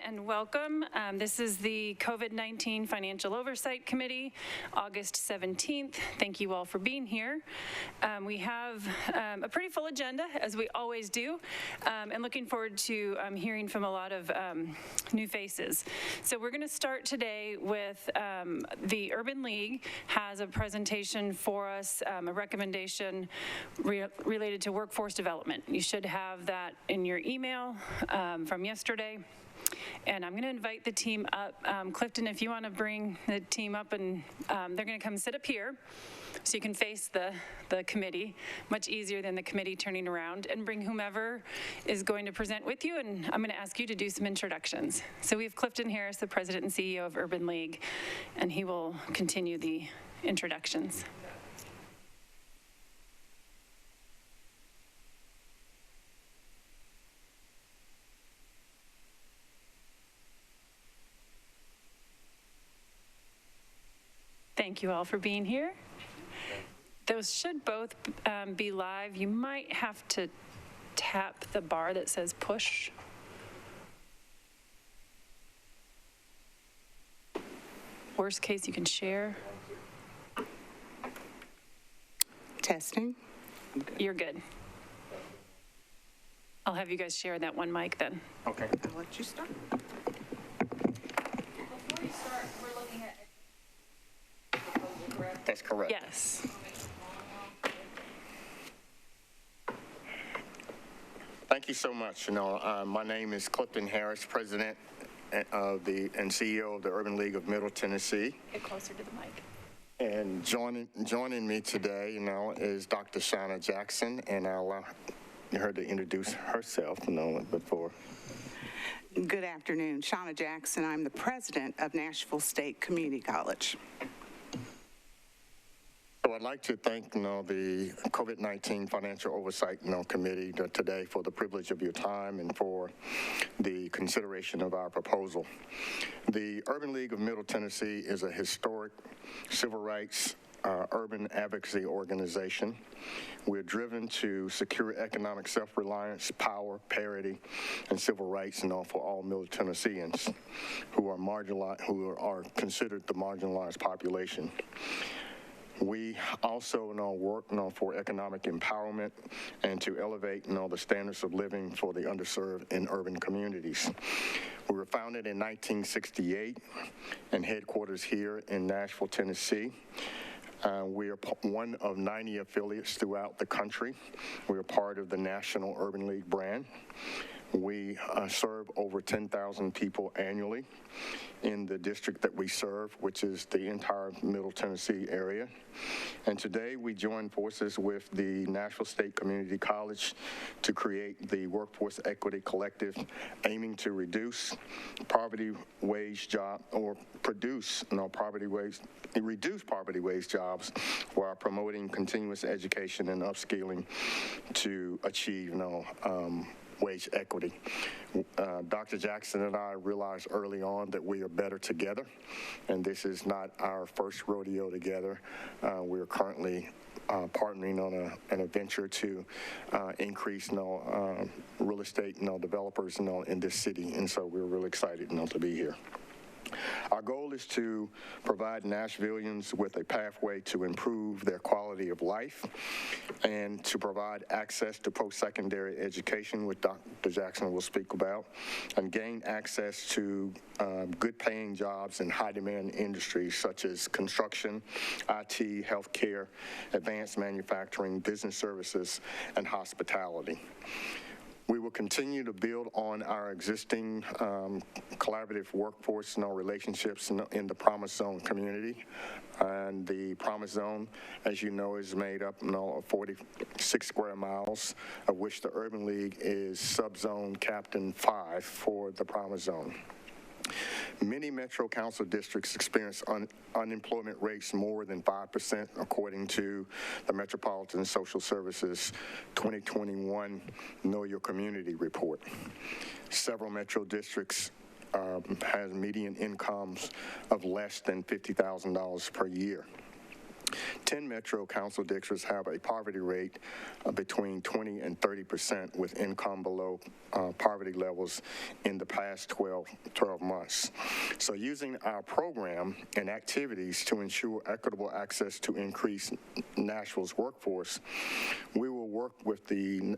and welcome. This is the COVID-19 Financial Oversight Committee, August 17th. Thank you all for being here. We have a pretty full agenda, as we always do, and looking forward to hearing from a lot of new faces. So we're going to start today with the Urban League has a presentation for us, a recommendation related to workforce development. You should have that in your email from yesterday. And I'm going to invite the team up. Clifton, if you want to bring the team up, and they're going to come sit up here so you can face the committee, much easier than the committee turning around, and bring whomever is going to present with you, and I'm going to ask you to do some introductions. So we have Clifton Harris, the president and CEO of Urban League, and he will continue the introductions. Thank you all for being here. Those should both be live. You might have to tap the bar that says push. Worst case, you can share. Testing. You're good. I'll have you guys share that one mic then. Okay. I'll let you start. Before you start, we're looking at proposal, correct? That's correct. Yes. Thank you so much. My name is Clifton Harris, president of and CEO of the Urban League of Middle Tennessee. Get closer to the mic. And joining me today, is Dr. Shauna Jackson, and I'll allow her to introduce herself, before. Good afternoon. Shauna Jackson. I'm the president of Nashville State Community College. So I'd like to thank, the COVID-19 Financial Oversight, Committee today for the privilege of your time and for the consideration of our proposal. The Urban League of Middle Tennessee is a historic civil rights urban advocacy organization. We're driven to secure economic self-reliance, power, parity, and civil rights, for all Middle Tennesseans who are marginalized, who are considered the marginalized population. We also work for economic empowerment and to elevate the standards of living for the underserved in urban communities. We were founded in 1968 and headquarters here in Nashville, Tennessee. We are one of 90 affiliates throughout the country. We are part of the National Urban League brand. We serve over 10,000 people annually in the district that we serve, which is the entire Middle Tennessee area. And today we join forces with the Nashville State Community College to create the Workforce Equity Collective, aiming to reduce poverty wage job or reduce poverty wage jobs while promoting continuous education and upskilling to achieve wage equity. Dr. Jackson and I realized early on that we are better together, and this is not our first rodeo together. We are currently partnering on an venture to increase real estate developers in this city, and so we're really excited to be here. Our goal is to provide Nashvillians with a pathway to improve their quality of life and to provide access to post-secondary education, which Dr. Jackson will speak about, and gain access to good-paying jobs in high-demand industries such as construction, IT, healthcare, advanced manufacturing, business services, and hospitality. We will continue to build on our existing collaborative workforce relationships in the Promise Zone community. And the Promise Zone, as you know, is made up of 46 square miles, of which the Urban League is subzone captain 5 for the Promise Zone. Many Metro Council districts experience unemployment rates more than 5%, according to the Metropolitan Social Services 2021 Know Your Community report. Several Metro districts has median incomes of less than $50,000 per year. 10 Metro Council districts have a poverty rate between 20 and 30% with income below poverty levels in the past 12 months. So using our program and activities to ensure equitable access to increase Nashville's workforce, we will work with the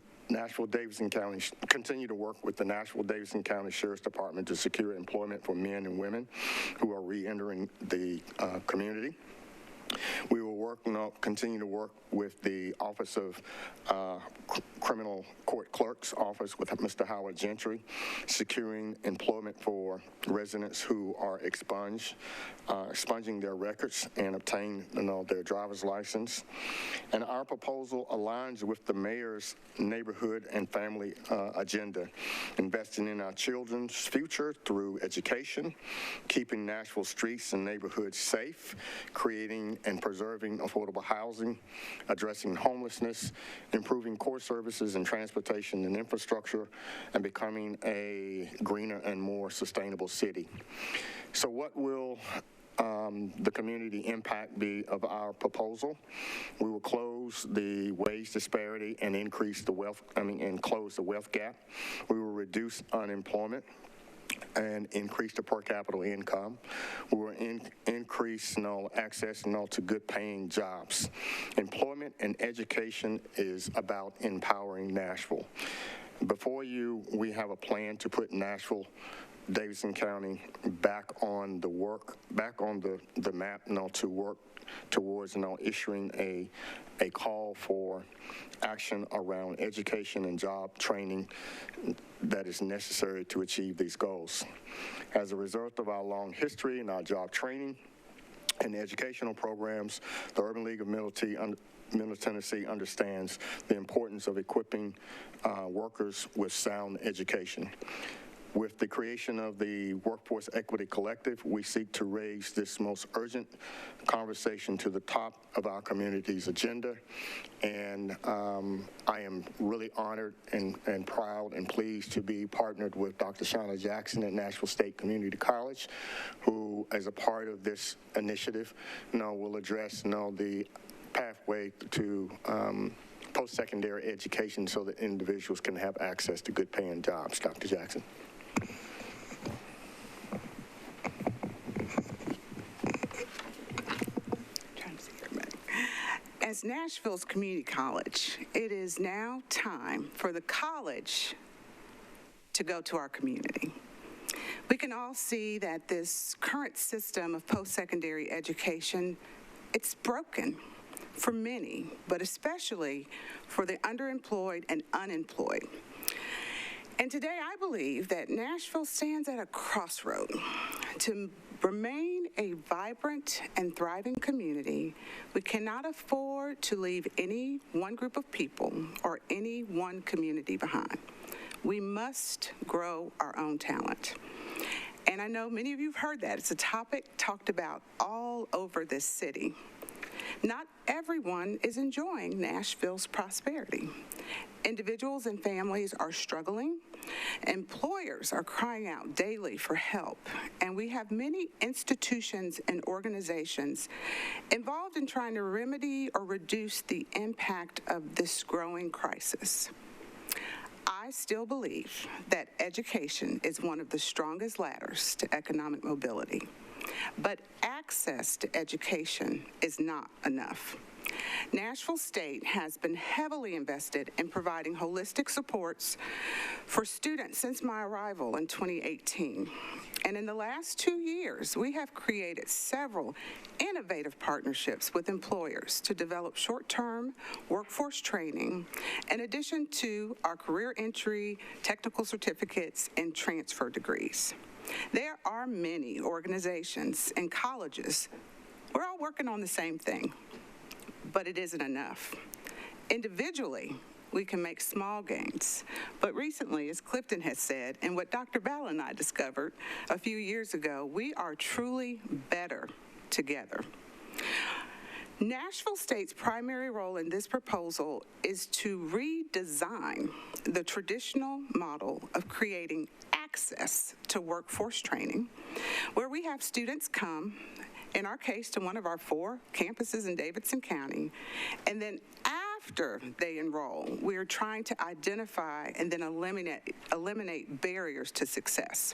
Davidson County, continue to work with the Davidson County Sheriff's Department to secure employment for men and women who are re-entering the community. We will continue to work with the Office of Criminal Court Clerk's Office with Mr. Howard Gentry, securing employment for residents who are expunging their records and obtain their driver's license. And our proposal aligns with the mayor's neighborhood and family agenda, investing in our children's future through education, keeping Nashville streets and neighborhoods safe, creating and preserving affordable housing, addressing homelessness, improving core services and transportation and infrastructure, and becoming a greener and more sustainable city. So what will the community impact be of our proposal? We will close the wage disparity and close the wealth gap. We will reduce unemployment and increase the per capita income. We will increase access to good paying jobs. Employment and education is about empowering Nashville. Before you, we have a plan to put Davidson County back on the map, to work towards issuing a call for action around education and job training that is necessary to achieve these goals. As a result of our long history in our job training and educational programs, the Urban League of Middle Tennessee understands the importance of equipping workers with sound education. With the creation of the Workforce Equity Collective, we seek to raise this most urgent conversation to the top of our community's agenda. And I am really honored and proud and pleased to be partnered with Dr. Shauna Jackson at Nashville State Community College, who, as a part of this initiative, will address the pathway to post-secondary education so that individuals can have access to good paying jobs. Dr. Jackson. As Nashville's community college, it is now time for the college to go to our community. We can all see that this current system of post-secondary education, it's broken for many, but especially for the underemployed and unemployed. And today I believe that Nashville stands at a crossroad. To remain a vibrant and thriving community, we cannot afford to leave any one group of people or any one community behind. We must grow our own talent. And I know many of you have heard that. It's a topic talked about all over this city. Not everyone is enjoying Nashville's prosperity. Individuals and families are struggling. Employers are crying out daily for help. And we have many institutions and organizations involved in trying to remedy or reduce the impact of this growing crisis. I still believe that education is one of the strongest ladders to economic mobility. But access to education is not enough. Nashville State has been heavily invested in providing holistic supports for students since my arrival in 2018. And in the last 2 years, we have created several innovative partnerships with employers to develop short-term workforce training, in addition to our career entry, technical certificates, and transfer degrees. There are many organizations and colleges. We're all working on the same thing, but it isn't enough. Individually, we can make small gains. But recently, as Clifton has said, and what Dr. Ball and I discovered a few years ago, we are truly better together. Nashville State's primary role in this proposal is to redesign the traditional model of creating access to workforce training, where we have students come in our case, to one of our 4 campuses in Davidson County. And then after they enroll, we are trying to identify and then eliminate barriers to success.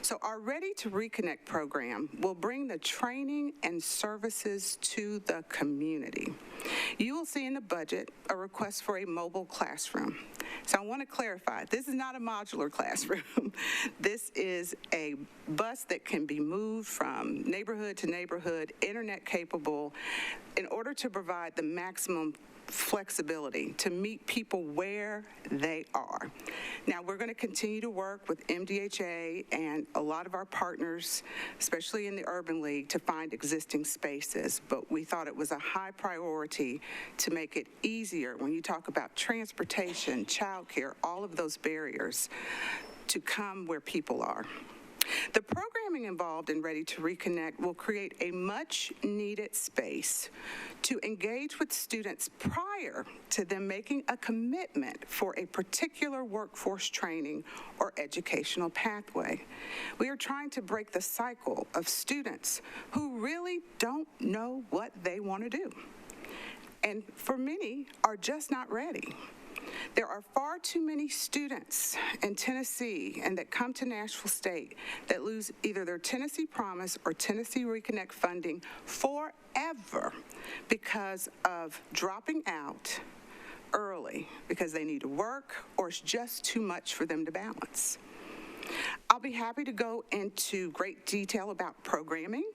So our Ready to Reconnect program will bring the training and services to the community. You will see in the budget a request for a mobile classroom. So I want to clarify, this is not a modular classroom. This is a bus that can be moved from neighborhood to neighborhood, internet capable, in order to provide the maximum flexibility to meet people where they are. Now, we're going to continue to work with MDHA and a lot of our partners, especially in the Urban League, to find existing spaces, but we thought it was a high priority to make it easier when you talk about transportation, childcare, all of those barriers, to come where people are. The programming involved in Ready to Reconnect will create a much-needed space to engage with students prior to them making a commitment for a particular workforce training or educational pathway. We are trying to break the cycle of students who really don't know what they want to do, and for many are just not ready. There are far too many students in Tennessee and that come to Nashville State that lose either their Tennessee Promise or Tennessee Reconnect funding forever because of dropping out early because they need to work or it's just too much for them to balance. I'll be happy to go into great detail about programming,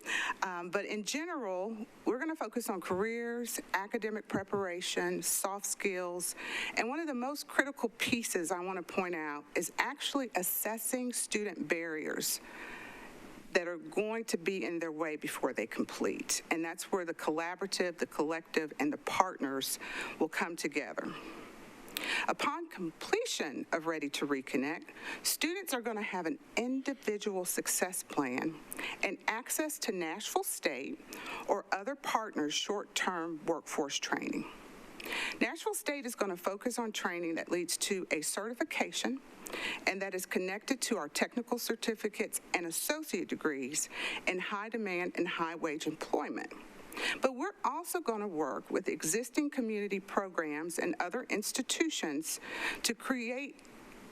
but in general, we're going to focus on careers, academic preparation, soft skills, and one of the most critical pieces I want to point out is actually assessing student barriers that are going to be in their way before they complete, and that's where the collaborative, the collective, and the partners will come together. Upon completion of Ready to Reconnect, students are going to have an individual success plan and access to Nashville State or other partners' short-term workforce training. Nashville State is going to focus on training that leads to a certification and that is connected to our technical certificates and associate degrees in high demand and high wage employment. But we're also going to work with existing community programs and other institutions to create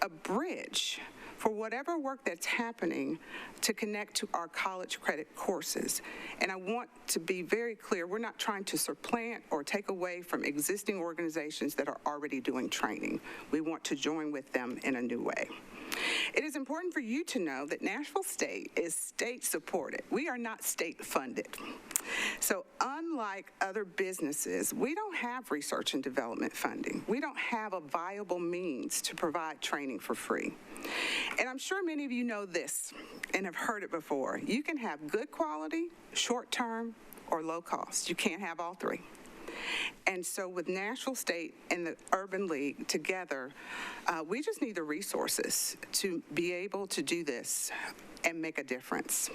a bridge for whatever work that's happening to connect to our college credit courses. And I want to be very clear, we're not trying to supplant or take away from existing organizations that are already doing training. We want to join with them in a new way. It is important for you to know that Nashville State is state-supported. We are not state-funded. So unlike other businesses, we don't have research and development funding. We don't have a viable means to provide training for free. And I'm sure many of you know this and have heard it before. You can have good quality, short-term, or low cost. You can't have all three. And so with Nashville State and the Urban League together, we just need the resources to be able to do this and make a difference.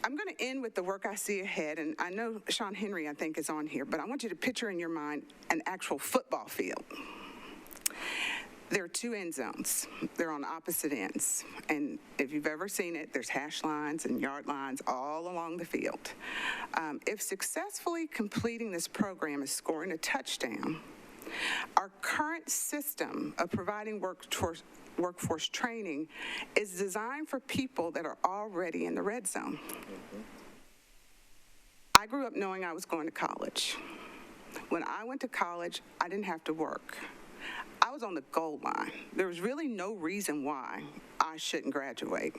I'm going to end with the work I see ahead, and I know Sean Henry, I think, is on here, but I want you to picture in your mind an actual football field. There are 2 end zones. They're on opposite ends. And if you've ever seen it, there's hash lines and yard lines all along the field. If successfully completing this program is scoring a touchdown, our current system of providing workforce training is designed for people that are already in the red zone. I grew up knowing I was going to college. When I went to college, I didn't have to work. I was on the goal line. There was really no reason why I shouldn't graduate.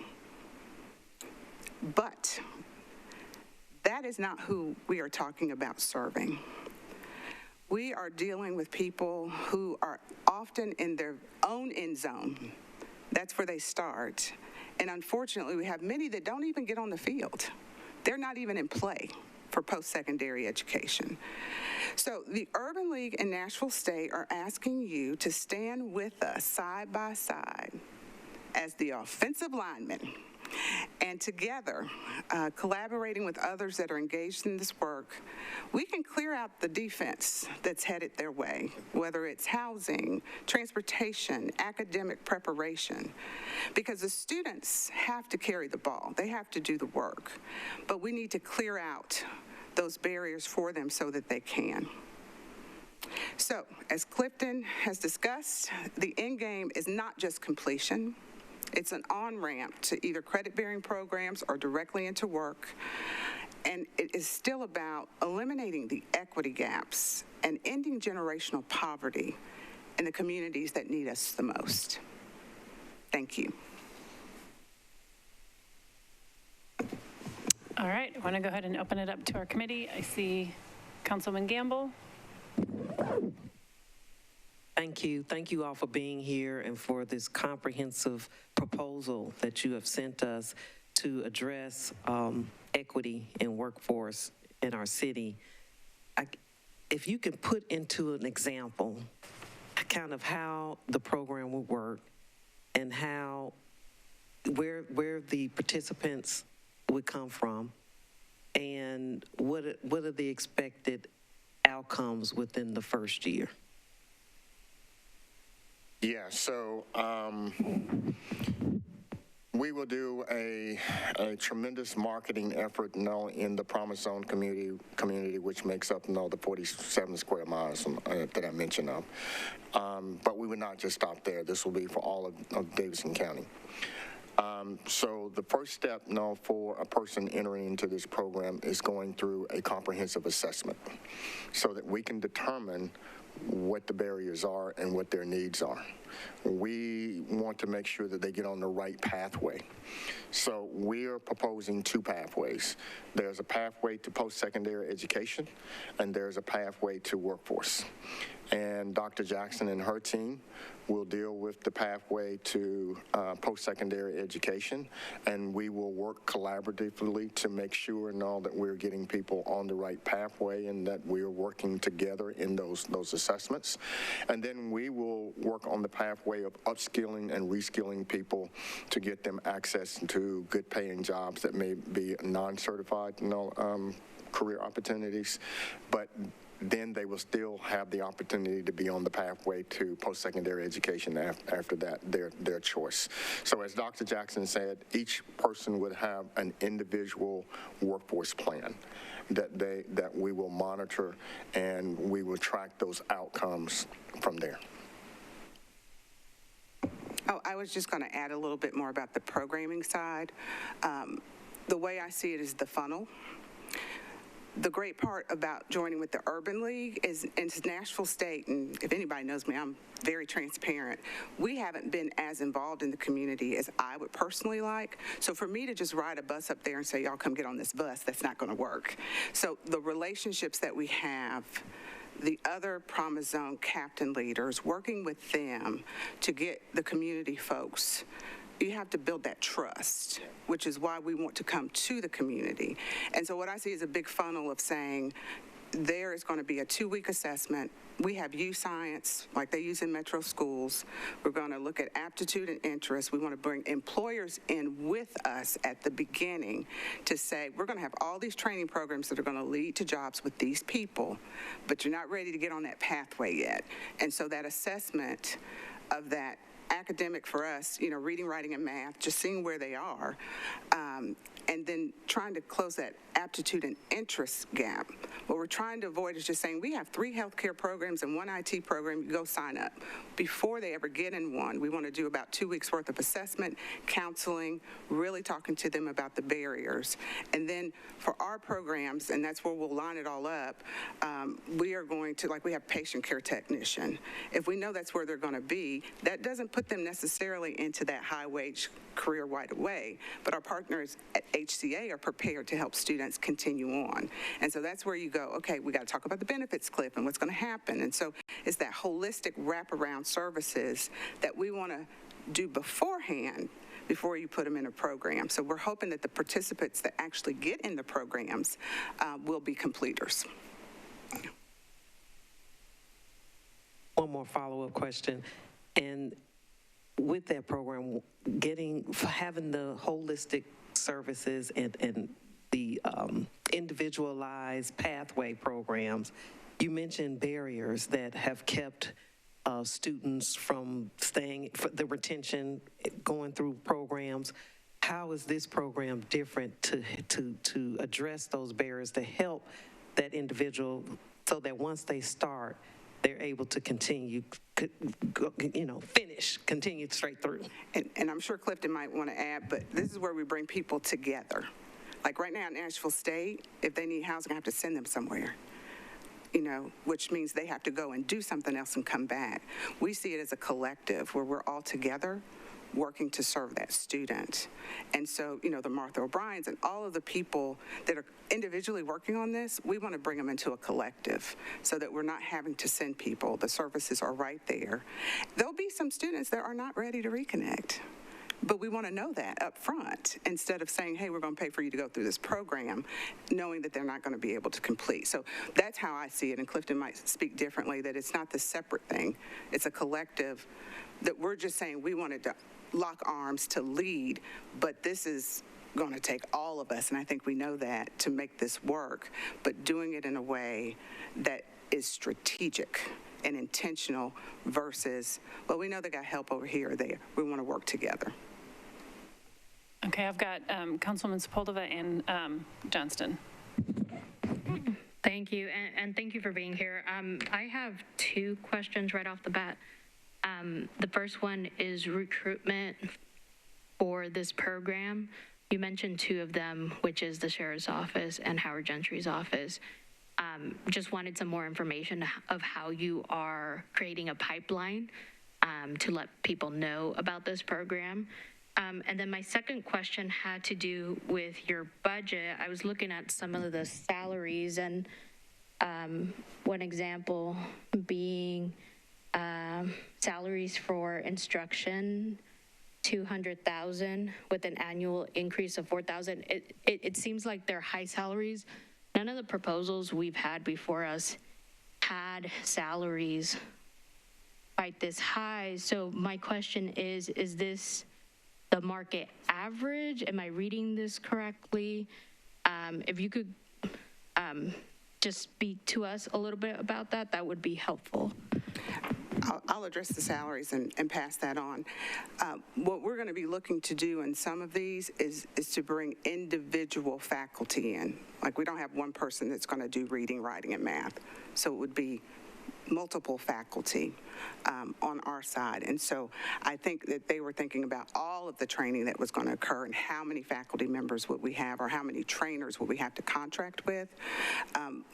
But that is not who we are talking about serving. We are dealing with people who are often in their own end zone. That's where they start. And unfortunately, we have many that don't even get on the field. They're not even in play for post-secondary education. So the Urban League and Nashville State are asking you to stand with us side by side as the offensive linemen And together, collaborating with others that are engaged in this work, we can clear out the defense that's headed their way, whether it's housing, transportation, academic preparation, because the students have to carry the ball. They have to do the work. But we need to clear out those barriers for them so that they can. So, as Clifton has discussed, the end game is not just completion. It's an on-ramp to either credit-bearing programs or directly into work. And it is still about eliminating the equity gaps and ending generational poverty in the communities that need us the most. Thank you. All right, I want to go ahead and open it up to our committee. I see Councilman Gamble. Thank you. Thank you all for being here and for this comprehensive proposal that you have sent us to address equity in workforce in our city. If you can put into an example kind of how the program will work and how where the participants would come from and what are the expected outcomes within the first year? Yeah, so we will do a tremendous marketing effort now in the Promise Zone community, which makes up the 47 square miles that I mentioned of. But we will not just stop there. This will be for all of Davidson County. So the first step now for a person entering into this program is going through a comprehensive assessment so that we can determine what the barriers are and what their needs are. We want to make sure that they get on the right pathway. So we are proposing two pathways. There's a pathway to post-secondary education, and there's a pathway to workforce. And Dr. Jackson and her team will deal with the pathway to post-secondary education, and we will work collaboratively to make sure and all that we're getting people on the right pathway and that we're working together in those assessments. And then we will work on the pathway of upskilling and reskilling people to get them access to good paying jobs that may be non-certified career opportunities, but then they will still have the opportunity to be on the pathway to post-secondary education after that, their choice. So as Dr. Jackson said, each person would have an individual workforce plan that we will monitor, and we will track those outcomes from there. Oh, I was just going to add a little bit more about the programming side. The way I see it is the funnel. The great part about joining with the Urban League is in Nashville State, and if anybody knows me, I'm very transparent. We haven't been as involved in the community as I would personally like. So for me to just ride a bus up there and say, y'all come get on this bus, that's not going to work. So the relationships that we have, the other Promise Zone captain leaders, working with them to get the community folks, you have to build that trust, which is why we want to come to the community. And so what I see is a big funnel of saying there is going to be a 2-week assessment. We have U-Science, like they use in metro schools. We're going to look at aptitude and interest. We want to bring employers in with us at the beginning to say, we're going to have all these training programs that are going to lead to jobs with these people, but you're not ready to get on that pathway yet. And so that assessment of that academic for us, reading, writing, and math, just seeing where they are, and then trying to close that aptitude and interest gap. What we're trying to avoid is just saying we have 3 healthcare programs and 1 IT program, you go sign up. Before they ever get in one, we want to do about 2 weeks worth of assessment, counseling, really talking to them about the barriers. And then for our programs, and that's where we'll line it all up, we are going to, like we have patient care technician. If we know that's where they're going to be, that doesn't put them necessarily into that high wage career right away, but our partners at HCA are prepared to help students continue on. And so that's where you go, okay, we got to talk about the benefits cliff and what's going to happen. And so it's that holistic wraparound services that we want to do beforehand before you put them in a program. So we're hoping that the participants that actually get in the programs will be completers. One more follow-up question. And with that program, having the holistic services and the individualized pathway programs, you mentioned barriers that have kept students from staying, for the retention, going through programs. How is this program different to address those barriers to help that individual so that once they start, they're able to continue, continue straight through? And I'm sure Clifton might want to add, but this is where we bring people together. Like right now in Nashville State, if they need housing, I have to send them somewhere, which means they have to go and do something else and come back. We see it as a collective where we're all together working to serve that student. And so, the Martha O'Briens and all of the people that are individually working on this, we want to bring them into a collective so that we're not having to send people. The services are right there. There'll be some students that are not ready to reconnect, but we want to know that up front instead of saying, hey, we're going to pay for you to go through this program, knowing that they're not going to be able to complete. So that's how I see it, and Clifton might speak differently, that it's not this separate thing. It's a collective that we're just saying we wanted to lock arms to lead, but this is going to take all of us, and I think we know that, to make this work, but doing it in a way that is strategic and intentional versus, well, we know they got help over here or there. We want to work together. Okay, I've got Councilwoman Sepulveda and Johnston. Thank you, and thank you for being here. I have two questions right off the bat. The first one is recruitment for this program. You mentioned two of them, which is the Sheriff's Office and Howard Gentry's office. Just wanted some more information of how you are creating a pipeline to let people know about this program. And then my second question had to do with your budget. I was looking at some of the salaries, and one example being salaries for instruction, $200,000 with an annual increase of $4,000. It seems like they're high salaries. None of the proposals we've had before us had salaries quite this high. So my question is this the market average? Am I reading this correctly? If you could just speak to us a little bit about that, that would be helpful. I'll address the salaries and pass that on. What we're going to be looking to do in some of these is to bring individual faculty in. Like, we don't have one person that's going to do reading, writing, and math. So it would be multiple faculty on our side. And so I think that they were thinking about all of the training that was going to occur and how many faculty members would we have or how many trainers would we have to contract with.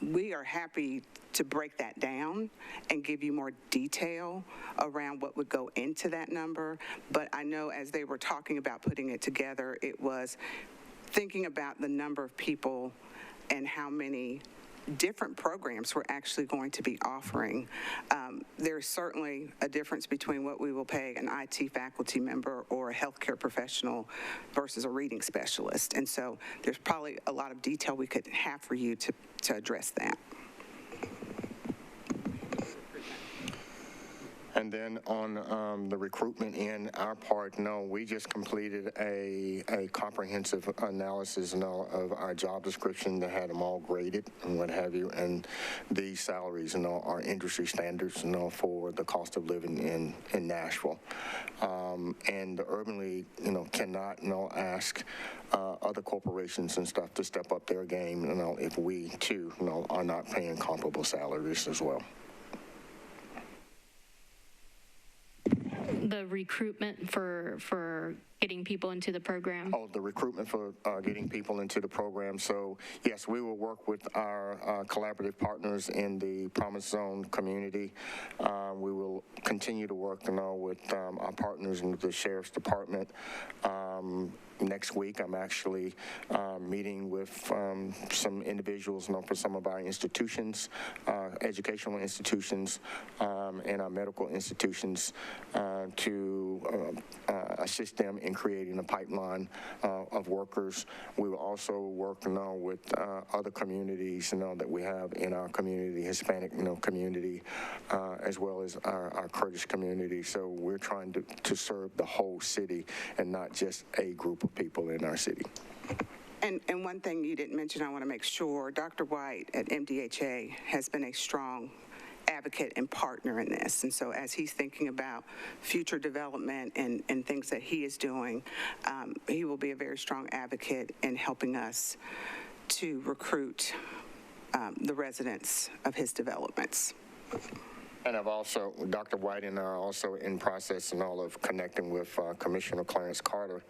We are happy to break that down and give you more detail around what would go into that number. But I know as they were talking about putting it together, it was thinking about the number of people and how many different programs we're actually going to be offering. There's certainly a difference between what we will pay an IT faculty member or a healthcare professional versus a reading specialist. And so there's probably a lot of detail we could have for you to address that. And then on the recruitment in our part, no, we just completed a comprehensive analysis of our job description that had them all graded and what have you. And these salaries, are industry standards, for the cost of living in Nashville. And the Urban League, cannot, ask other corporations and stuff to step up their game, if we too, are not paying comparable salaries as well. The recruitment for getting people into the program? Oh, the recruitment for getting people into the program. So, yes, we will work with our collaborative partners in the Promise Zone community. We will continue to work, with our partners in the Sheriff's Department. Next week, I'm actually meeting with some individuals, for some of our institutions, educational institutions, and our medical institutions to assist them in creating a pipeline of workers. We will also work with other communities that we have in our community, Hispanic community, as well as our Kurdish community. So we're trying to serve the whole city and not just a group of people in our city. And one thing you didn't mention, I want to make sure, Dr. White at MDHA has been a strong advocate and partner in this. And so as he's thinking about future development and things that he is doing, he will be a very strong advocate in helping us to recruit the residents of his developments. And Dr. White and I are also in process of connecting with Commissioner Clarence Carter,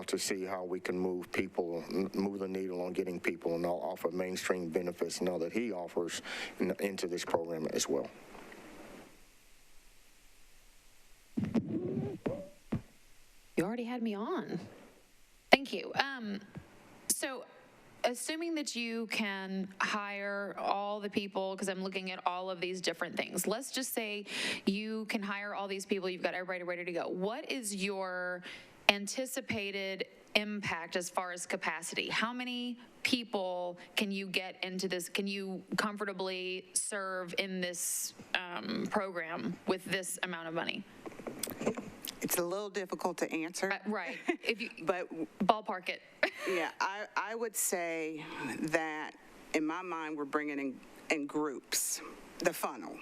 to see how we can move the needle on getting people and offer mainstream benefits that he offers into this program as well. You already had me on. Thank you. So assuming that you can hire all the people, because I'm looking at all of these different things, let's just say you can hire all these people, you've got everybody ready to go. What is your anticipated impact as far as capacity? How many people can you get into this? Can you comfortably serve in this program with this amount of money? It's a little difficult to answer. Right. If you but ballpark it. Yeah, I would say that in my mind, we're bringing in groups, the funnel.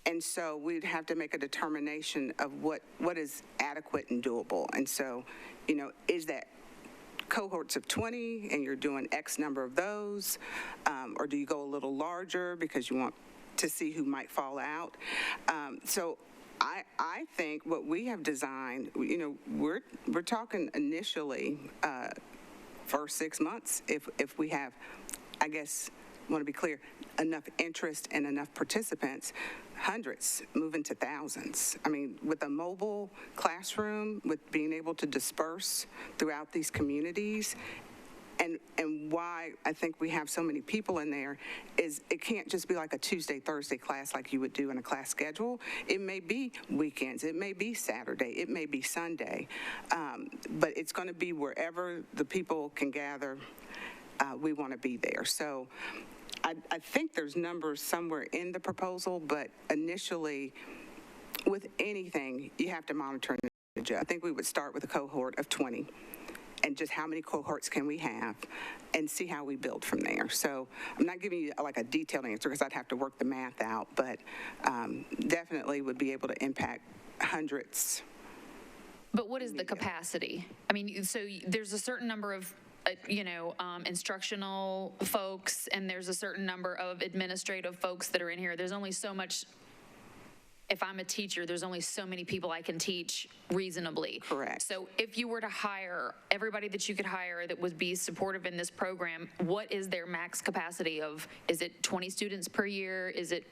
And so we'd have to make a determination of what is adequate and doable. And so, is that cohorts of 20 and you're doing X number of those? Or do you go a little larger because you want to see who might fall out? So I think what we have designed, we're talking initially for 6 months if we have, I guess, want to be clear, enough interest and enough participants, hundreds moving to thousands. I mean, with a mobile classroom, with being able to disperse throughout these communities, and why I think we have so many people in there is it can't just be like a Tuesday, Thursday class like you would do in a class schedule. It may be weekends, it may be Saturday, it may be Sunday, but it's going to be wherever the people can gather, we want to be there. So I think there's numbers somewhere in the proposal, but initially, with anything, you have to monitor and adjust. I think we would start with a cohort of 20. And just how many cohorts can we have and see how we build from there. So I'm not giving you like a detailed answer because I'd have to work the math out, but definitely would be able to impact hundreds. But what is the capacity? I mean, so there's a certain number of instructional folks, and there's a certain number of administrative folks that are in here. There's only so much. If I'm a teacher, there's only so many people I can teach reasonably. Correct. So if you were to hire everybody that you could hire that would be supportive in this program, what is their max capacity of, is it 20 students per year? Is it,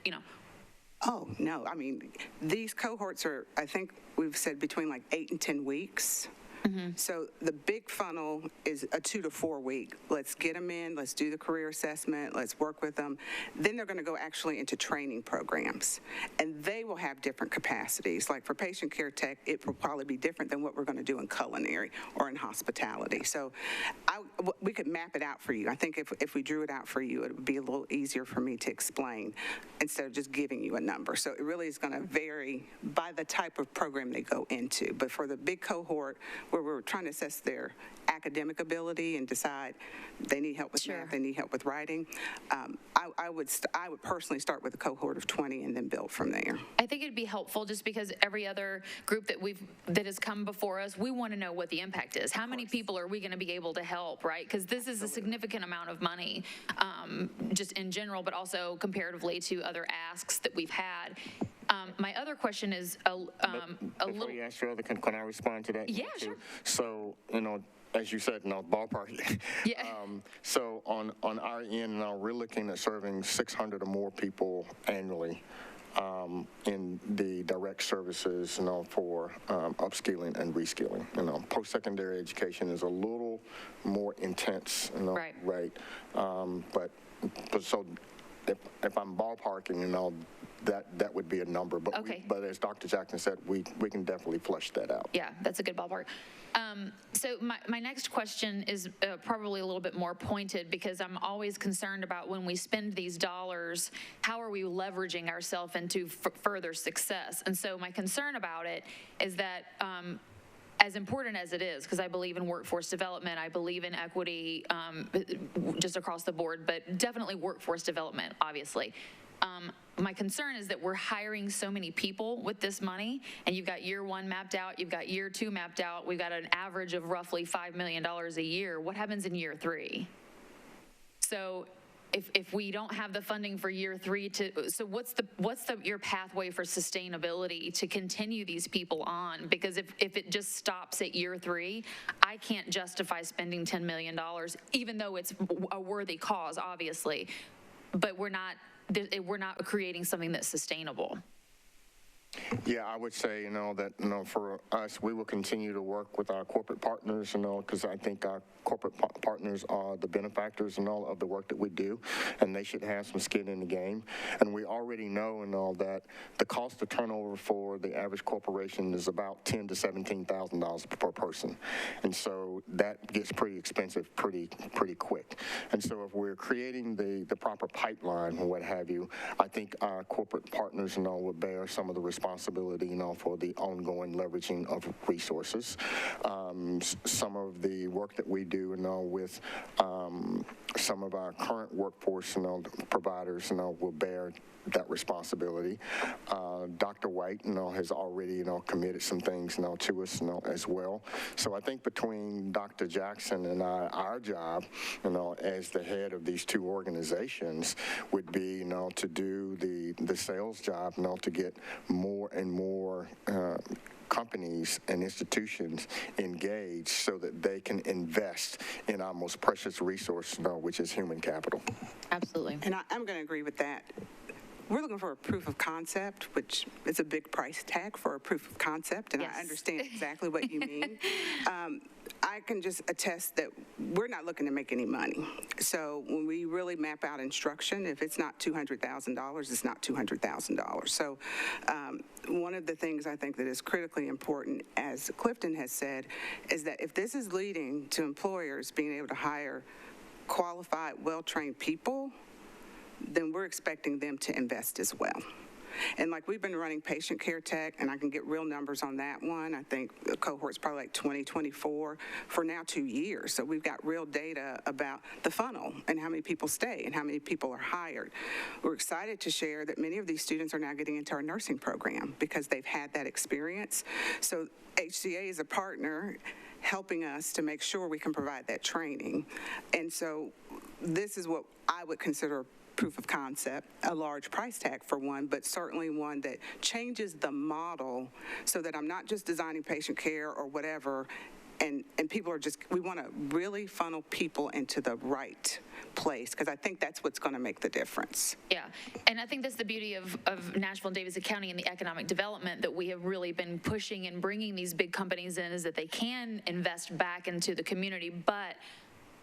Oh, no. I mean, these cohorts are, I think we've said between like 8 and 10 weeks. Mm-hmm. So the big funnel is a 2 to 4 week. Let's get them in, let's do the career assessment, let's work with them. Then they're going to go actually into training programs, and they will have different capacities. Like for patient care tech, it will probably be different than what we're going to do in culinary or in hospitality. So we could map it out for you. I think if we drew it out for you, it would be a little easier for me to explain instead of just giving you a number. So it really is going to vary by the type of program they go into. But for the big cohort, where we're trying to assess their academic ability and decide they need help with Sure. math, they need help with writing, I would personally start with a cohort of 20 and then build from there. I think it'd be helpful just because every other group that has come before us, we want to know what the impact is. How many people are we going to be able to help, right? Because this is a significant amount of money, just in general, but also comparatively to other asks that we've had. My other question is a Before you ask your other, can I respond to that? Yeah, sure. So, as you said, ballpark. Yeah. So on our end, we're looking at serving 600 or more people annually in the direct services, for upskilling and reskilling. Post-secondary education is a little more intense, Right. But so if I'm ballparking, that would be a number. But Okay. but as Dr. Jackson said, we can definitely flesh that out. Yeah, that's a good ballpark. So my next question is probably a little bit more pointed, because I'm always concerned about when we spend these dollars, how are we leveraging ourselves into further success? And so my concern about it is that as important as it is, because I believe in workforce development, I believe in equity just across the board, but definitely workforce development, obviously. My concern is that we're hiring so many people with this money, and you've got year one mapped out, you've got year two mapped out, we've got an average of roughly $5 million a year. What happens in year three? So if we don't have the funding for year three so what's your pathway for sustainability to continue these people on? Because if it just stops at year three, I can't justify spending $10 million, even though it's a worthy cause, obviously, but we're not creating something that's sustainable. Yeah, I would say, that, for us, we will continue to work with our corporate partners, because I think our corporate partners are the benefactors and all of the work that we do, and they should have some skin in the game. And we already know that the cost of turnover for the average corporation is about $10,000 to $17,000 per person. And so that gets pretty expensive pretty quick. And so if we're creating the proper pipeline or what have you, I think our corporate partners, will bear some of the responsibility, for the ongoing leveraging of resources. Some of the work that we do, with some of our current workforce, providers, will bear that responsibility. Dr. White, has already, committed some things, to us, as well. So I think between Dr. Jackson and our job, as the head of these two organizations would be, to do the sales job, to get more and more companies and institutions engaged so that they can invest in our most precious resource, which is human capital. Absolutely. And I'm going to agree with that. We're looking for a proof of concept, which is a big price tag for a proof of concept, and Yes. I understand exactly what you mean. I can just attest that we're not looking to make any money. So when we really map out instruction, if it's not $200,000, it's not $200,000. So one of the things I think that is critically important, as Clifton has said, is that if this is leading to employers being able to hire qualified, well-trained people, then we're expecting them to invest as well. And like we've been running patient care tech, and I can get real numbers on that one. I think the cohort's probably like 2024 for now 2 years. So we've got real data about the funnel and how many people stay and how many people are hired. We're excited to share that many of these students are now getting into our nursing program because they've had that experience. So HCA is a partner helping us to make sure we can provide that training. And so this is what I would consider proof of concept, a large price tag for one, but certainly one that changes the model so that I'm not just designing patient care or whatever, and people are just, we want to really funnel people into the right place, because I think that's what's going to make the difference. Yeah, and I think that's the beauty of Nashville and Davidson County and the economic development that we have really been pushing and bringing these big companies in, is that they can invest back into the community, but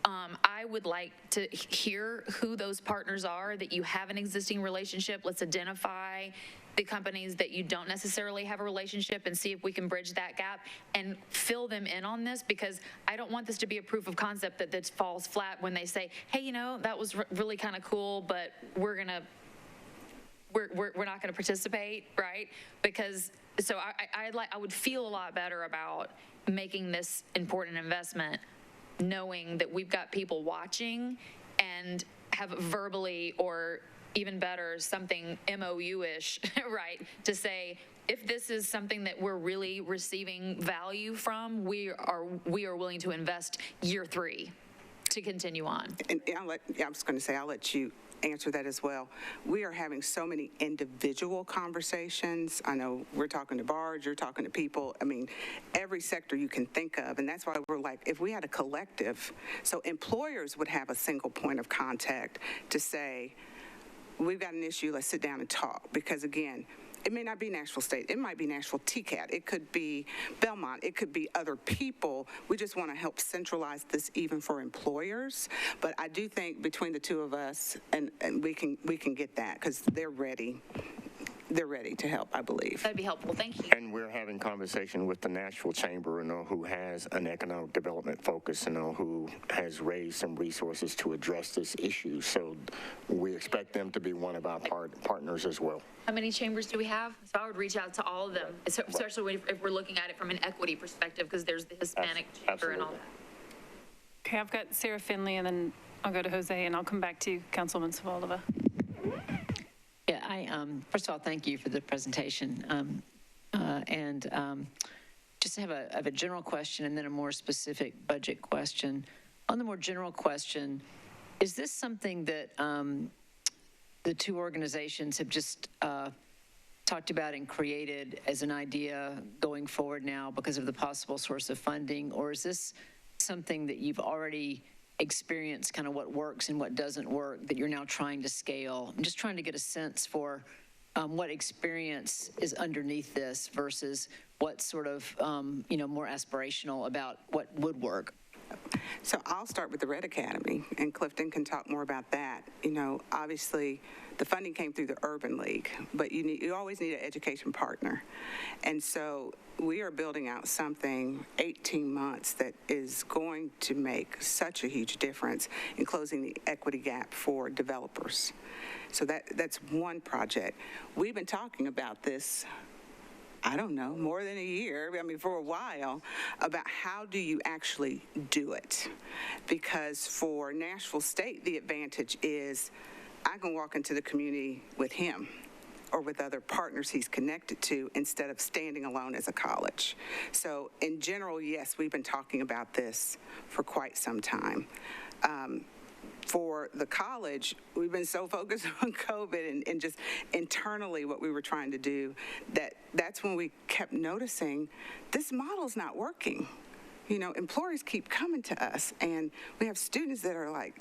I would like to hear who those partners are that you have an existing relationship. Let's identify the companies that you don't necessarily have a relationship and see if we can bridge that gap and fill them in on this, because I don't want this to be a proof of concept that falls flat when they say, hey, that was really kind of cool, but we're not going to participate, right? Because so I would feel a lot better about making this important investment, knowing that we've got people watching and have verbally, or even better, something MOU-ish, right, to say, if this is something that we're really receiving value from, we are willing to invest year 3 to continue on. And I was going to say, I'll let you answer that as well. We are having so many individual conversations. I know we're talking to bars, you're talking to people. I mean, every sector you can think of. And that's why we're like, if we had a collective, so employers would have a single point of contact to say, we've got an issue, let's sit down and talk. Because again, it may not be Nashville State. It might be Nashville TCAT. It could be Belmont. It could be other people. We just want to help centralize this even for employers. But I do think between the two of us, and we can get that, because they're ready. they're ready to help, I believe. That'd be helpful. Thank you. And we're having conversation with the Nashville Chamber, who has an economic development focus, who has raised some resources to address this issue. So we expect them to be one of our partners as well. How many chambers do we have? So I would reach out to all of them, especially if we're looking at it from an equity perspective, because there's the Hispanic chamber and all that. Okay, I've got Sarah Finley, and then I'll go to Jose, and I'll come back to you, Councilwoman Savalova. Yeah, first of all, thank you for the presentation. Just have a general question and then a more specific budget question. On the more general question, is this something that the two organizations have just talked about and created as an idea going forward now because of the possible source of funding, or is this something that you've already experienced, kind of what works and what doesn't work, that you're now trying to scale? I'm just trying to get a sense for what experience is underneath this versus what's sort of, more aspirational about what would work. So I'll start with the Red Academy, and Clifton can talk more about that. Obviously, the funding came through the Urban League, but you always need an education partner. And so we are building out something 18 months that is going to make such a huge difference in closing the equity gap for developers. So that's one project. We've been talking about this, I don't know, more than a year, for a while, about how do you actually do it? Because for Nashville State, the advantage is I can walk into the community with him or with other partners he's connected to instead of standing alone as a college. So in general, yes, we've been talking about this for quite some time. For the college, we've been so focused on COVID and just internally what we were trying to do, that's when we kept noticing this model's not working. Employers keep coming to us, and we have students that are like,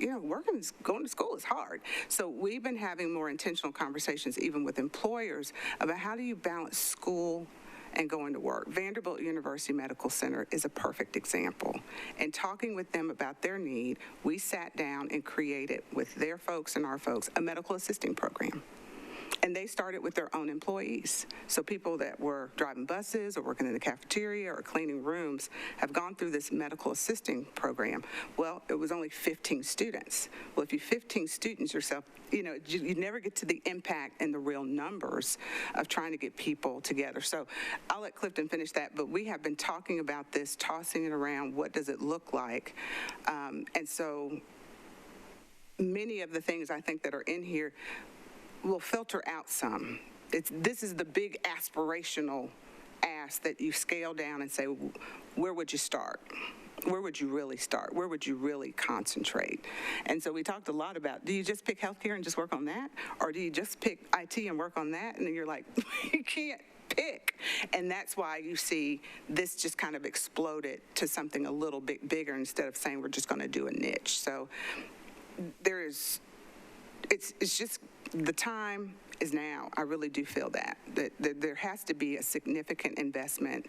going to school is hard. So we've been having more intentional conversations even with employers about how do you balance school and going to work. Vanderbilt University Medical Center is a perfect example. And talking with them about their need, we sat down and created with their folks and our folks a medical assisting program. And they started with their own employees. So people that were driving buses or working in the cafeteria or cleaning rooms have gone through this medical assisting program. Well, it was only 15 students. Well, if you 15 students yourself, you never get to the impact and the real numbers of trying to get people together. So I'll let Clifton finish that, but we have been talking about this, tossing it around, what does it look like? And so many of the things I think that are in here will filter out some. This is the big aspirational ask that you scale down and say, where would you start? Where would you really start? Where would you really concentrate? And so we talked a lot about, do you just pick healthcare and just work on that? Or do you just pick IT and work on that? And then you're like, you can't pick. And that's why you see this just kind of exploded to something a little bit bigger instead of saying we're just going to do a niche. So it's just, the time is now. I really do feel that there has to be a significant investment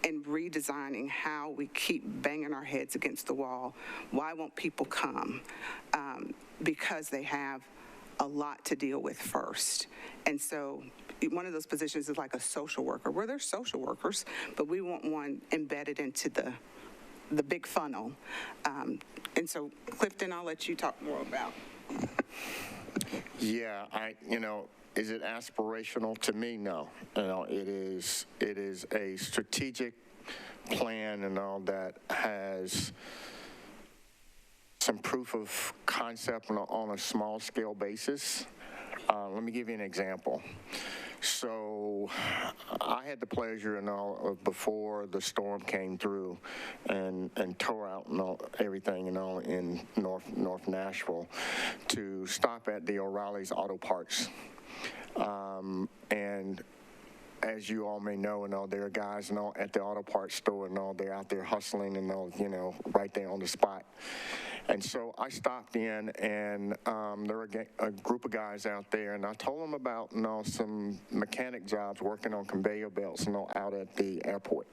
in redesigning how we keep banging our heads against the wall. Why won't people come? Because they have a lot to deal with first. And so one of those positions is like a social worker, where they're social workers, but we want one embedded into the big funnel. And so, Clifton, I'll let you talk more about. Yeah, is it aspirational? To me, no. It is a strategic plan and all that has some proof of concept on a small scale basis. Let me give you an example. So I had the pleasure of before the storm came through and tore out everything in North Nashville to stop at the O'Reilly's Auto Parts. And as you all may know, there are guys at the auto parts store they're out there hustling right there on the spot. And so I stopped in, and there were a group of guys out there, and I told them about some mechanic jobs working on conveyor belts out at the airport.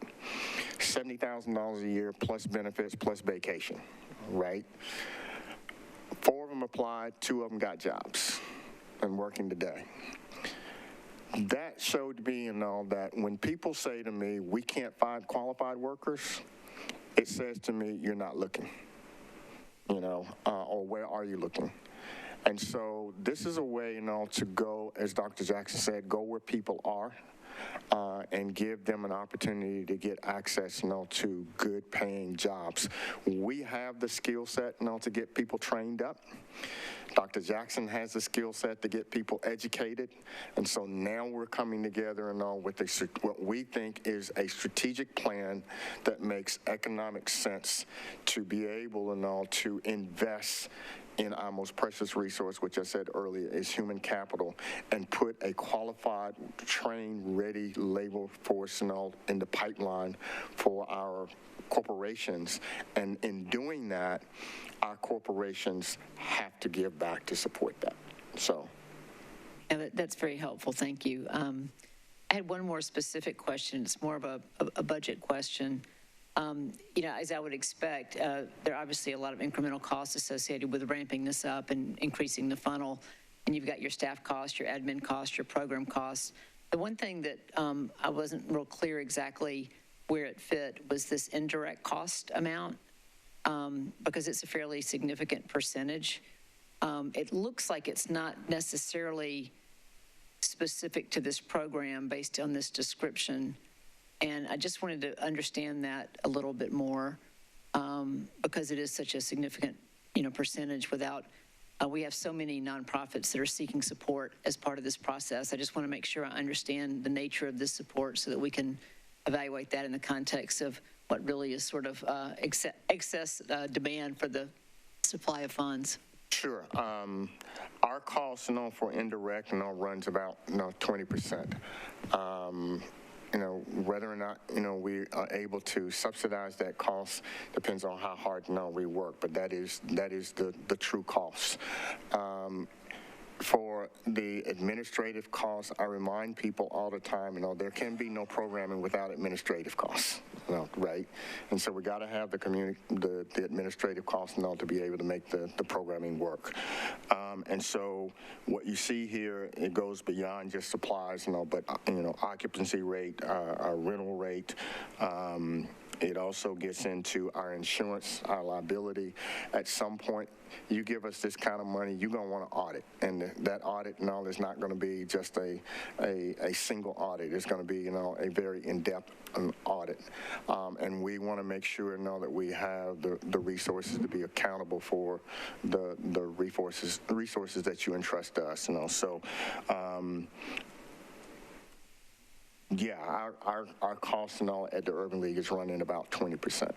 $70,000 a year plus benefits plus vacation, right? 4 of them applied, 2 of them got jobs and working today. that showed me, that when people say to me, we can't find qualified workers, it says to me, you're not looking, or where are you looking? And so this is a way, to go, as Dr. Jackson said, go where people are, and give them an opportunity to get access, to good paying jobs. We have the skill set, to get people trained up. Dr. Jackson has the skill set to get people educated. And so now we're coming together, with what we think is a strategic plan that makes economic sense to be able, to invest in our most precious resource, which I said earlier is human capital, and put a qualified, trained, ready labor force in the pipeline for our corporations. And in doing that, our corporations have to give back to support that. So. Yeah, that's very helpful. Thank you. I had one more specific question. It's more of a budget question. As I would expect, there are obviously a lot of incremental costs associated with ramping this up and increasing the funnel. And you've got your staff costs, your admin costs, your program costs. The one thing that I wasn't real clear exactly where it fit was this indirect cost amount, because it's a fairly significant percentage. It looks like it's not necessarily specific to this program based on this description. And I just wanted to understand that a little bit more, because it is such a significant, percentage without, we have so many nonprofits that are seeking support as part of this process. I just want to make sure I understand the nature of this support so that we can evaluate that in the context of what really is sort of excess demand for the supply of funds. Sure. Our cost, for indirect, runs about, 20%. Whether or not, we are able to subsidize that cost depends on how hard, we work, but that is the true cost. For the administrative costs, I remind people all the time, there can be no programming without administrative costs, right? And so we got to have the administrative costs, to be able to make the programming work. And so what you see here, it goes beyond just supplies, but, occupancy rate, our rental rate, it also gets into our insurance, our liability. At some point, you give us this kind of money, you're going to want to audit. And that audit is not going to be just a single audit. It's going to be, a very in-depth audit. And we want to make sure, that we have the resources to be accountable for the resources that you entrust to us, So, yeah, our costs at the Urban League is running about 20%.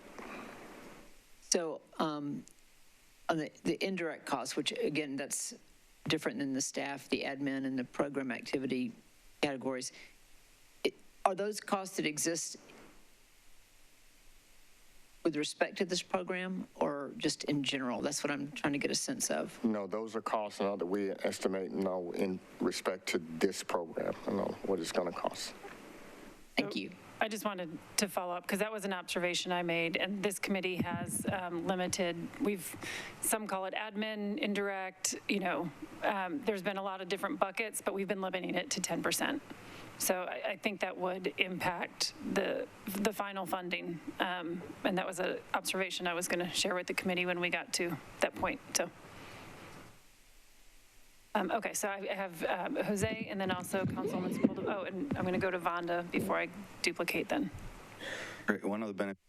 So on the indirect costs, which again, that's different than the staff, the admin, and the program activity categories, are those costs that exist with respect to this program or just in general? That's what I'm trying to get a sense of. No, those are costs that we estimate in respect to this program, what it's going to cost. Thank you. I just wanted to follow up because that was an observation I made, and this committee has limited, some call it admin, indirect, there's been a lot of different buckets, but we've been limiting it to 10%. So I think that would impact the final funding, and that was an observation I was going to share with the committee when we got to that point. So. Okay, so I have Jose and then also Councilwoman Sepulveda. Oh, and I'm going to go to Vonda before I duplicate then. Right, one of the benefits.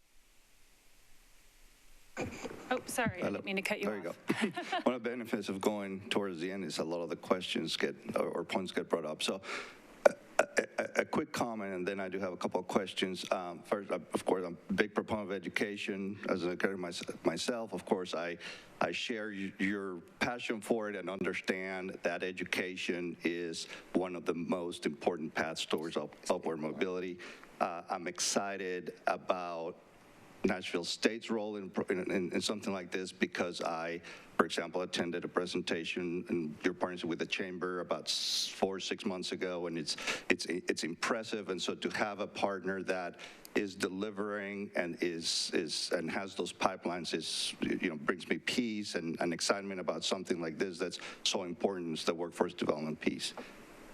Oh, sorry, I didn't mean to cut you off. There you go. One of the benefits of going towards the end is a lot of the questions or points get brought up. So a quick comment, and then I do have a couple of questions. First, of course, I'm a big proponent of education. As a career myself, of course, I share your passion for it and understand that education is one of the most important paths towards upward mobility. I'm excited about Nashville State's role in something like this because I, for example, attended a presentation in your partnership with the Chamber about 4 or 6 months ago, and it's impressive. And so to have a partner that is delivering and and has those pipelines is, brings me peace and excitement about something like this that's so important is the workforce development piece.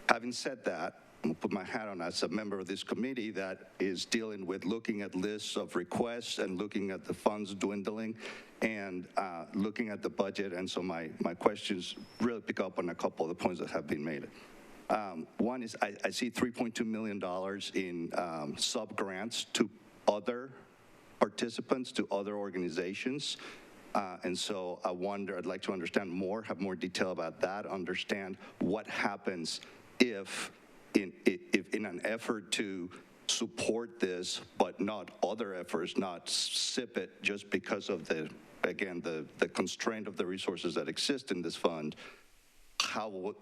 Having said that, put my hat on as a member of this committee that is dealing with looking at lists of requests and looking at the funds dwindling and looking at the budget. And so my questions really pick up on a couple of the points that have been made. One is I see $3.2 million in sub-grants to other participants, to other organizations. And so I'd like to understand more, have more detail about that, understand what happens if in an effort to support this, but not other efforts, not sip it just because of the constraint of the resources that exist in this fund, how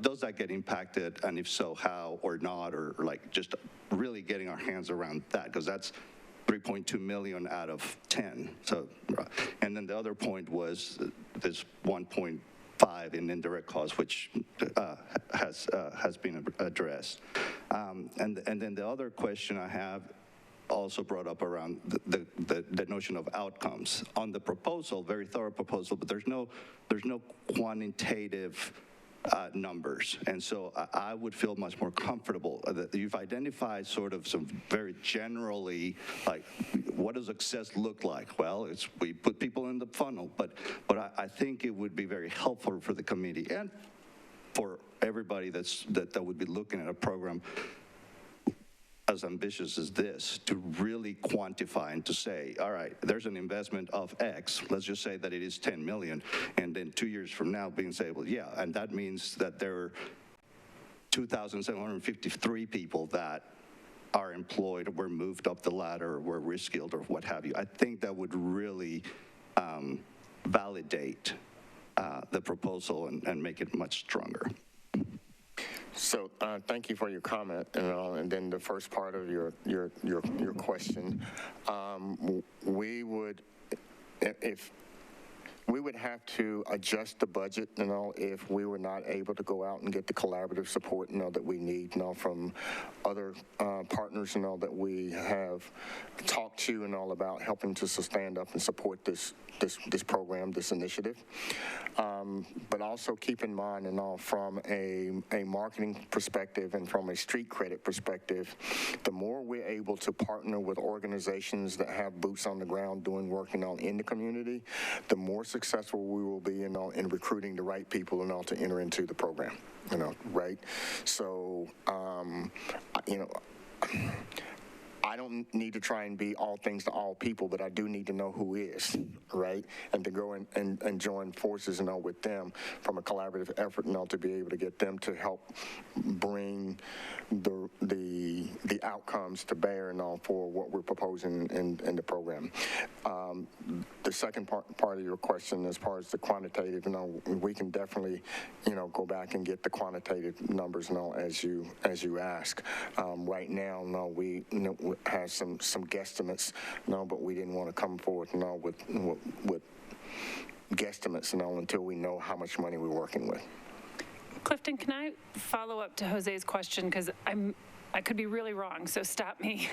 does that get impacted, and if so, how or not, or like just really getting our hands around that, because that's 3.2 million out of 10. So, and then the other point was this 1.5 in indirect costs, which has been addressed. And then the other question I have also brought up around the notion of outcomes on the proposal, very thorough proposal, but there's no quantitative numbers. And so I would feel much more comfortable that you've identified sort of some very generally, like, what does success look like? Well, we put people in the funnel, but I think it would be very helpful for the committee and for everybody that would be looking at a program as ambitious as this to really quantify and to say, all right, there's an investment of X, let's just say that it is 10 million, and then 2 years from now being say, well, yeah, and that means that there are 2,753 people that are employed, or were moved up the ladder, or were reskilled, or what have you. I think that would really validate the proposal and make it much stronger. So thank you for your comment, and then the first part of your question. We would have to adjust the budget, if we were not able to go out and get the collaborative support, that we need, from other partners, that we have talked to and all about helping to stand up and support this program, this initiative. But also keep in mind, from a marketing perspective and from a street credit perspective, the more we're able to partner with organizations that have boots on the ground doing work, in the community, the more successful we will be, in recruiting the right people, to enter into the program, right? So, I don't need to try and be all things to all people, but I do need to know who is, right? And to go and join forces, with them from a collaborative effort, to be able to get them to help bring the outcomes to bear, for what we're proposing in the program. The second part of your question, as far as the quantitative, we can definitely, go back and get the quantitative numbers, as you ask. Right now, we have some guesstimates, but we didn't want to come forward, with guesstimates, until we know how much money we're working with. Clifton, can I follow up to Jose's question? Because I could be really wrong, so stop me.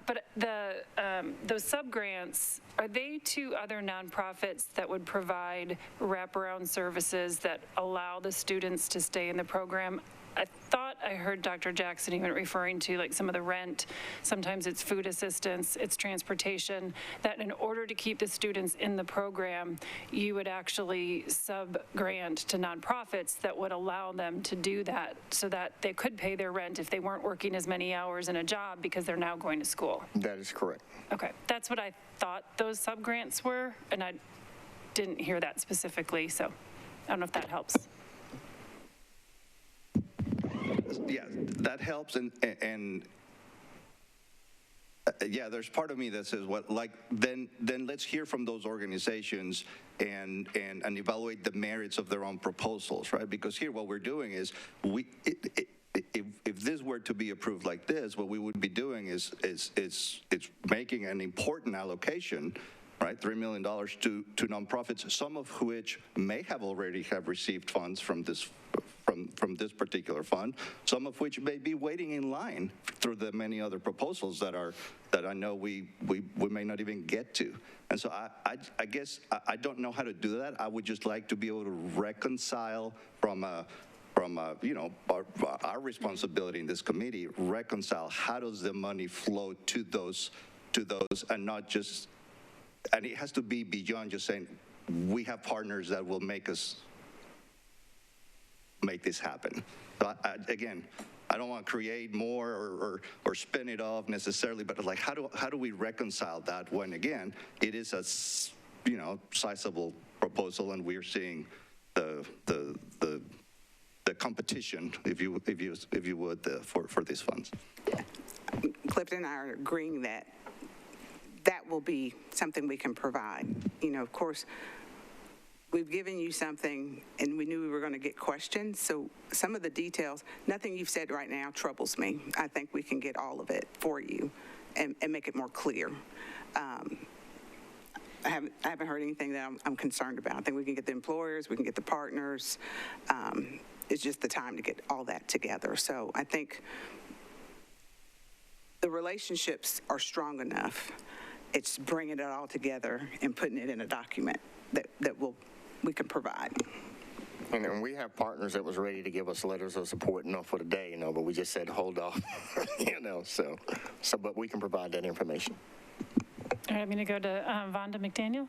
But those sub-grants, are they to other nonprofits that would provide wraparound services that allow the students to stay in the program? I thought I heard Dr. Jackson even referring to like some of the rent, sometimes it's food assistance, it's transportation, that in order to keep the students in the program, you would actually sub-grant to nonprofits that would allow them to do that so that they could pay their rent if they weren't working as many hours in a job because they're now going to school. That is correct. Okay, that's what I thought those sub-grants were, and I didn't hear that specifically, so I don't know if that helps. Yeah, that helps, and yeah, there's part of me that says, well, like, then let's hear from those organizations and evaluate the merits of their own proposals, right? Because here, what we're doing is if this were to be approved like this, what we would be doing is making an important allocation, right? $3 million to nonprofits, some of which may have already received funds from this particular fund, some of which may be waiting in line through the many other proposals that I know we may not even get to. And so I guess I don't know how to do that. I would just like to be able to reconcile from from, our responsibility in this committee, reconcile how does the money flow to those, and not just, and it has to be beyond just saying, we have partners that will make this happen. So again, I don't want to create more or spin it off necessarily, but like how do we reconcile that when, again, it is a sizable proposal, and we're seeing the competition, if you would, for these funds. Clifton and I are agreeing that that will be something we can provide. Of course, we've given you something, and we knew we were going to get questions, so some of the details, nothing you've said right now troubles me. I think we can get all of it for you and make it more clear. I haven't heard anything that I'm concerned about. I think we can get the employers, we can get the partners. It's just the time to get all that together. So I think the relationships are strong enough. It's bringing it all together and putting it in a document that we can provide. And we have partners that was ready to give us letters of support, for the day, but we just said, hold off, so, but we can provide that information. All right, I'm going to go to Vonda McDaniel.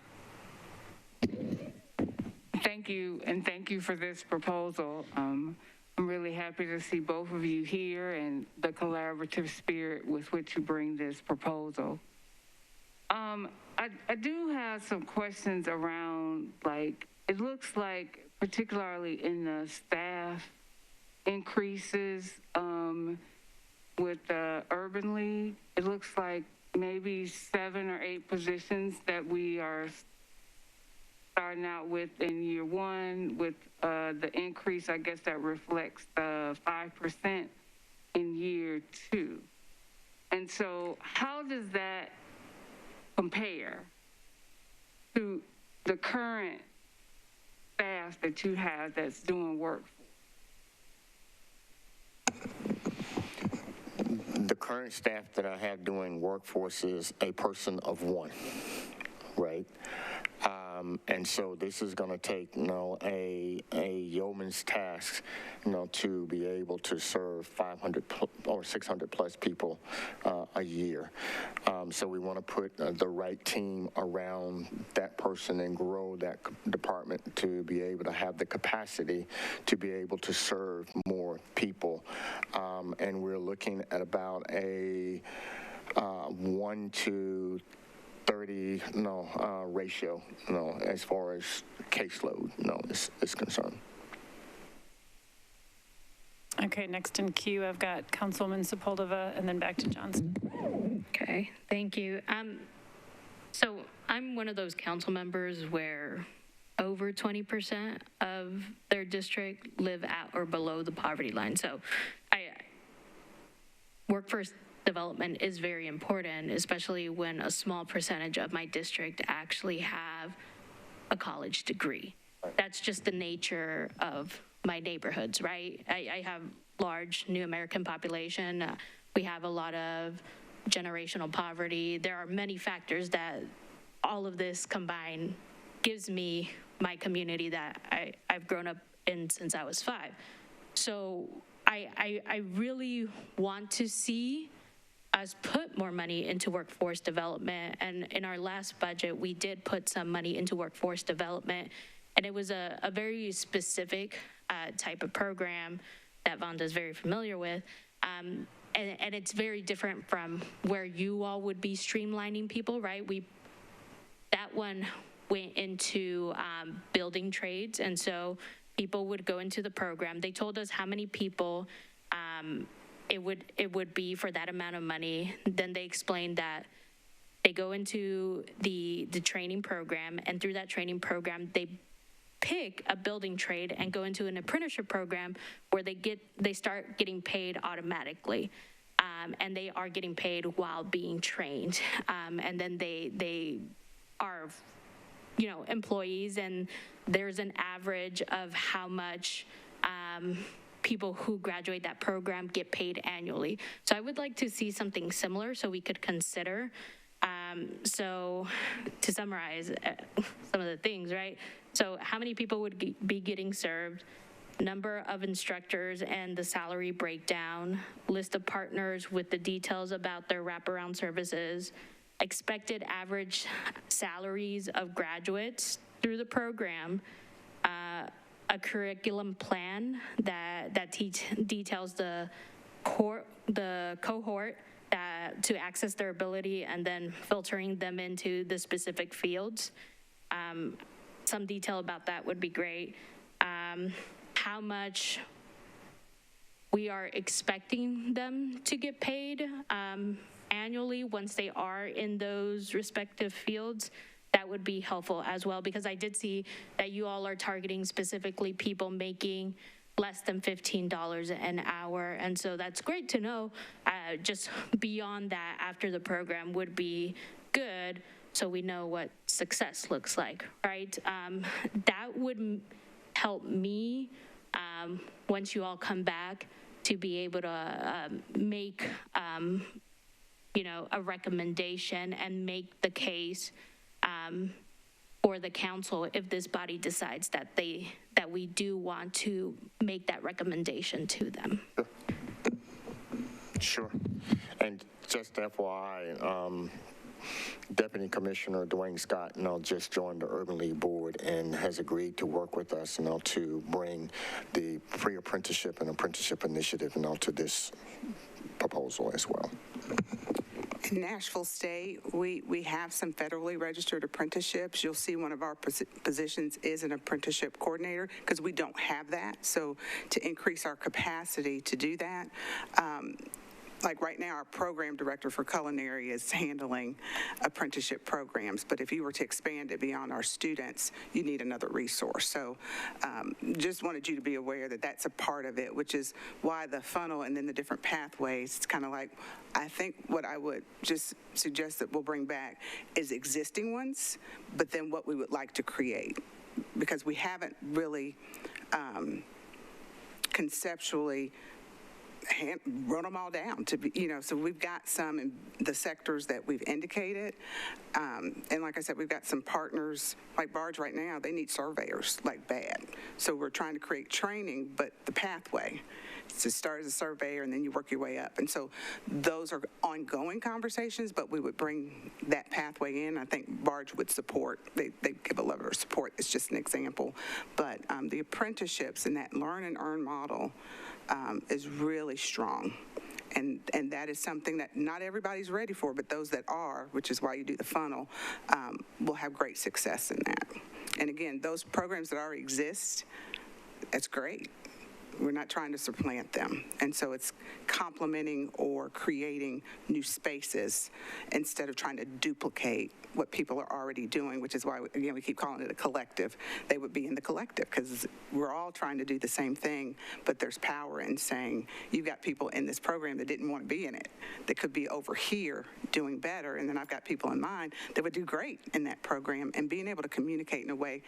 Thank you, and thank you for this proposal. I'm really happy to see both of you here and the collaborative spirit with which you bring this proposal. I do have some questions around, it looks like, particularly in the staff increases with the Urban League, it looks like maybe 7 or 8 positions that we are starting out with in year 1 with the increase, I guess that reflects the 5% in year 2. And so how does that compare to the current staff that you have that's doing work? The current staff that I have doing workforce is a person of 1, right? And so this is going to take, a yeoman's task, to be able to serve 500 or 600 plus people a year. So we want to put the right team around that person and grow that department to be able to have the capacity to be able to serve more people. And we're looking at about a 1 to 30 ratio, as far as caseload, is concerned. Okay, next in queue, I've got Councilwoman Sepulveda, and then back to Johnson. Okay, thank you. So I'm one of those council members where over 20% of their district live at or below the poverty line. So workforce development is very important, especially when a small percentage of my district actually have a college degree. That's just the nature of my neighborhoods, right? I have large new American population. We have a lot of generational poverty. There are many factors that all of this combined gives me my community that I've grown up in since I was 5. So I really want to see us put more money into workforce development. And in our last budget, we did put some money into workforce development. And it was a very specific type of program that Vonda is very familiar with. And it's very different from where you all would be streamlining people, right? That one went into building trades. And so people would go into the program. They told us how many people it would be for that amount of money. Then they explained that they go into the training program, and through that training program, they pick a building trade and go into an apprenticeship program where they start getting paid automatically. And they are getting paid while being trained. And then they are, employees, and there's an average of how much people who graduate that program get paid annually. So I would like to see something similar so we could consider. So to summarize some of the things, right? So how many people would be getting served? number of instructors and the salary breakdown, list of partners with the details about their wraparound services, expected average salaries of graduates through the program, a curriculum plan that details the cohort to access their ability and then filtering them into the specific fields. Some detail about that would be great. How much we are expecting them to get paid annually once they are in those respective fields. That would be helpful as well, because I did see that you all are targeting specifically people making less than $15 an hour. And so that's great to know. Just beyond that, after the program would be good, so we know what success looks like, right? That would help me, once you all come back, to be able to make, a recommendation and make the case for the council if this body decides that we do want to make that recommendation to them. Sure. And just FYI, Deputy Commissioner Dwayne Scott, just joined the Urban League Board and has agreed to work with us, to bring the pre-apprenticeship and apprenticeship initiative, to this proposal as well. In Nashville State, we have some federally registered apprenticeships. You'll see one of our positions is an apprenticeship coordinator, because we don't have that. So to increase our capacity to do that, like right now, our program director for culinary is handling apprenticeship programs, but if you were to expand it beyond our students, you need another resource. So just wanted you to be aware that that's a part of it, which is why the funnel and then the different pathways. It's kind of like, I think what I would just suggest that we'll bring back is existing ones, but then what we would like to create, because we haven't really conceptually wrote them all down to be, so we've got some in the sectors that we've indicated. And like I said, we've got some partners like Barge right now, they need surveyors like bad. So we're trying to create training, but the pathway to start as a surveyor and then you work your way up. And so those are ongoing conversations, but we would bring that pathway in. I think Barge would support, they give a level of support. It's just an example. But the apprenticeships and that learn and earn model is really strong. And that is something that not everybody's ready for, but those that are, which is why you do the funnel, will have great success in that. And again, those programs that already exist, that's great. We're not trying to supplant them. And so it's complementing or creating new spaces instead of trying to duplicate what people are already doing, which is why, again, we keep calling it a collective. They would be in the collective because we're all trying to do the same thing, but there's power in saying you've got people in this program that didn't want to be in it, that could be over here doing better, and then I've got people in mind that would do great in that program, and being able to communicate in a way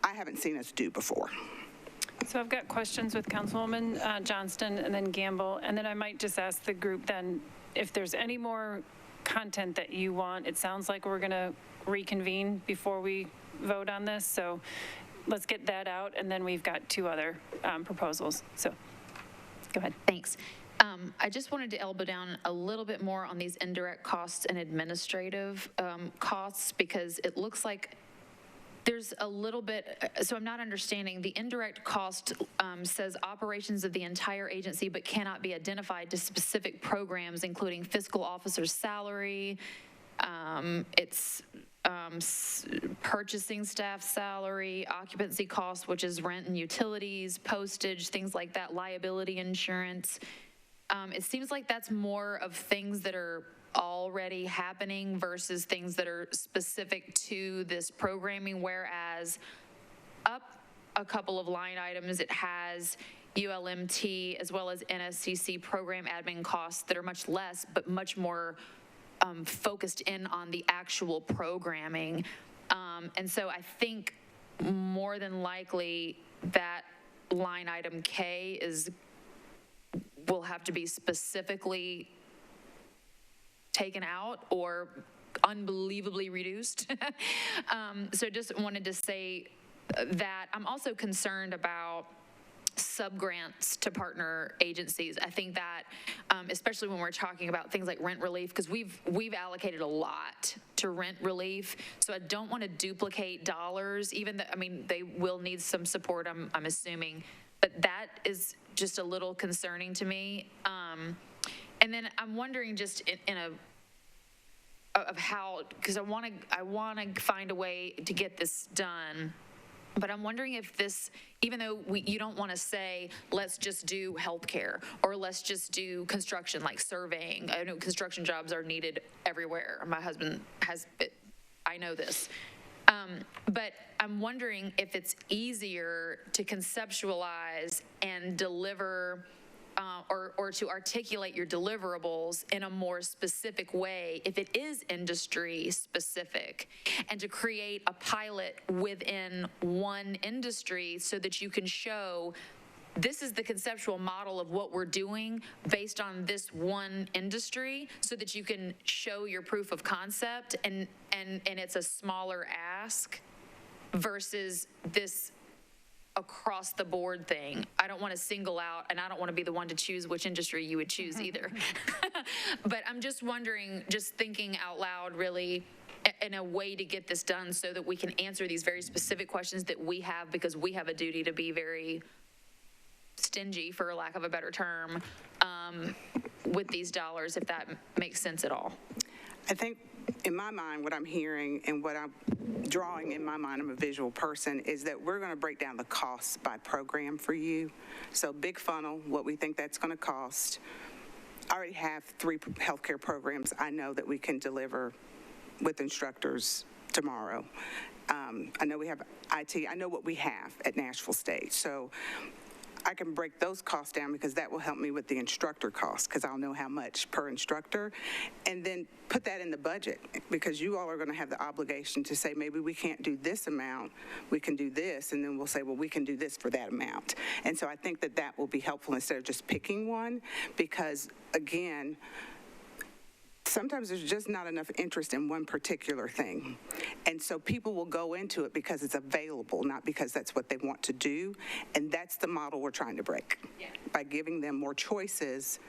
I haven't seen us do before. So I've got questions with Councilwoman Johnston and then Gamble, and then I might just ask the group then if there's any more content that you want. It sounds like we're going to reconvene before we vote on this, so let's get that out, and then we've got two other proposals. So go ahead. Thanks. I just wanted to elbow down a little bit more on these indirect costs and administrative costs, because it looks like there's a little bit, so I'm not understanding. The indirect cost says operations of the entire agency, but cannot be identified to specific programs, including fiscal officer's salary, purchasing staff salary, occupancy costs, which is rent and utilities, postage, things like that, liability insurance. It seems like that's more of things that are already happening versus things that are specific to this programming, whereas up a couple of line items, it has ULMT as well as NSCC program admin costs that are much less, but much more focused in on the actual programming. And so I think more than likely that line item K will have to be specifically taken out or unbelievably reduced. So just wanted to say that I'm also concerned about sub-grants to partner agencies. I think that, especially when we're talking about things like rent relief, because we've allocated a lot to rent relief, so I don't want to duplicate dollars, even though, I mean, they will need some support, I'm assuming, but that is just a little concerning to me. And then I'm wondering just of how, because I want to find a way to get this done. But I'm wondering if this, even though you don't want to say, let's just do healthcare or let's just do construction, like surveying. I know construction jobs are needed everywhere. My husband has, I know this. But I'm wondering if it's easier to conceptualize and deliver or to articulate your deliverables in a more specific way if it is industry specific, and to create a pilot within one industry so that you can show this is the conceptual model of what we're doing based on this one industry, so that you can show your proof of concept and it's a smaller ask versus this across the board thing. I don't want to single out, and I don't want to be the one to choose which industry you would choose either. But I'm just wondering, just thinking out loud really, in a way to get this done so that we can answer these very specific questions that we have, because we have a duty to be very stingy, for lack of a better term, with these dollars, if that makes sense at all. I think in my mind, what I'm hearing and what I'm drawing in my mind, I'm a visual person, is that we're going to break down the costs by program for you. So big funnel, what we think that's going to cost. I already have 3 healthcare programs I know that we can deliver with instructors tomorrow. I know we have IT. I know what we have at Nashville State. So I can break those costs down, because that will help me with the instructor costs, because I'll know how much per instructor, and then put that in the budget, because you all are going to have the obligation to say, maybe we can't do this amount, we can do this, and then we'll say, well, we can do this for that amount. And so I think that that will be helpful instead of just picking one, because again, sometimes there's just not enough interest in one particular thing. And so people will go into it because it's available, not because that's what they want to do. And that's the model we're trying to break. Yeah. By giving them more choices.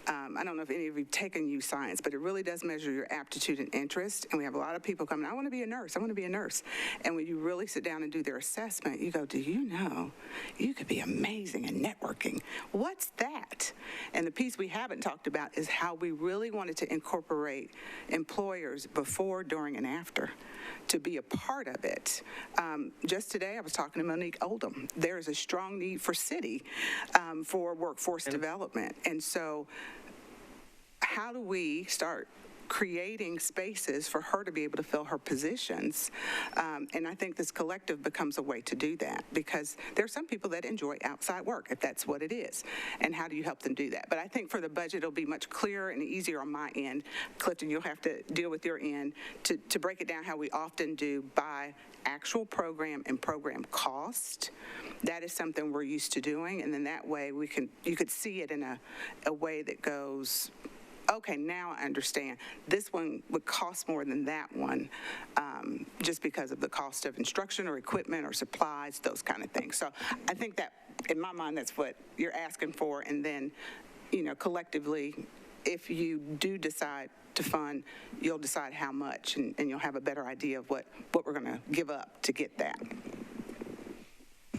I don't know if any of you have taken U Science, but it really does measure your aptitude and interest. And we have a lot of people coming, I want to be a nurse, I want to be a nurse. And when you really sit down and do their assessment, you go, do you know you could be amazing in networking? What's that? And the piece we haven't talked about is how we really wanted to incorporate employers before, during, and after to be a part of it. Just today, I was talking to Monique Oldham. There is a strong need for city for workforce development. And so how do we start creating spaces for her to be able to fill her positions? And I think this collective becomes a way to do that, because there are some people that enjoy outside work, if that's what it is. And how do you help them do that? But I think for the budget, it'll be much clearer and easier on my end. Clifton, you'll have to deal with your end to break it down how we often do by actual program and program cost. That is something we're used to doing. And then that way you could see it in a way that goes, okay, now I understand. This one would cost more than that one, just because of the cost of instruction or equipment or supplies, those kind of things. So I think that, in my mind, that's what you're asking for. And then, collectively, if you do decide to fund, you'll decide how much, and you'll have a better idea of what we're going to give up to get that.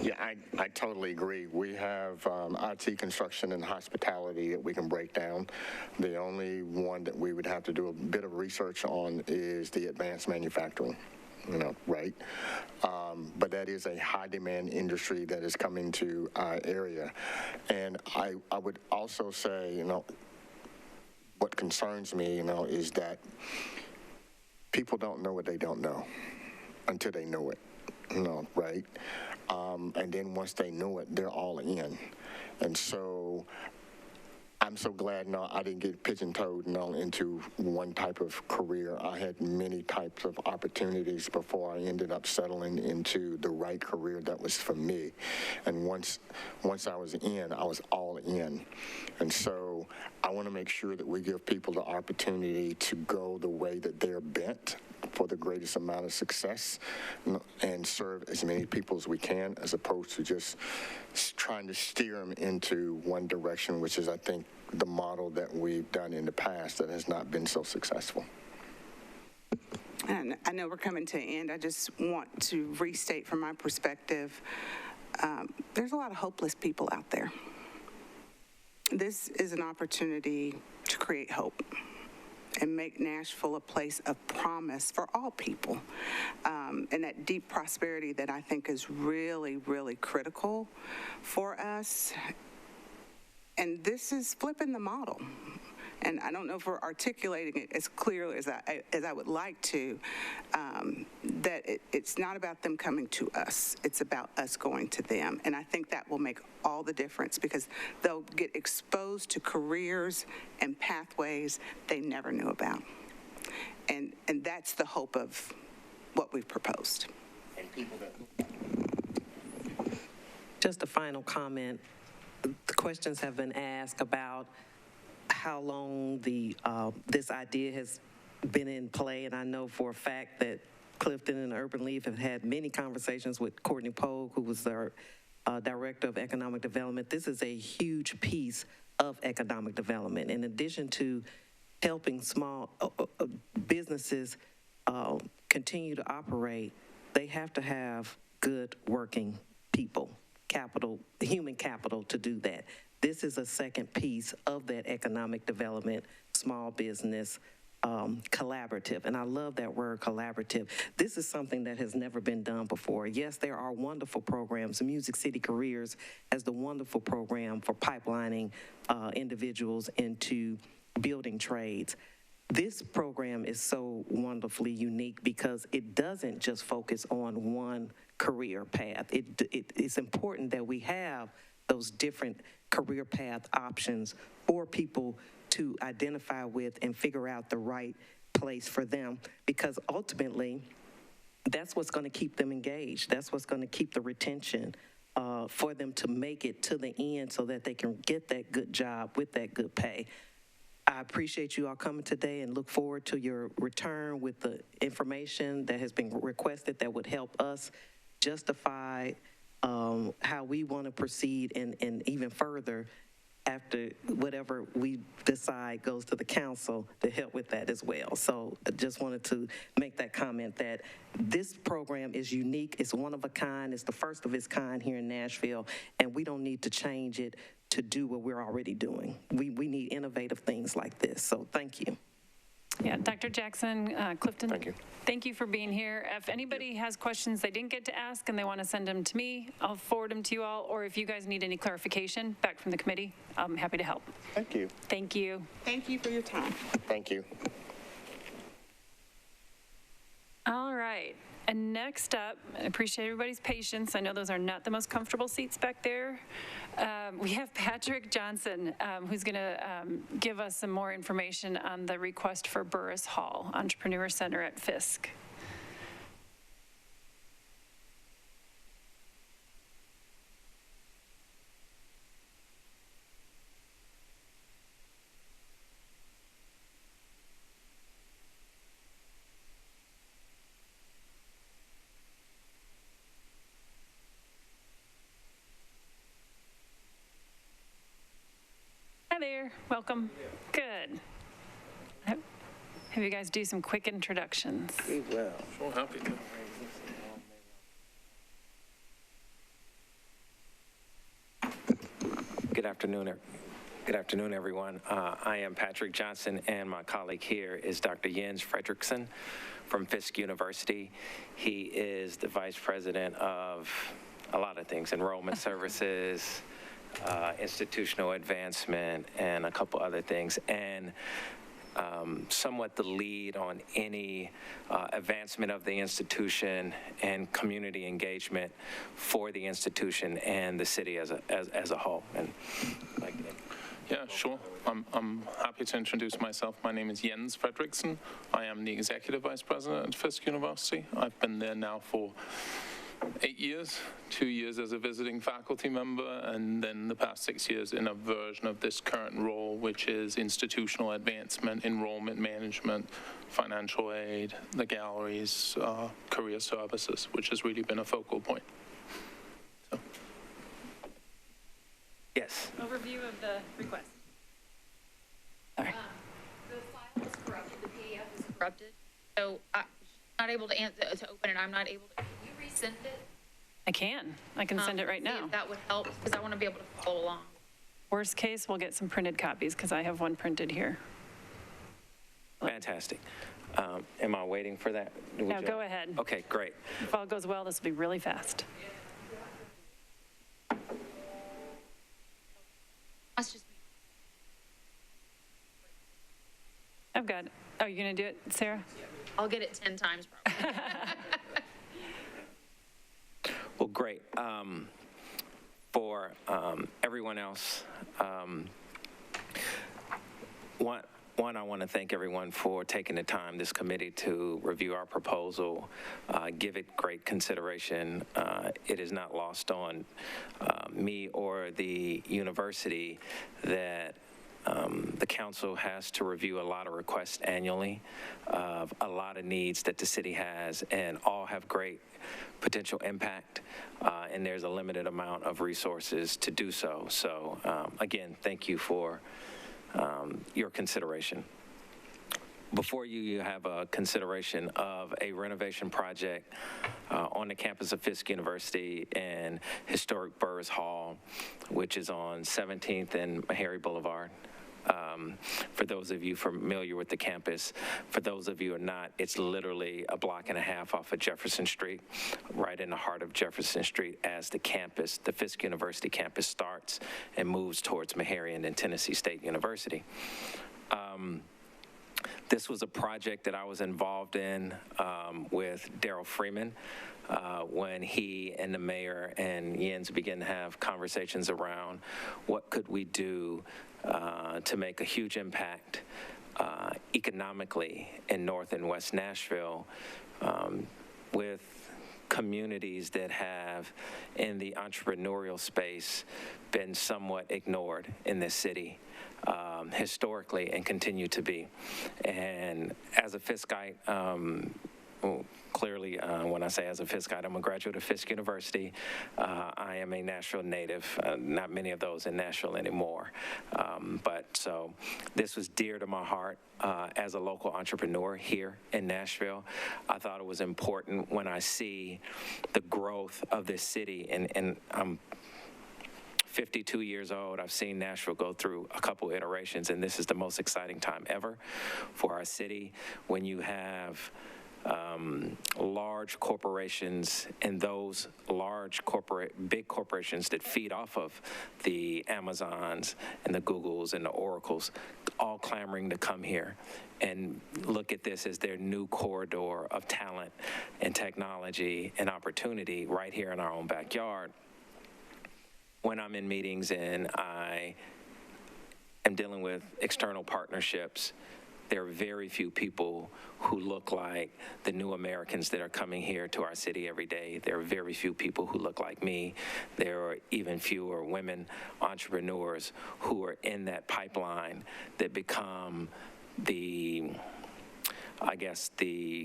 Yeah, I totally agree. We have IT, construction, and hospitality that we can break down. The only one that we would have to do a bit of research on is the advanced manufacturing, right? But that is a high-demand industry that is coming to our area. And I would also say, what concerns me, is that people don't know what they don't know until they know it, right? And then once they know it, they're all in. And so I'm so glad I didn't get pigeon-toed into one type of career. I had many types of opportunities before I ended up settling into the right career that was for me. And once I was in, I was all in. And so I want to make sure that we give people the opportunity to go the way that they're bent for the greatest amount of success and serve as many people as we can, as opposed to just trying to steer them into one direction, which is, I think, the model that we've done in the past that has not been so successful. And I know we're coming to an end. I just want to restate from my perspective, there's a lot of hopeless people out there. This is an opportunity to create hope and make Nashville a place of promise for all people, and that deep prosperity that I think is really, really critical for us. And this is flipping the model. And I don't know if we're articulating it as clearly as I would like to, that it's not about them coming to us. It's about us going to them. And I think that will make all the difference, because they'll get exposed to careers and pathways they never knew about. And that's the hope of what we've proposed. And people that... Just a final comment. The questions have been asked about how long this idea has been in play, and I know for a fact that Clifton and Urban Leaf have had many conversations with Courtney Pogue, who was their Director of Economic Development. This is a huge piece of economic development. In addition to helping small businesses continue to operate, they have to have good working people, human capital to do that. This is a second piece of that economic development, small business, collaborative. And I love that word, collaborative. This is something that has never been done before. Yes, there are wonderful programs. Music City Careers has the wonderful program for pipelining individuals into building trades. This program is so wonderfully unique because it doesn't just focus on one career path. It's important that we have those different career path options for people to identify with and figure out the right place for them, because ultimately that's what's going to keep them engaged. That's what's going to keep the retention for them to make it to the end so that they can get that good job with that good pay. I appreciate you all coming today and look forward to your return with the information that has been requested that would help us justify how we want to proceed and even further after whatever we decide goes to the council to help with that as well. So I just wanted to make that comment that this program is unique. It's one of a kind. It's the first of its kind here in Nashville, and we don't need to change it to do what we're already doing. We need innovative things like this. So thank you. Yeah, Dr. Jackson, Clifton. Thank you. Thank you for being here. If anybody has questions they didn't get to ask and they want to send them to me, I'll forward them to you all. Or if you guys need any clarification back from the committee, I'm happy to help. Thank you. Thank you. Thank you for your time. Thank you. All right. And next up, I appreciate everybody's patience. I know those are not the most comfortable seats back there. We have Patrick Johnson, who's going to give us some more information on the request for Burris Hall Entrepreneur Center at Fisk. Hi there, welcome. Good. Have you guys do some quick introductions. Well, sure, happy to. Good afternoon, everyone. I am Patrick Johnson, and my colleague here is Dr. Jens Fredrickson from Fisk University. He is the vice president of a lot of things, enrollment services, institutional advancement, and a couple other things, and somewhat the lead on any advancement of the institution and community engagement for the institution and the city as a whole. And yeah, sure. I'm happy to introduce myself. My name is Jens Fredrickson. I am the executive vice president at Fisk University. I've been there now for 8 years, 2 years as a visiting faculty member, and then the past 6 years in a version of this current role, which is institutional advancement, enrollment management, financial aid, the galleries, career services, which has really been a focal point. So. Yes. Overview of the request. The file is corrupted, the PDF is corrupted, so I'm not able to open it, I'm not able to, can you resend it? I can send it right See now. if that would help, because I want to be able to follow along. Worst case, we'll get some printed copies because I have one printed here. Fantastic. Am I waiting for that? No, go ahead. Okay, great. If all goes well, this will be really fast. That's just me. I've got, oh, you're going to do it, Sarah? I'll get it 10 times probably. Well, great. For everyone else, one, I want to thank everyone for taking the time, this committee, to review our proposal, give it great consideration. It is not lost on me or the university that the council has to review a lot of requests annually of a lot of needs that the city has, and all have great potential impact, and there's a limited amount of resources to do so. So again, thank you for your consideration. Before you, you have a consideration of a renovation project on the campus of Fisk University in historic Burrs Hall, which is on 17th and Meharry Boulevard. For those of you familiar with the campus, for those of you who are not, it's literally a block and a half off of Jefferson Street, right in the heart of Jefferson Street, as the campus, the Fisk University campus, starts and moves towards Meharry and then Tennessee State University. This was a project that I was involved in with Darrell Freeman when he and the mayor and Jens began to have conversations around what could we do to make a huge impact economically in North and West Nashville with communities that have, in the entrepreneurial space, been somewhat ignored in this city historically and continue to be. And as a Fiskite, well, clearly, when I say as a Fiskite, I'm a graduate of Fisk University. I am a Nashville native, not many of those in Nashville anymore. But so this was dear to my heart as a local entrepreneur here in Nashville. I thought it was important when I see the growth of this city, and I'm 52 years old. I've seen Nashville go through a couple iterations, and this is the most exciting time ever for our city when you have large corporations, and those big corporations that feed off of the Amazons and the Googles and the Oracles, all clamoring to come here and look at this as their new corridor of talent and technology and opportunity right here in our own backyard. When I'm in meetings and I am dealing with external partnerships, there are very few people who look like the new Americans that are coming here to our city every day. There are very few people who look like me. There are even fewer women entrepreneurs who are in that pipeline that become the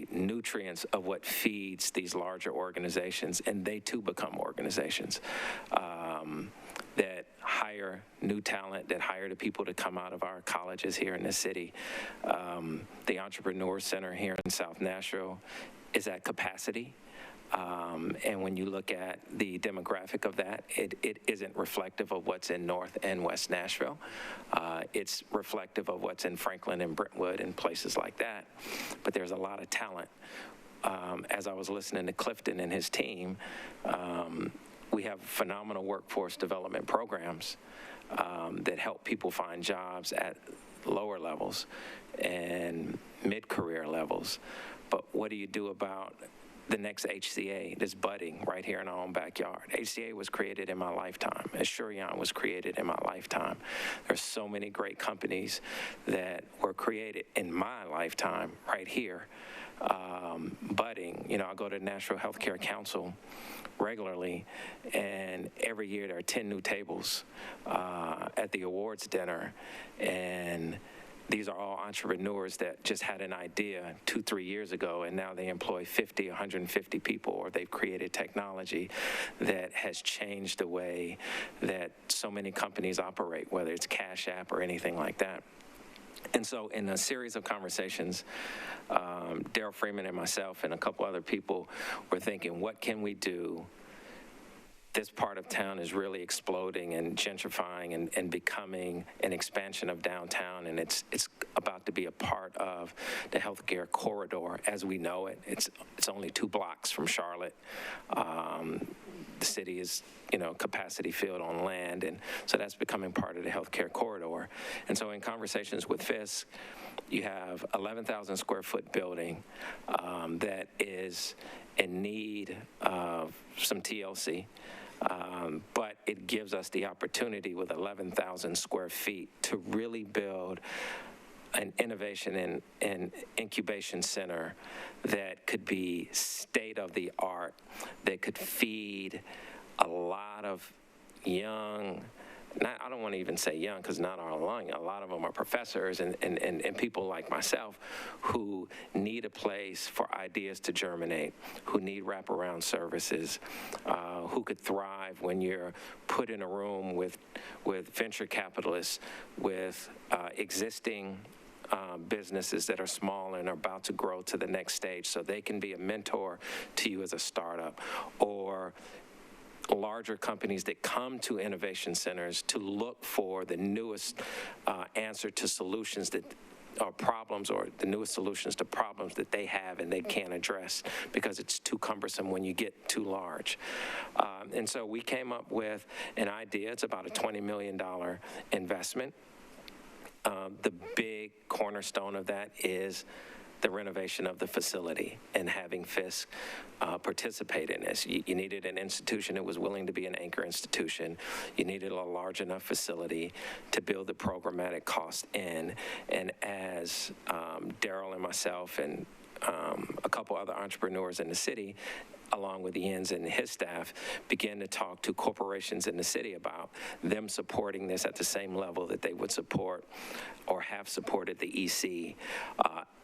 nutrients of what feeds these larger organizations, and they too become organizations that hire new talent, that hire the people to come out of our colleges here in this city. The Entrepreneur Center here in South Nashville is at capacity. And when you look at the demographic of that, it isn't reflective of what's in North and West Nashville. It's reflective of what's in Franklin and Brentwood and places like that. But there's a lot of talent. As I was listening to Clifton and his team, we have phenomenal workforce development programs that help people find jobs at lower levels and mid-career levels. But what do you do about the next HCA that's budding right here in our own backyard. HCA was created in my lifetime. Asurion was created in my lifetime. There's so many great companies that were created in my lifetime right here, budding. You know, I go to Nashville Healthcare Council regularly, and every year there are 10 new tables at the awards dinner, and these are all entrepreneurs that just had an idea 2-3 years ago, and now they employ 50, 150 people, or they've created technology that has changed the way that so many companies operate, whether it's Cash App or anything like that. And so in a series of conversations, Daryl Freeman and myself and a couple other people were thinking, what can we do? This part of town is really exploding and gentrifying and becoming an expansion of downtown, and it's about to be a part of the healthcare corridor as we know it. It's only 2 blocks from Charlotte. The city is, you know, capacity filled on land, and so that's becoming part of the healthcare corridor. And so in conversations with Fisk, you have 11,000 square foot building that is in need of some TLC. But it gives us the opportunity with 11,000 square feet to really build an innovation and incubation center that could be state-of-the-art, that could feed a lot of young, I don't want to even say young because not all young, a lot of them are professors and people like myself who need a place for ideas to germinate, who need wraparound services, who could thrive when you're put in a room with venture capitalists, with existing businesses that are small and are about to grow to the next stage so they can be a mentor to you as a startup, or larger companies that come to innovation centers to look for the newest answer to solutions that are problems, or the newest solutions to problems that they have and they can't address because it's too cumbersome when you get too large. And so we came up with an idea. It's about a $20 million investment. The big cornerstone of that is the renovation of the facility and having Fisk participate in this. You needed an institution that was willing to be an anchor institution. You needed a large enough facility to build the programmatic cost in. And as Daryl and myself and a couple other entrepreneurs in the city, along with Jens and his staff, began to talk to corporations in the city about them supporting this at the same level that they would support or have supported the EC.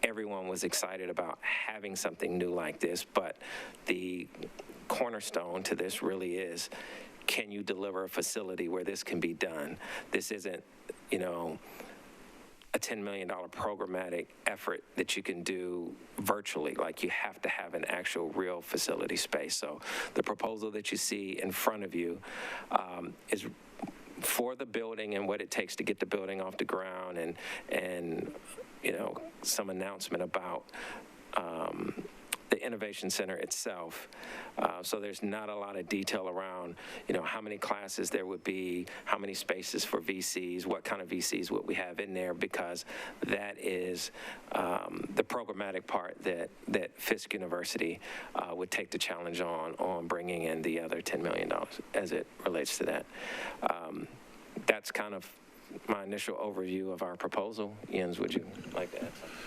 Everyone was excited about having something new like this, but the cornerstone to this really is, can you deliver a facility where this can be done? This isn't, you know, a $10 million programmatic effort that you can do virtually. Like, you have to have an actual real facility space. So the proposal that you see in front of you is for the building and what it takes to get the building off the ground, and you know, some announcement about the innovation center itself. So there's not a lot of detail around, you know, how many classes there would be, how many spaces for VCs, what kind of VCs would we have in there, because that is the programmatic part that Fisk University would take the challenge on bringing in the other $10 million as it relates to that. That's kind of my initial overview of our proposal. Jens, would you like to add something?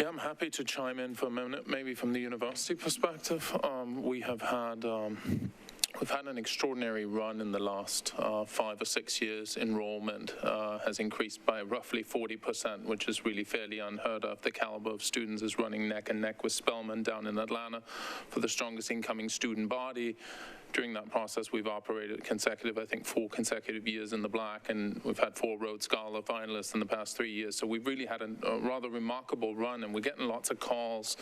Yeah, I'm happy to chime in for a minute, maybe from the university perspective. We've had an extraordinary run in the last 5 or 6 years. Enrollment has increased by roughly 40%, which is really fairly unheard of. The caliber of students is running neck and neck with Spelman down in Atlanta for the strongest incoming student body. During that process, we've operated consecutive, I think, 4 consecutive years in the black, and we've had 4 Rhodes Scholar finalists in the past 3 years. So we've really had a rather remarkable run, and we're getting lots of calls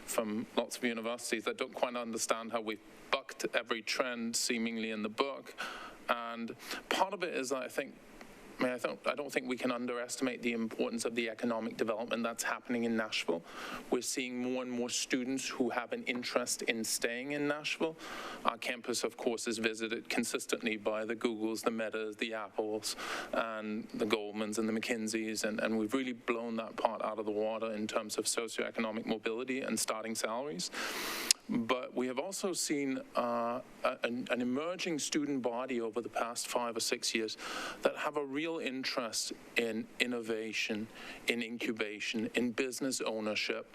from lots of universities that don't quite understand how we've bucked every trend seemingly in the book. And part of it is, I don't think we can underestimate the importance of the economic development that's happening in Nashville. We're seeing more and more students who have an interest in staying in Nashville. Our campus, of course, is visited consistently by the Googles, the Metas, the Apples, and the Goldmans and the McKinseys, and we've really blown that part out of the water in terms of socioeconomic mobility and starting salaries. But we have also seen an emerging student body over the past 5 or 6 years that have a real interest in innovation, in incubation, in business ownership.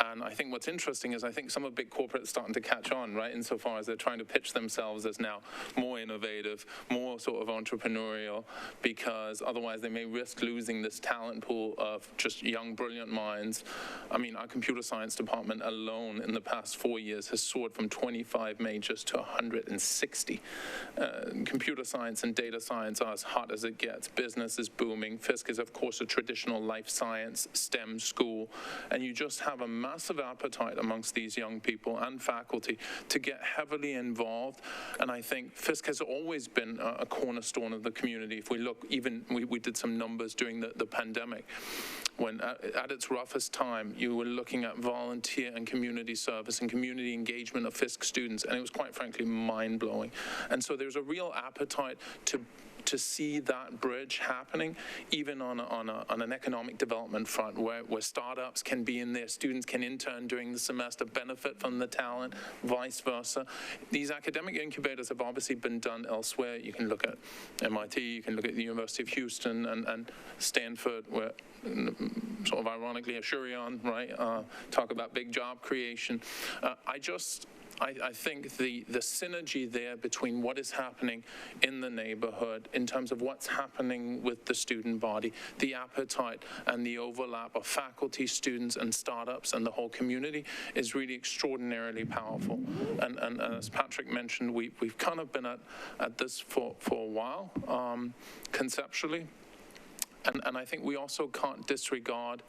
And I think what's interesting is I think some of big corporates starting to catch on, right, insofar as they're trying to pitch themselves as now more innovative, more sort of entrepreneurial, because otherwise they may risk losing this talent pool of just young, brilliant minds. I mean, our computer science department alone in the past 4 years has soared from 25 majors to 160. Computer science and data science are as hot as it gets. Business is booming. Fisk is, of course, a traditional life science STEM school. And you just have a massive appetite amongst these young people and faculty to get heavily involved. And I think Fisk has always been a cornerstone of the community. If we look, even we did some numbers during the pandemic, when at its roughest time, you were looking at volunteer and community service and community engagement of Fisk students, and it was quite frankly mind-blowing. And so there's a real appetite to see that bridge happening, even on an economic development front, where startups can be in there, students can intern during the semester, benefit from the talent, vice versa. These academic incubators have obviously been done elsewhere. You can look at MIT, you can look at the University of Houston and Stanford, where sort of ironically, Ashurian, right, talk about big job creation. I think the synergy there between what is happening in the neighborhood in terms of what's happening with the student body, the appetite and the overlap of faculty, students, and startups and the whole community is really extraordinarily powerful. And as Patrick mentioned, we've kind of been at this for a while, conceptually. And I think we also can't disregard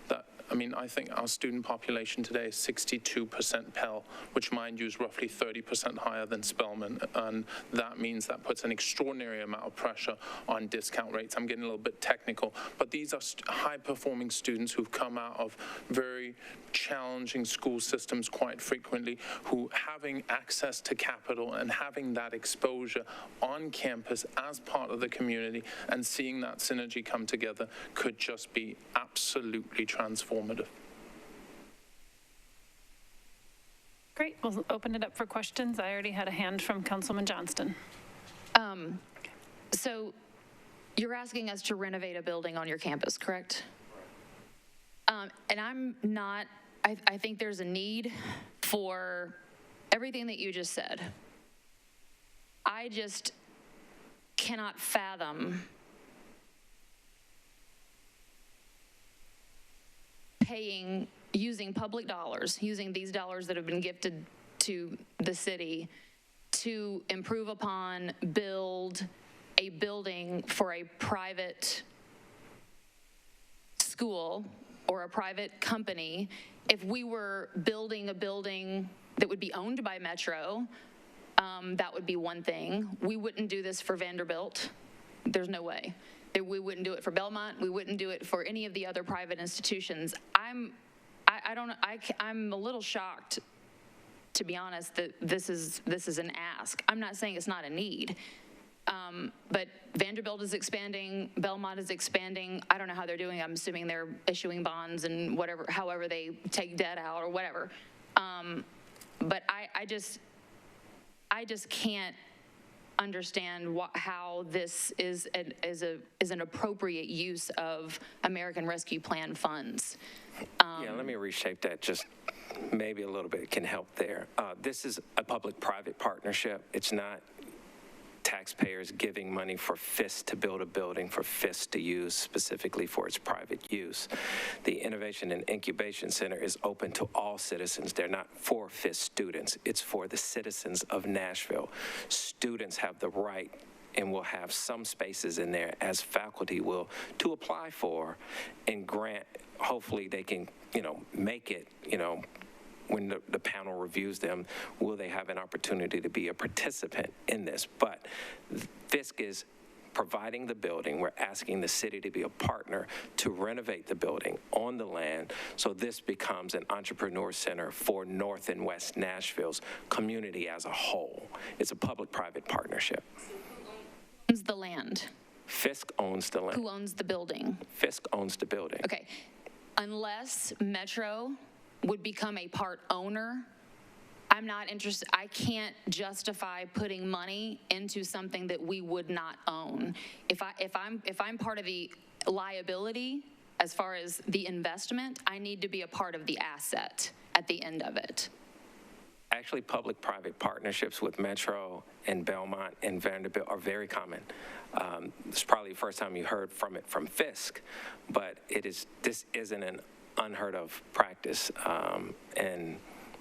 that. I mean, I think our student population today is 62% Pell, which, mind you, is roughly 30% higher than Spelman. And that means that puts an extraordinary amount of pressure on discount rates. I'm getting a little bit technical, but these are high-performing students who've come out of very challenging school systems quite frequently, who having access to capital and having that exposure on campus as part of the community and seeing that synergy come together could just be absolutely transformative. Great, we'll open it up for questions. I already had a hand from Councilman Johnston. So you're asking us to renovate a building on your campus, correct? And I'm not, I think there's a need for everything that you just said. I just cannot fathom using public dollars, using these dollars that have been gifted to the city to improve upon, build a building for a private school or a private company. If we were building a building that would be owned by Metro, that would be one thing. We wouldn't do this for Vanderbilt. There's no way. We wouldn't do it for Belmont. We wouldn't do it for any of the other private institutions. I'm a little shocked, to be honest, that this is an ask. I'm not saying it's not a need, but Vanderbilt is expanding, Belmont is expanding. I don't know how they're doing. I'm assuming they're issuing bonds and whatever, however they take debt out or whatever. But I just can't understand how this is an appropriate use of American Rescue Plan funds. Yeah, let me reshape that just maybe a little bit, can help there. This is a public-private partnership. It's not taxpayers giving money for Fisk to build a building for Fisk to use specifically for its private use. The Innovation and Incubation Center is open to all citizens. They're not for Fisk students. It's for the citizens of Nashville. Students have the right and will have some spaces in there, as faculty will, to apply for and grant. Hopefully they can, make it, when the panel reviews them, will they have an opportunity to be a participant in this? But Fisk is providing the building. We're asking the city to be a partner to renovate the building on the land, so this becomes an entrepreneur center for North and West Nashville's community as a whole. It's a public-private partnership. Who owns the land? Fisk owns the land. Who owns the building? Fisk owns the building. Okay. Unless Metro would become a part owner I'm not interested. I can't justify putting money into something that we would not own. If I'm part of the liability as far as the investment, I need to be a part of the asset at the end of it. Actually, public-private partnerships with Metro and Belmont and Vanderbilt are very common. It's probably the first time you heard from it from Fisk, but this isn't an unheard of practice, and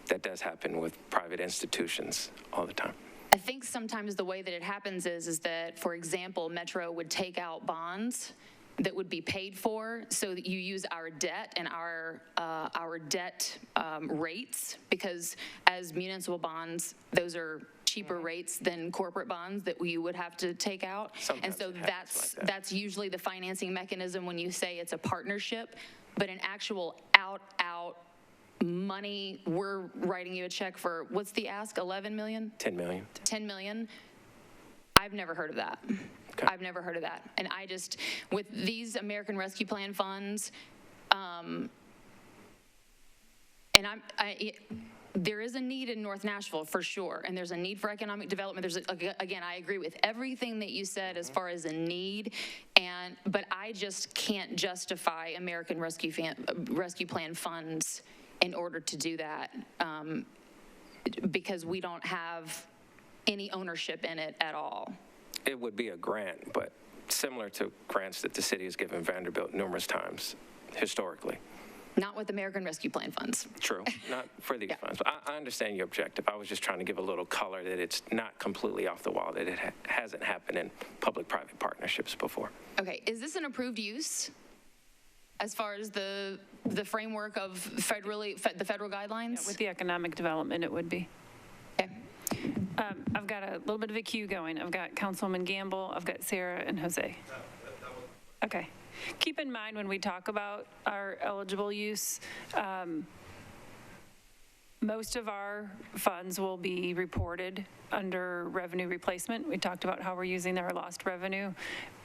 that does happen with private institutions all the time. I think sometimes the way that it happens is that, for example, Metro would take out bonds that would be paid for, so that you use our debt and our debt rates, because as municipal bonds, those are cheaper rates than corporate bonds that you would have to take out. Sometimes and so it happens like that. that's usually the financing mechanism when you say it's a partnership, but an actual out money, we're writing you a check for, what's the ask, 11 million? 10 million. 10 million? I've never heard of that. Okay. I've never heard of that. And I just, with these American Rescue Plan funds, there is a need in North Nashville for sure, and there's a need for economic development. Again, I agree with everything that you said as far as a need, but I just can't justify American Rescue Plan funds in order to do that, because we don't have any ownership in it at all. It would be a grant, but similar to grants that the city has given Vanderbilt numerous times historically. Not with American Rescue Plan funds. True, not for these funds. But I understand your objective. I was just trying to give a little color that it's not completely off the wall, that it hasn't happened in public-private partnerships before. Okay, is this an approved use as far as the framework of the federal guidelines? Yeah, with the economic development, it would be. Okay. I've got a little bit of a queue going. I've got Councilwoman Gamble, I've got Sarah and Jose. Okay. Keep in mind when we talk about our eligible use, most of our funds will be reported under revenue replacement. We talked about how we're using our lost revenue.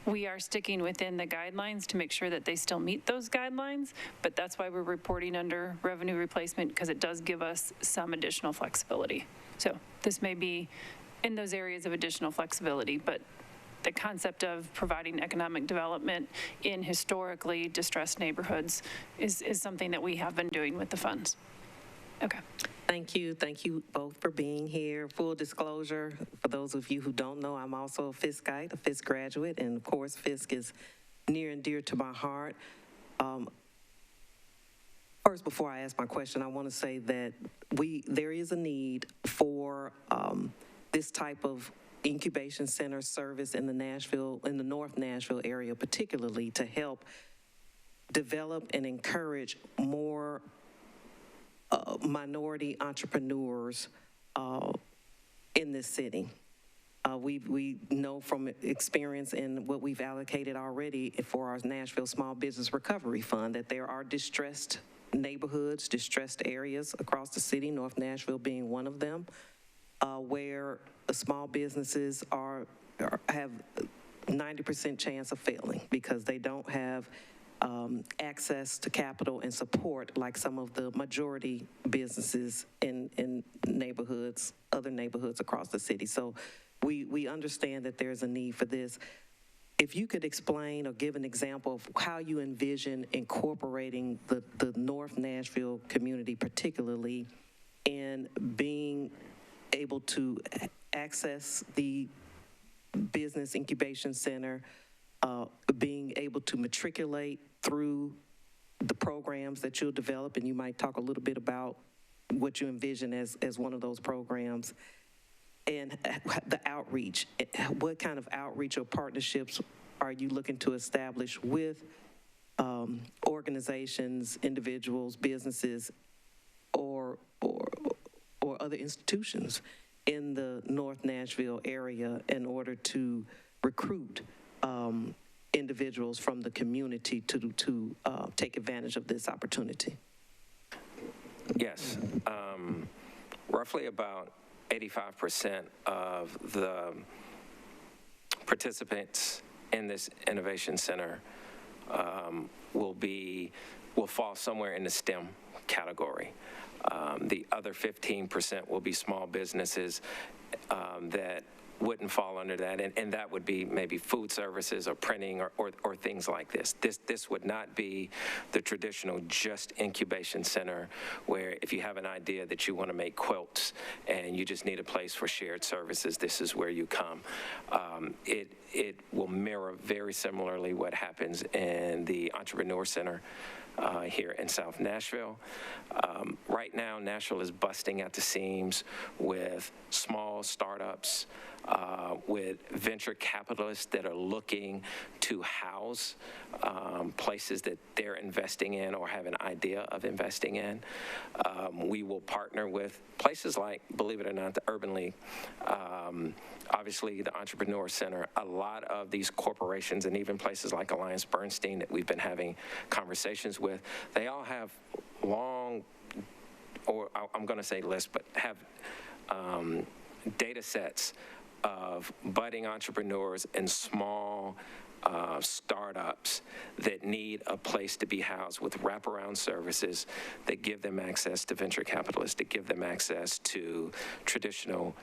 We are sticking within the guidelines to make sure that they still meet those guidelines, but that's why we're reporting under revenue replacement, because it does give us some additional flexibility. So this may be in those areas of additional flexibility, but the concept of providing economic development in historically distressed neighborhoods is something that we have been doing with the funds. Okay. Thank you. Thank you both for being here. Full disclosure, for those of you who don't know, I'm also a Fiskite, a Fisk graduate, and of course, Fisk is near and dear to my heart. First, before I ask my question, I want to say that there is a need for this type of incubation center service in the North Nashville area, particularly to help develop and encourage more minority entrepreneurs in this city. We know from experience in what we've allocated already for our Nashville Small Business Recovery Fund that there are distressed neighborhoods, distressed areas across the city, North Nashville being one of them, where the small businesses have 90% chance of failing because they don't have access to capital and support like some of the majority businesses in neighborhoods, other neighborhoods across the city. So we understand that there's a need for this. If you could explain or give an example of how you envision incorporating the North Nashville community, particularly in being able to access the Business Incubation Center, being able to matriculate through the programs that you'll develop, and you might talk a little bit about what you envision as one of those programs, and the outreach. What kind of outreach or partnerships are you looking to establish with organizations, individuals, businesses, or other institutions in the North Nashville area in order to recruit individuals from the community to take advantage of this opportunity? Yes. Roughly about 85% of the participants in this innovation center will fall somewhere in the STEM category. The other 15% will be small businesses that wouldn't fall under that, and that would be maybe food services or printing or things like this. This would not be the traditional just incubation center where if you have an idea that you want to make quilts and you just need a place for shared services, this is where you come. It will mirror very similarly what happens in the Entrepreneur Center here in South Nashville. Right now, Nashville is busting at the seams with small startups, with venture capitalists that are looking to house places that they're investing in or have an idea of investing in. We will partner with places like, believe it or not, the Urban League, obviously the Entrepreneur Center, a lot of these corporations and even places like Alliance Bernstein that we've been having conversations with, they all have long, or I'm going to say lists, but have data sets of budding entrepreneurs and small startups that need a place to be housed with wraparound services that give them access to venture capitalists, that give them access to traditional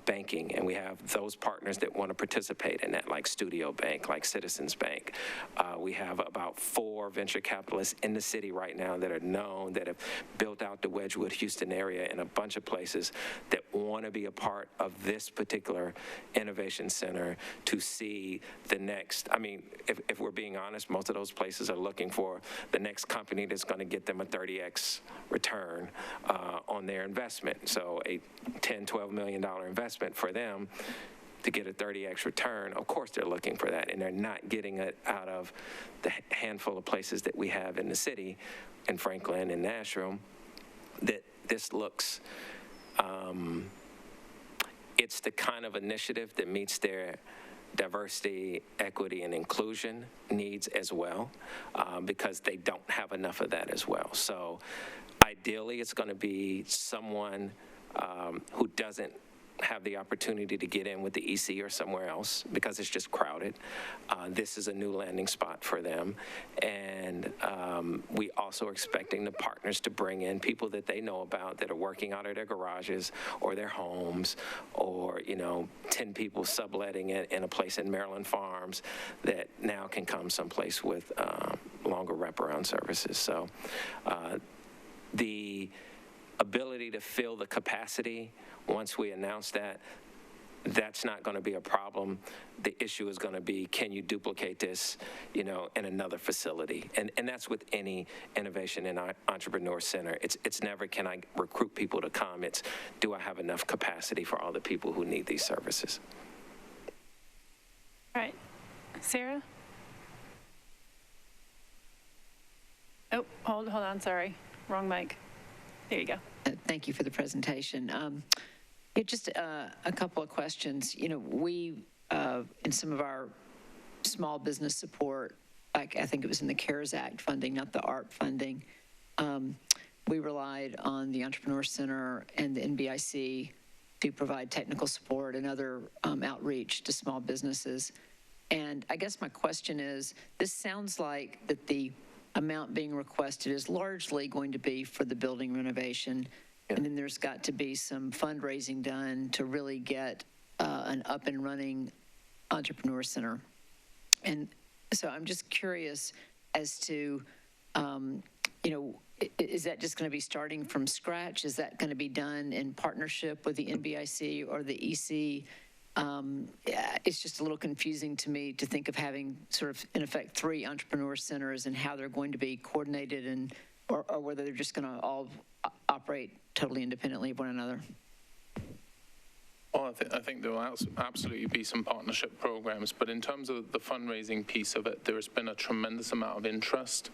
banking. And we have those partners that want to participate in that, like Studio Bank, like Citizens Bank. We have about 4 venture capitalists in the city right now that are known, that have built out the Wedgwood, Houston area and a bunch of places that want to be a part of this particular innovation center to see the next. I mean, if we're being honest, most of those places are looking for the next company that's going to get them a 30x return on their investment. So a $10, $12 million investment for them to get a 30x return, of course they're looking for that, and they're not getting it out of the handful of places that we have in the city, in Franklin and Nashville, that this looks, it's the kind of initiative that meets their diversity, equity, and inclusion needs as well, because they don't have enough of that as well. So ideally, it's going to be someone who doesn't have the opportunity to get in with the EC or somewhere else because it's just crowded. This is a new landing spot for them. And we also are expecting the partners to bring in people that they know about that are working out of their garages or their homes, or, 10 people subletting it in a place in Maryland Farms that now can come someplace with longer wraparound services. So the ability to fill the capacity, once we announce that, that's not going to be a problem. The issue is going to be, can you duplicate this, in another facility? And that's with any innovation in our Entrepreneur Center. It's never, can I recruit people to come? It's, do I have enough capacity for all the people who need these services? All right. Sarah? Oh, hold on, sorry. Wrong mic. There you go. Thank you for the presentation. Just a couple of questions. We, in some of our small business support, like I think it was in the CARES Act funding, not the ARP funding, we relied on the Entrepreneur Center and the NBIC to provide technical support and other outreach to small businesses. And I guess my question is, this sounds like that the amount being requested is largely going to be for the building renovation. And then there's got to be some fundraising done to really get an up and running Entrepreneur Center. And so I'm just curious as to, is that just going to be starting from scratch? Is that going to be done in partnership with the NBIC or the EC? It's just a little confusing to me to think of having sort of, in effect, 3 Entrepreneur Centers and how they're going to be coordinated, and or whether they're just going to all operate totally independently of one another. Well, I think there will absolutely be some partnership programs, but in terms of the fundraising piece of it, there has been a tremendous amount of interest,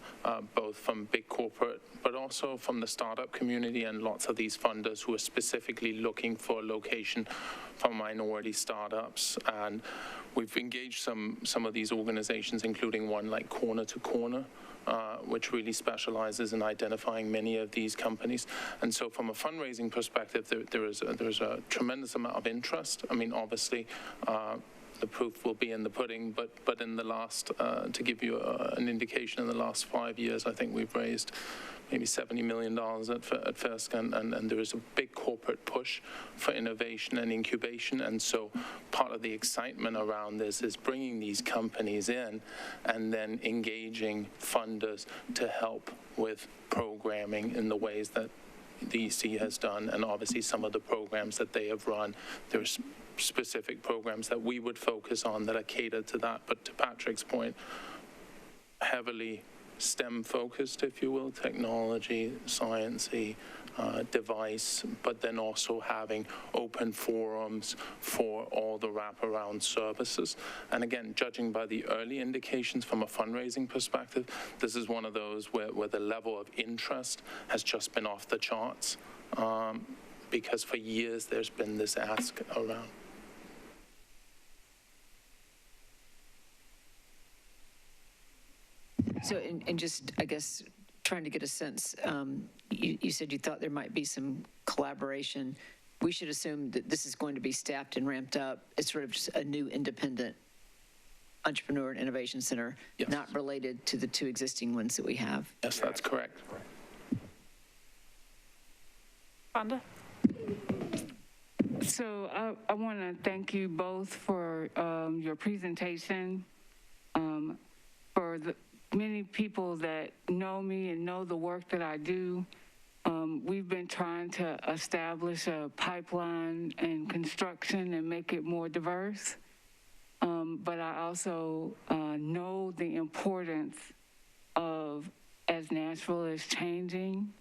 both from big corporate, but also from the startup community and lots of these funders who are specifically looking for a location for minority startups. And we've engaged some of these organizations, including one like Corner to Corner, which really specializes in identifying many of these companies. And so from a fundraising perspective, there is a tremendous amount of interest. I mean, obviously, the proof will be in the pudding, but in the last, to give you an indication, in the last 5 years, I think we've raised maybe $70 million at FISC, and there is a big corporate push for innovation and incubation, and so part of the excitement around this is bringing these companies in and then engaging funders to help with programming in the ways that the EC has done, and obviously some of the programs that they have run, there's specific programs that we would focus on that are catered to that. But to Patrick's point, heavily STEM focused, if you will, technology, sciencey, device, but then also having open forums for all the wraparound services. And again, judging by the early indications from a fundraising perspective, this is one of those where the level of interest has just been off the charts, because for years there's been this ask around. So, and just, I guess, trying to get a sense, you said you thought there might be some collaboration. We should assume that this is going to be staffed and ramped up. It's sort of just a new independent entrepreneur and innovation center, yes, not related to the two existing ones that we have. Yes, that's correct. Fonda? So I want to thank you both for your presentation. For the many people that know me and know the work that I do, we've been trying to establish a pipeline and construction and make it more diverse. But I also know the importance of, as Nashville is changing,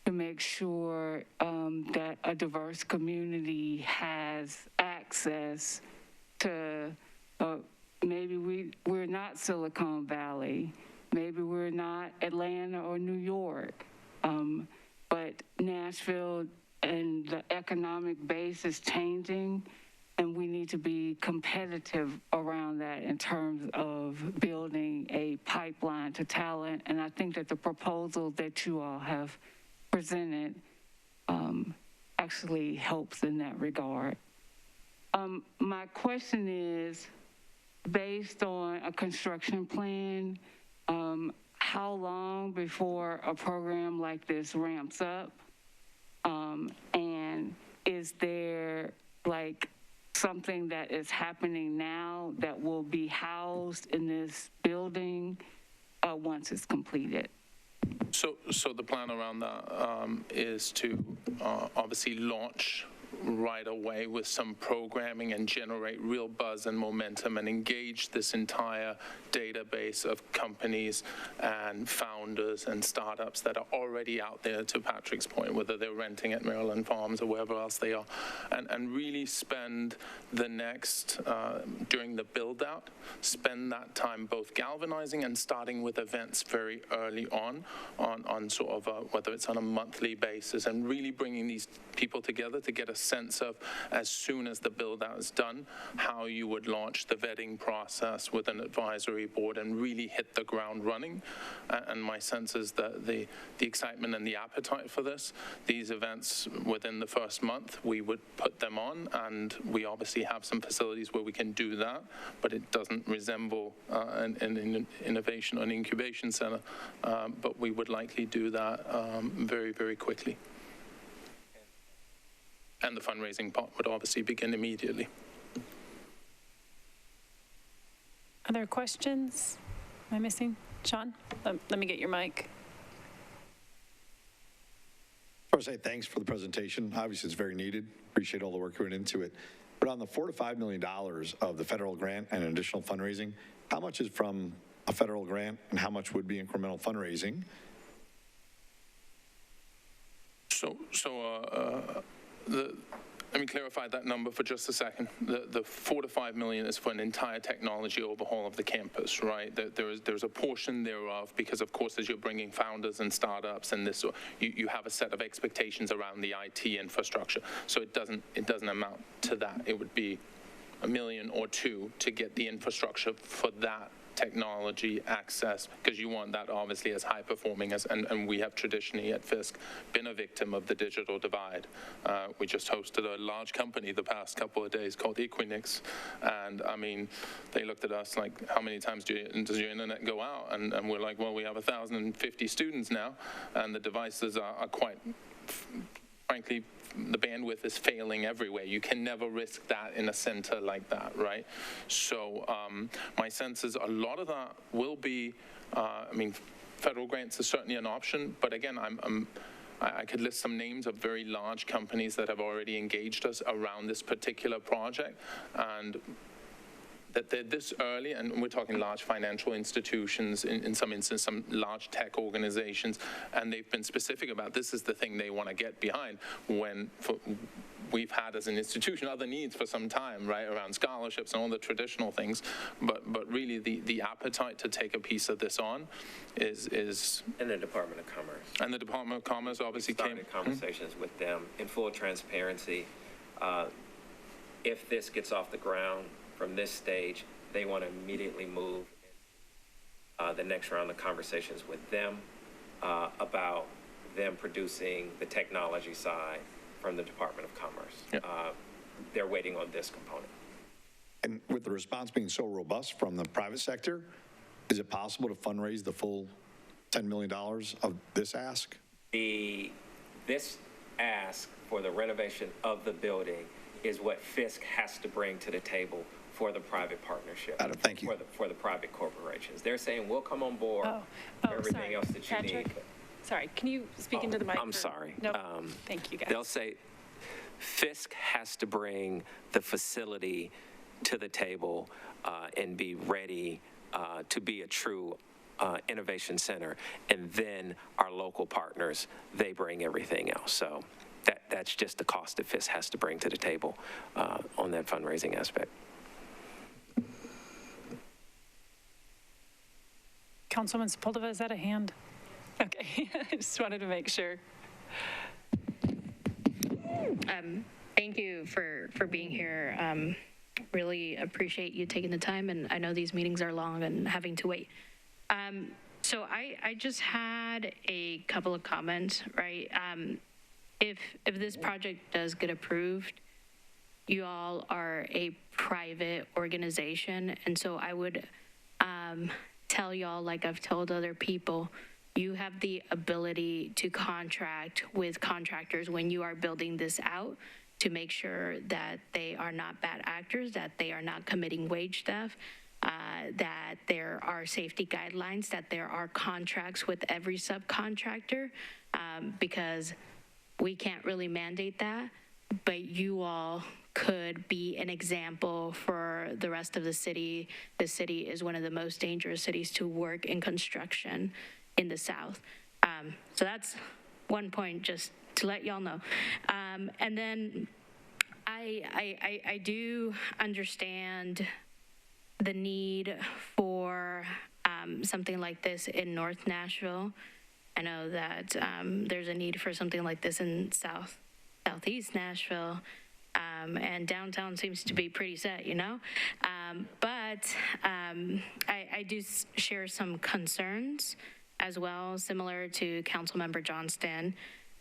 to make sure that a diverse community has access to, maybe we're not Silicon Valley, maybe we're not Atlanta or New York, but Nashville and the economic base is changing, and we need to be competitive around that in terms of building a pipeline to talent. And I think that the proposal that you all have presented actually helps in that regard. My question is, based on a construction plan, how long before a program like this ramps up? And is there like something that is happening now that will be housed in this building once it's completed? So the plan around that is to obviously launch right away with some programming and generate real buzz and momentum and engage this entire database of companies and founders and startups that are already out there, to Patrick's point, whether they're renting at Maryland Farms or wherever else they are, and really spend the next, during the build out, spend that time both galvanizing and starting with events very early on sort of whether it's on a monthly basis, and really bringing these people together to get a sense of, as soon as the build out is done, how you would launch the vetting process with an advisory board and really hit the ground running. And my sense is that the excitement and the appetite for this, these events within the first month, we would put them on, and we obviously have some facilities where we can do that, but it doesn't resemble an innovation or an incubation center, but we would likely do that very, very quickly. And the fundraising part would obviously begin immediately. Other questions? Am I missing? Sean, let me get your mic. First, say thanks for the presentation. Obviously, it's very needed. Appreciate all the work going into it. But on the $4 to $5 million of the federal grant and additional fundraising, how much is from a federal grant and how much would be incremental fundraising? Let me clarify that number for just a second. The $4 to $5 million is for an entire technology overhaul of the campus, right? There's a portion thereof because, of course, as you're bringing founders and startups and this, you have a set of expectations around the IT infrastructure. So it doesn't amount to that. It would be $1 million or $2 million to get the infrastructure for that technology access, because you want that obviously as high performing as, and we have traditionally at Fisk been a victim of the digital divide. We just hosted a large company the past couple of days called Equinix, and I mean, they looked at us like, how many times does your internet go out? And we're like, well, we have 1,050 students now, and the devices are quite, frankly, the bandwidth is failing everywhere. You can never risk that in a center like that, right? So my sense is a lot of that will be, I mean, federal grants is certainly an option, but again, I could list some names of very large companies that have already engaged us around this particular project, and that they're this early, and we're talking large financial institutions, in some instances, some large tech organizations, and they've been specific about this is the thing they want to get behind, when we've had as an institution other needs for some time, right, around scholarships and all the traditional things, but really the appetite to take a piece of this on is in the Department of Commerce. And the Department of Commerce obviously came conversations with them in full transparency. If this gets off the ground from this stage, they want to immediately move the next round of conversations with them about them producing the technology side from the Department of Commerce. Yep. They're waiting on this component. And with the response being so robust from the private sector, is it possible to fundraise the full $10 million of this ask? This ask for the renovation of the building is what Fisk has to bring to the table for the private partnership. Thank you. For the private corporations. They're saying, we'll come on board, everything else that you need. Sorry, can you speak into the mic? I'm sorry. No, thank you, guys. They'll say, Fisk has to bring the facility to the table and be ready to be a true innovation center. And then our local partners, they bring everything else. So that's just the cost that Fisk has to bring to the table on that fundraising aspect. Councilwoman Sepulveda, is that a hand? Okay, I just wanted to make sure. Thank you for being here. Really appreciate you taking the time, and I know these meetings are long and having to wait. So I just had a couple of comments, right? If this project does get approved, you all are a private organization, and so I would tell y'all, like I've told other people, you have the ability to contract with contractors when you are building this out to make sure that they are not bad actors, that they are not committing wage theft, that there are safety guidelines, that there are contracts with every subcontractor, because we can't really mandate that, but you all could be an example for the rest of the city. The city is one of the most dangerous cities to work in construction in the South. So that's one point, just to let y'all know. And then I do understand the need for something like this in North Nashville. I know that there's a need for something like this in Southeast Nashville. And downtown seems to be pretty set, you know? But I do share some concerns as well, similar to Councilmember Johnston,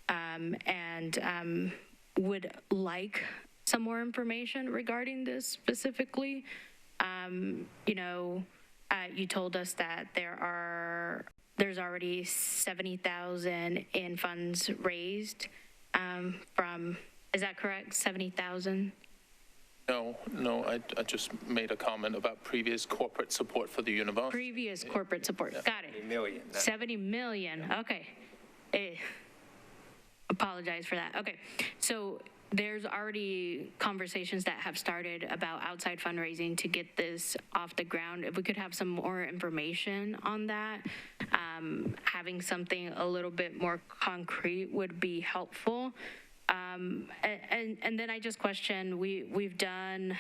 and would like some more information regarding this specifically. You know, you told us that there's already $70,000 in funds raised from, is that correct, 70,000? No, I just made a comment about previous corporate support for the university. Previous corporate support, Yeah. got it. 70 million. 70 million, okay. Apologize for that. Okay, so there's already conversations that have started about outside fundraising to get this off the ground. If we could have some more information on that, having something a little bit more concrete would be helpful. And then I just question, we've done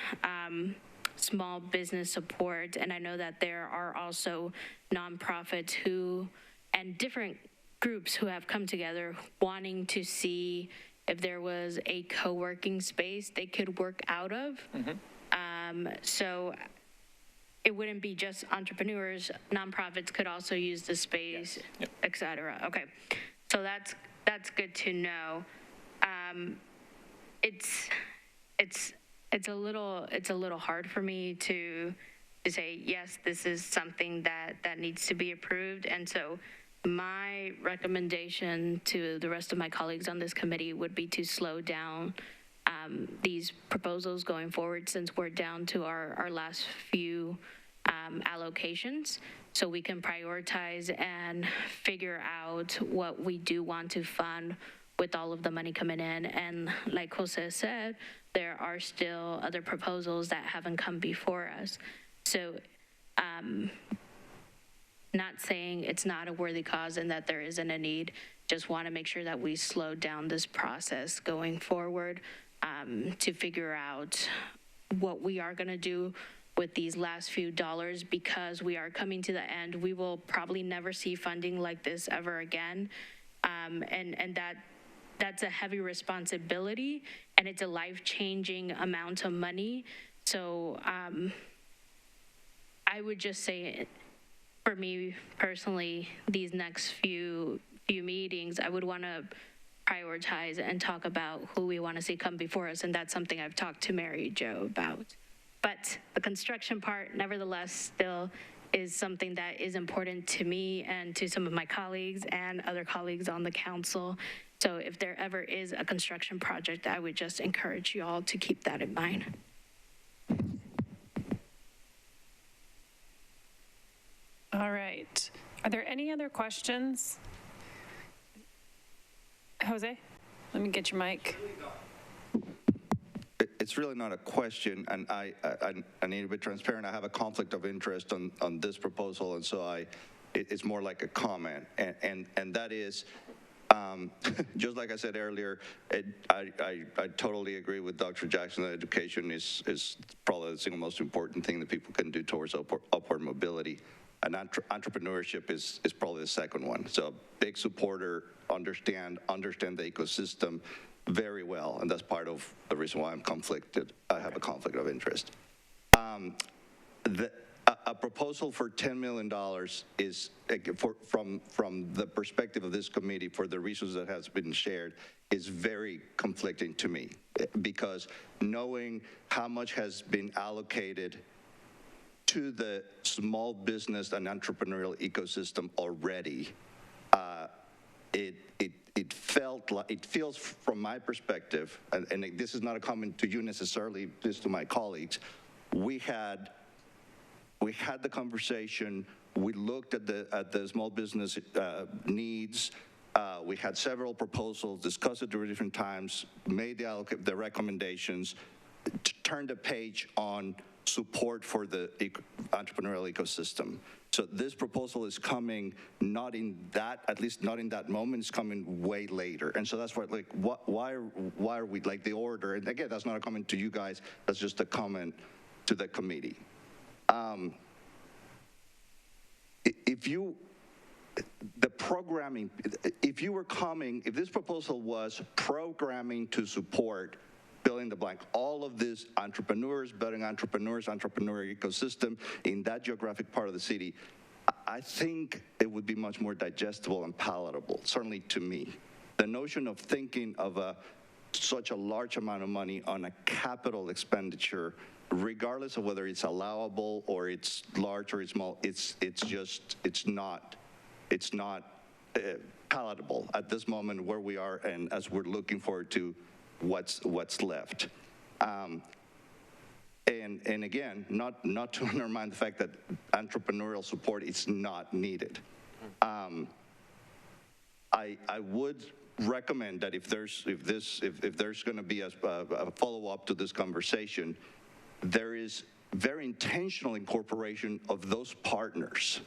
small business support, and I know that there are also nonprofits and different groups who have come together wanting to see if there was a co-working space they could work out of. Mm-hmm. So it wouldn't be just entrepreneurs, nonprofits could also use the space, et cetera. Okay, so that's good to know. It's a little hard for me to say, yes, this is something that needs to be approved. And so my recommendation to the rest of my colleagues on this committee would be to slow down these proposals going forward, since we're down to our last few allocations, so we can prioritize and figure out what we do want to fund with all of the money coming in. And like Jose said, there are still other proposals that haven't come before us. So not saying it's not a worthy cause and that there isn't a need, just want to make sure that we slow down this process going forward to figure out what we are going to do with these last few dollars, because we are coming to the end. We will probably never see funding like this ever again. And that's a heavy responsibility, and it's a life-changing amount of money. So I would just say, for me personally, these next few meetings, I would want to prioritize and talk about who we want to see come before us, and that's something I've talked to Mary Jo about. But the construction part, nevertheless, still is something that is important to me and to some of my colleagues and other colleagues on the council. So if there ever is a construction project, I would just encourage you all to keep that in mind. All right. Are there any other questions? Jose, let me get your mic. It's really not a question, and I need to be transparent. I have a conflict of interest on this proposal, and so it's more like a comment, and that is, just like I said earlier, I totally agree with Dr. Jackson that education is probably the single most important thing that people can do towards upward mobility. And entrepreneurship is probably the second one. So big supporter, understand the ecosystem very well, and that's part of the reason why I'm conflicted. I have a conflict of interest. A proposal for $10 million is, from the perspective of this committee, for the reasons that has been shared, is very conflicting to me, because knowing how much has been allocated to the small business and entrepreneurial ecosystem already, it feels from my perspective, and this is not a comment to you necessarily, this to my colleagues, we had the conversation, we looked at the small business needs, we had several proposals, discussed it at different times, made the recommendations, turned the page on support for the entrepreneurial ecosystem. So this proposal is coming not in that, at least not in that moment, it's coming way later. And so that's why are we, like, the order, and again, that's not a comment to you guys, that's just a comment to the committee. If this proposal was programming to support building the blank, all of these entrepreneurs, building entrepreneurial ecosystem in that geographic part of the city, I think it would be much more digestible and palatable, certainly to me. The notion of thinking of such a large amount of money on a capital expenditure, regardless of whether it's allowable or it's large or it's small, it's not palatable at this moment where we are, and as we're looking forward to what's left. And again, not to undermine the fact that entrepreneurial support is not needed. I would recommend that if there's going to be a follow-up to this conversation, there is very intentional incorporation of those partners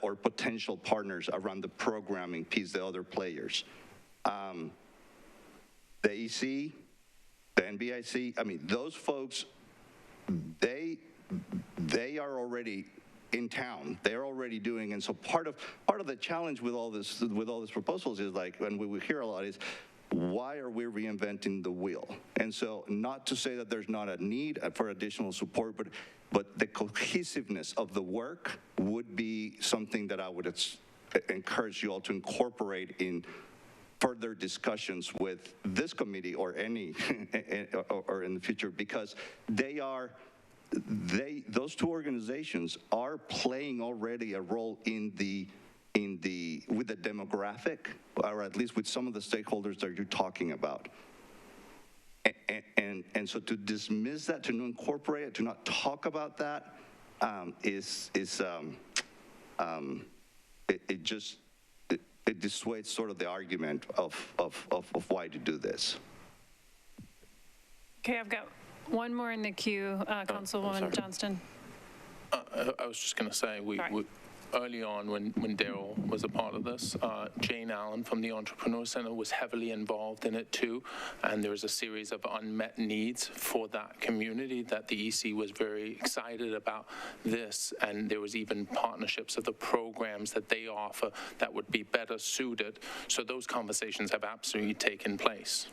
or potential partners around the programming piece, the other players. The EC, the NBIC, I mean, those folks, they are already in town. They're already doing, and so part of the challenge with all these proposals is, like, and we hear a lot, is why are we reinventing the wheel? And so not to say that there's not a need for additional support, but the cohesiveness of the work would be something that I would encourage you all to incorporate in further discussions with this committee or any, or in the future, because those two organizations are playing already a role with the demographic, or at least with some of the stakeholders that you're talking about. And so to dismiss that, to not incorporate it, to not talk about that, it dissuades sort of the argument of why to do this. Okay, I've got one more in the queue, Councilwoman Johnston. I was just going to say, we early on when Daryl was a part of this, Jane Allen from the Entrepreneur Center was heavily involved in it too, and there was a series of unmet needs for that community that the EC was very excited about this, and there was even partnerships of the programs that they offer that would be better suited. So those conversations have absolutely taken place.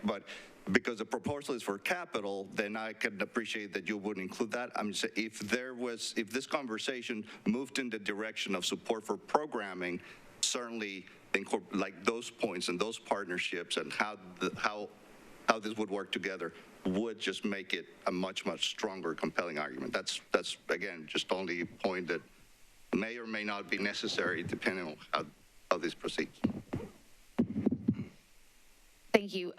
But because the proposal is for capital, then I can appreciate that you wouldn't include that. I'm saying if this conversation moved in the direction of support for programming, certainly like those points and those partnerships and how this would work together would just make it a much stronger, compelling argument. That's again just only a point that may or may not be necessary depending on how this proceeds. Thank you.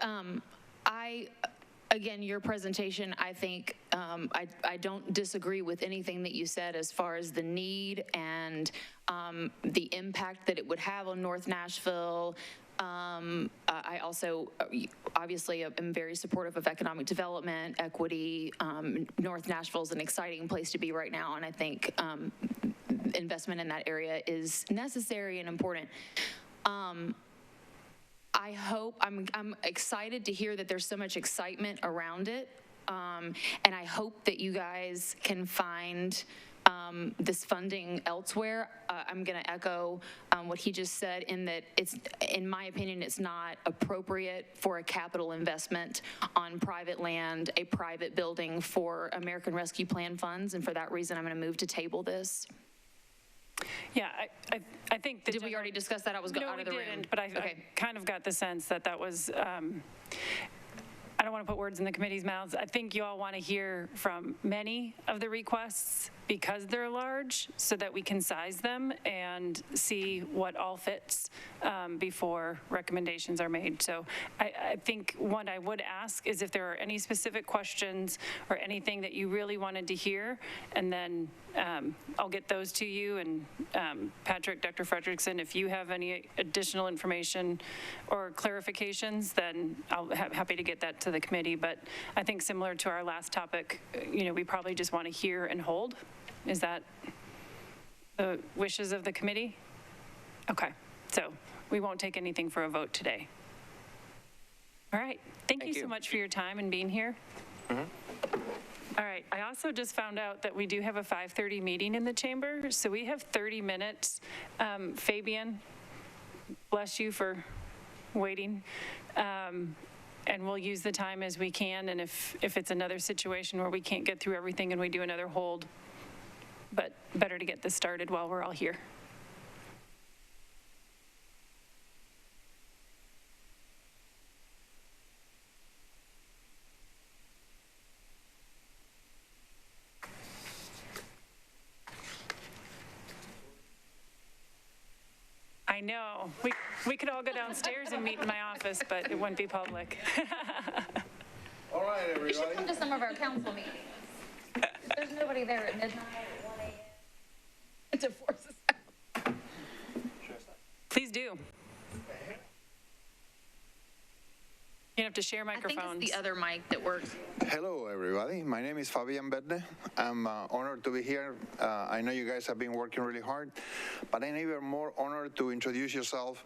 Again, your presentation, I think, I don't disagree with anything that you said as far as the need and the impact that it would have on North Nashville. I also, obviously, am very supportive of economic development, equity. North Nashville is an exciting place to be right now, and I think investment in that area is necessary and important. I hope, I'm excited to hear that there's so much excitement around it, and I hope that you guys can find this funding elsewhere. I'm going to echo what he just said in that it's, in my opinion, it's not appropriate for a capital investment on private land, a private building for American Rescue Plan funds, and for that reason, I'm going to move to table this. Yeah, I think Did we already discuss that? I was out of the room. No, we didn't, but I kind of got the sense that was, I don't want to put words in the committee's mouths. I think you all want to hear from many of the requests because they're large so that we can size them and see what all fits before recommendations are made. So I think what I would ask is if there are any specific questions or anything that you really wanted to hear, and then I'll get those to you. And Patrick, Dr. Fredrickson, if you have any additional information or clarifications, then I'll be happy to get that to the committee. But I think similar to our last topic, we probably just want to hear and hold. Is that the wishes of the committee? Okay, so we won't take anything for a vote today. All right, thank you so much for your time and being here. Mm-hmm. All right, I also just found out that we do have a 5:30 meeting in the chamber, so we have 30 minutes. Fabian, bless you for waiting. And we'll use the time as we can, and if it's another situation where we can't get through everything and we do another hold, but better to get this started while we're all here. I know. We could all go downstairs and meet in my office, but it wouldn't be public. All right, everybody. We should come to some of our council meetings. There's nobody there at midnight at 1 a.m. to force us out. Please do. You have to share microphones. I think it's the other mic that works. Hello, everybody. My name is Fabian Bedne. I'm honored to be here. I know you guys have been working really hard, but I'm even more honored to introduce yourself.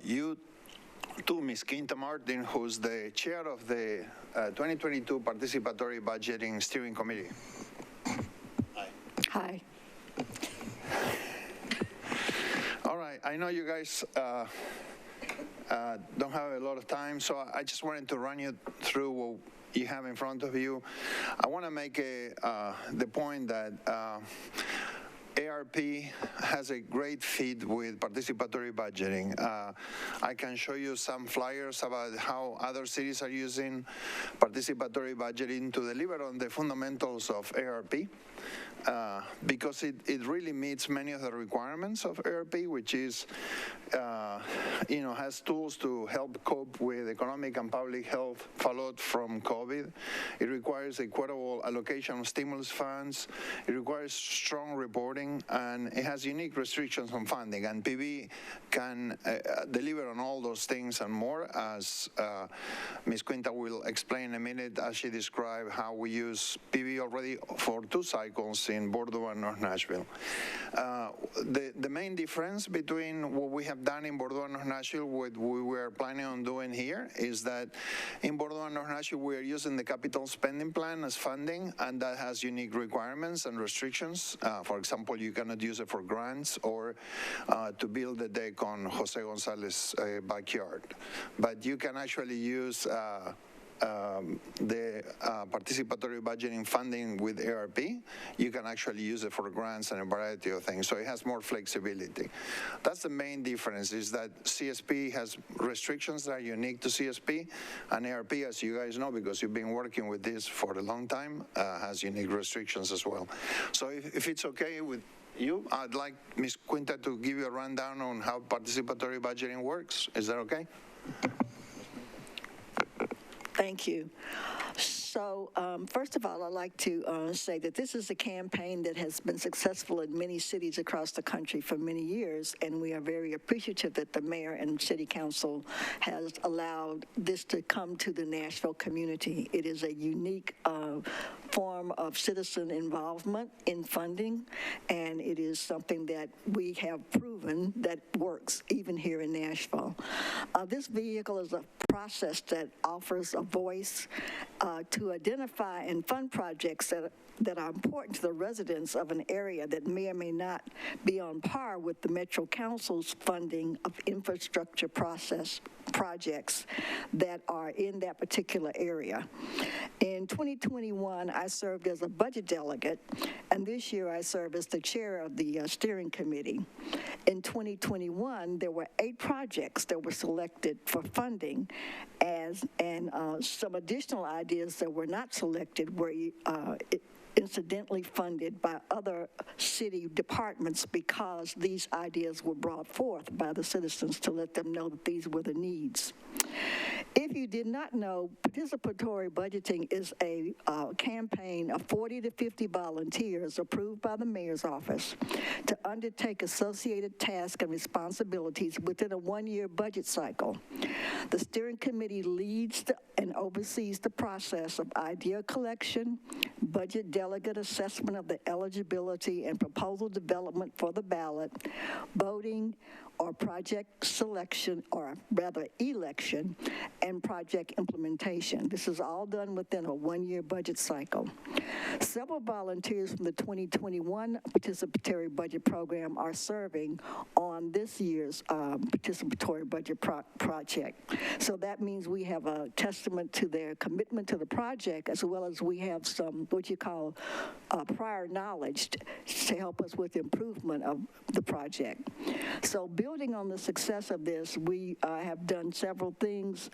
You to Ms. Quinta Martin, who's the chair of the 2022 Participatory Budgeting Steering Committee. Hi. I know you guys don't have a lot of time, so I just wanted to run you through what you have in front of you. I want to make the point that ARP has a great fit with participatory budgeting. I can show you some flyers about how other cities are using participatory budgeting to deliver on the fundamentals of ARP. Because it really meets many of the requirements of ARP, which is, has tools to help cope with economic and public health fallout from COVID. It requires equitable allocation of stimulus funds. It requires strong reporting, and it has unique restrictions on funding. And PB can deliver on all those things and more, as Ms. Quinta will explain in a minute as she described how we use PB already for 2 cycles in Bordeaux and North Nashville. The main difference between what we have done in Bordeaux and North Nashville, what we were planning on doing here, is that in Bordeaux and North Nashville, we are using the capital spending plan as funding, and that has unique requirements and restrictions. For example, you cannot use it for grants or to build a deck on Jose Gonzalez's backyard. But you can actually use the participatory budgeting funding with ARP. You can actually use it for grants and a variety of things, so it has more flexibility. That's the main difference, is that CSP has restrictions that are unique to CSP, and ARP, as you guys know, because you've been working with this for a long time, has unique restrictions as well. So if it's okay with you, I'd like Ms. Quinta to give you a rundown on how participatory budgeting works. Is that okay? Thank you. So first of all, I'd like to say that this is a campaign that has been successful in many cities across the country for many years, and we are very appreciative that the mayor and city council has allowed this to come to the Nashville community. It is a unique form of citizen involvement in funding, and it is something that we have proven that works even here in Nashville. This vehicle is a process that offers a voice to identify and fund projects that are important to the residents of an area that may or may not be on par with the Metro Council's funding of infrastructure projects that are in that particular area. In 2021, I served as a budget delegate, and this year I serve as the chair of the steering committee. In 2021, there were 8 projects that were selected for funding, and some additional ideas that were not selected were incidentally funded by other city departments because these ideas were brought forth by the citizens to let them know that these were the needs. If you did not know, participatory budgeting is a campaign of 40 to 50 volunteers approved by the mayor's office to undertake associated tasks and responsibilities within a 1-year budget cycle. The steering committee leads and oversees the process of idea collection, budget delegate assessment of the eligibility and proposal development for the ballot, voting or project selection, or rather election, and project implementation. This is all done within a 1-year budget cycle. Several volunteers from the 2021 participatory budget program are serving on this year's participatory budget project. So that means we have a testament to their commitment to the project, as well as we have some what you call prior knowledge to help us with improvement of the project. So building on the success of this, we have done several things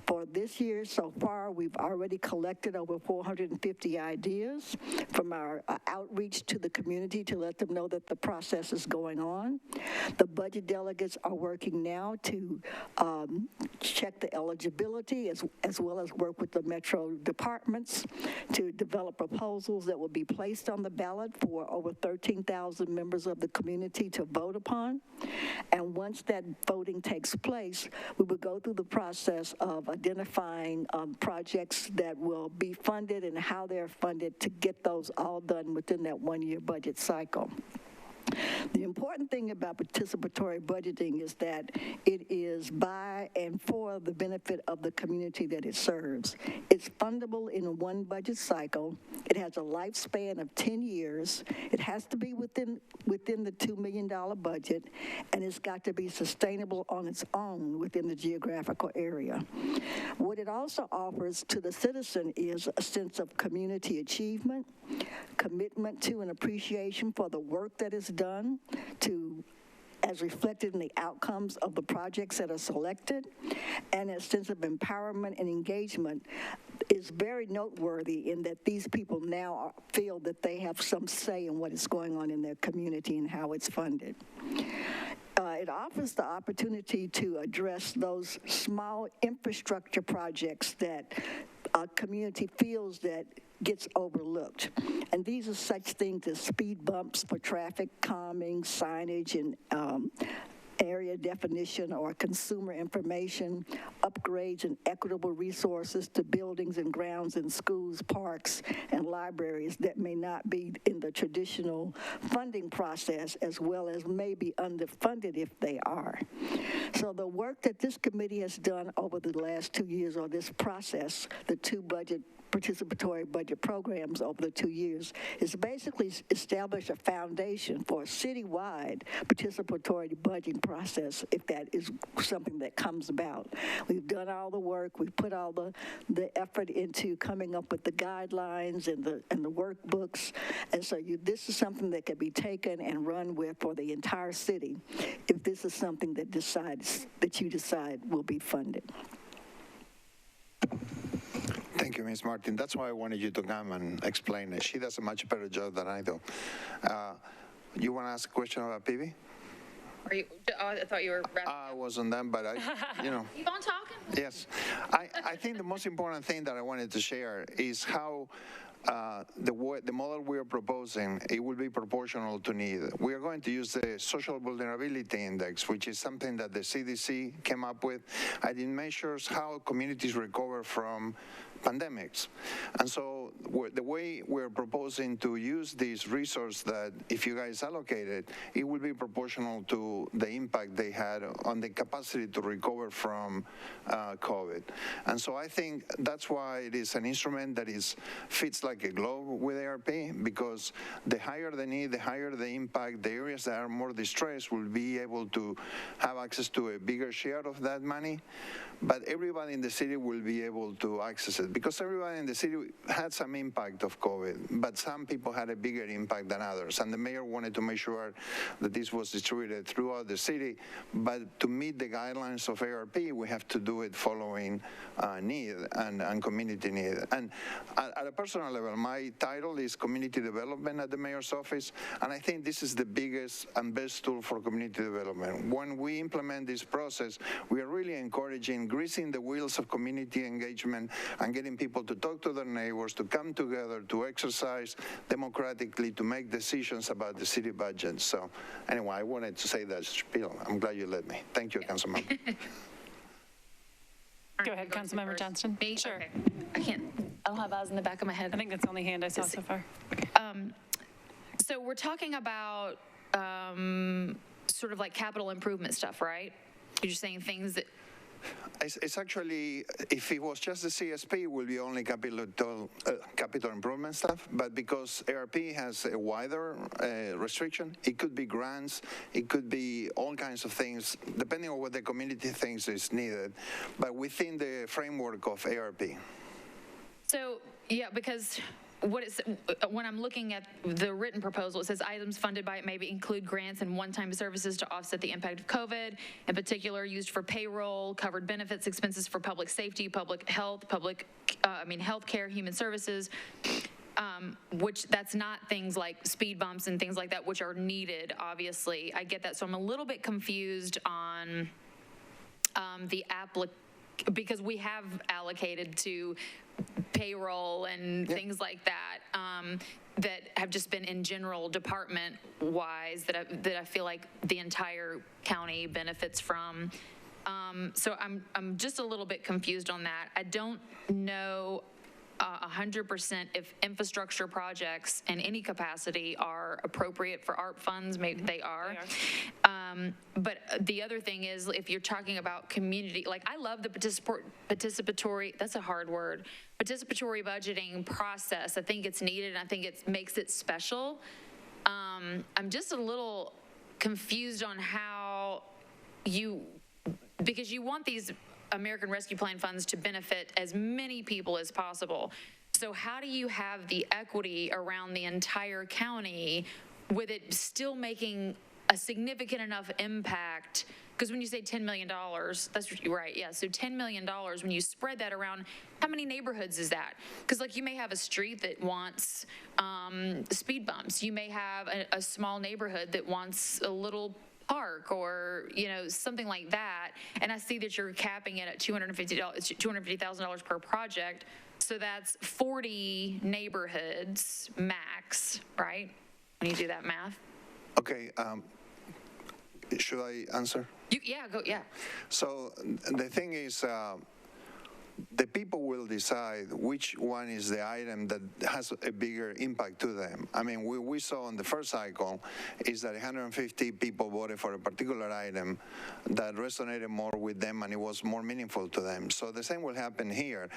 for this year. So far, we've already collected over 450 ideas from our outreach to the community to let them know that the process is going on. The budget delegates are working now to check the eligibility as well as work with the metro departments to develop proposals that will be placed on the ballot for over 13,000 members of the community to vote upon. And once that voting takes place, we will go through the process of identifying projects that will be funded and how they're funded to get those all done within that 1-year budget cycle. The important thing about participatory budgeting is that it is by and for the benefit of the community that it serves. It's fundable in one budget cycle. It has a lifespan of 10 years. It has to be within the $2 million budget, and it's got to be sustainable on its own within the geographical area. What it also offers to the citizen is a sense of community achievement, commitment to and appreciation for the work that is done, as reflected in the outcomes of the projects that are selected, and a sense of empowerment and engagement is very noteworthy in that these people now feel that they have some say in what is going on in their community and how it's funded. It offers the opportunity to address those small infrastructure projects that a community feels that gets overlooked. And these are such things as speed bumps for traffic calming, signage, and area definition or consumer information, upgrades and equitable resources to buildings and grounds in schools, parks, and libraries that may not be in the traditional funding process, as well as may be underfunded if they are. So the work that this committee has done over the last 2 years, or this process, the two participatory budget programs over the 2 years, is basically establish a foundation for a citywide participatory budgeting process, if that is something that comes about. We've done all the work, we've put all the effort into coming up with the guidelines and the workbooks, and so this is something that can be taken and run with for the entire city if this is something that you decide will be funded. Thank you, Ms. Martin. That's why I wanted you to come and explain it. She does a much better job than I do. You want to ask a question about PB? I thought you were wrapping I wasn't done, but Keep on talking. Yes. I think the most important thing that I wanted to share is how the model we are proposing, it will be proportional to need. We are going to use the Social Vulnerability Index, which is something that the CDC came up with, and it measures how communities recover from pandemics. And so the way we're proposing to use this resource, that if you guys allocate it, it will be proportional to the impact they had on the capacity to recover from COVID. And so I think that's why it is an instrument that fits like a glove with ARP, because the higher the need, the higher the impact, the areas that are more distressed will be able to have access to a bigger share of that money. But everybody in the city will be able to access it, because everybody in the city had some impact of COVID, but some people had a bigger impact than others. And the mayor wanted to make sure that this was distributed throughout the city. But to meet the guidelines of ARP, we have to do it following need and community need. And at a personal level, my title is Community Development at the mayor's office, and I think this is the biggest and best tool for community development. When we implement this process, we are really encouraging greasing the wheels of community engagement and getting people to talk to their neighbors, to come together, to exercise democratically, to make decisions about the city budget. So anyway, I wanted to say that spiel. I'm glad you let me. Thank you, Councilmember. Go ahead, Councilmember Johnston. Me? Sure. Okay. I don't have eyes in the back of my head. I think that's the only hand I saw so far. So we're talking about sort of like capital improvement stuff, right? You're saying things that... It's actually, if it was just the CSP, it will be only capital improvement stuff, but because ARP has a wider restriction, it could be grants, it could be all kinds of things, depending on what the community thinks is needed, but within the framework of ARP. So, yeah, because when I'm looking at the written proposal, it says items funded by it may include grants and one-time services to offset the impact of COVID, in particular used for payroll, covered benefits, expenses for public safety, public health, healthcare, human services, which that's not things like speed bumps and things like that, which are needed, obviously. I get that. So I'm a little bit confused on because we have allocated to payroll and things like that that have just been in general department wise that I feel like the entire county benefits from. So I'm just a little bit confused on that. I don't know 100% if infrastructure projects in any capacity are appropriate for ARP funds, maybe they are. But the other thing is, if you're talking about community, like I love the participatory, that's a hard word, participatory budgeting process. I think it's needed, and I think it makes it special. I'm just a little confused on how because you want these American Rescue Plan funds to benefit as many people as possible. So how do you have the equity around the entire county with it still making a significant enough impact? Because when you say $10 million, that's right, yeah. So $10 million, when you spread that around, how many neighborhoods is that? Because like you may have a street that wants speed bumps. You may have a small neighborhood that wants a little park or, something like that. And I see that you're capping it at $250,000 per project. So that's 40 neighborhoods max, right? When you do that math. Okay. Should I answer? Yeah. So the thing is, the people will decide which one is the item that has a bigger impact to them. I mean, we saw in the first cycle is that 150 people voted for a particular item that resonated more with them and it was more meaningful to them. So the same will happen here.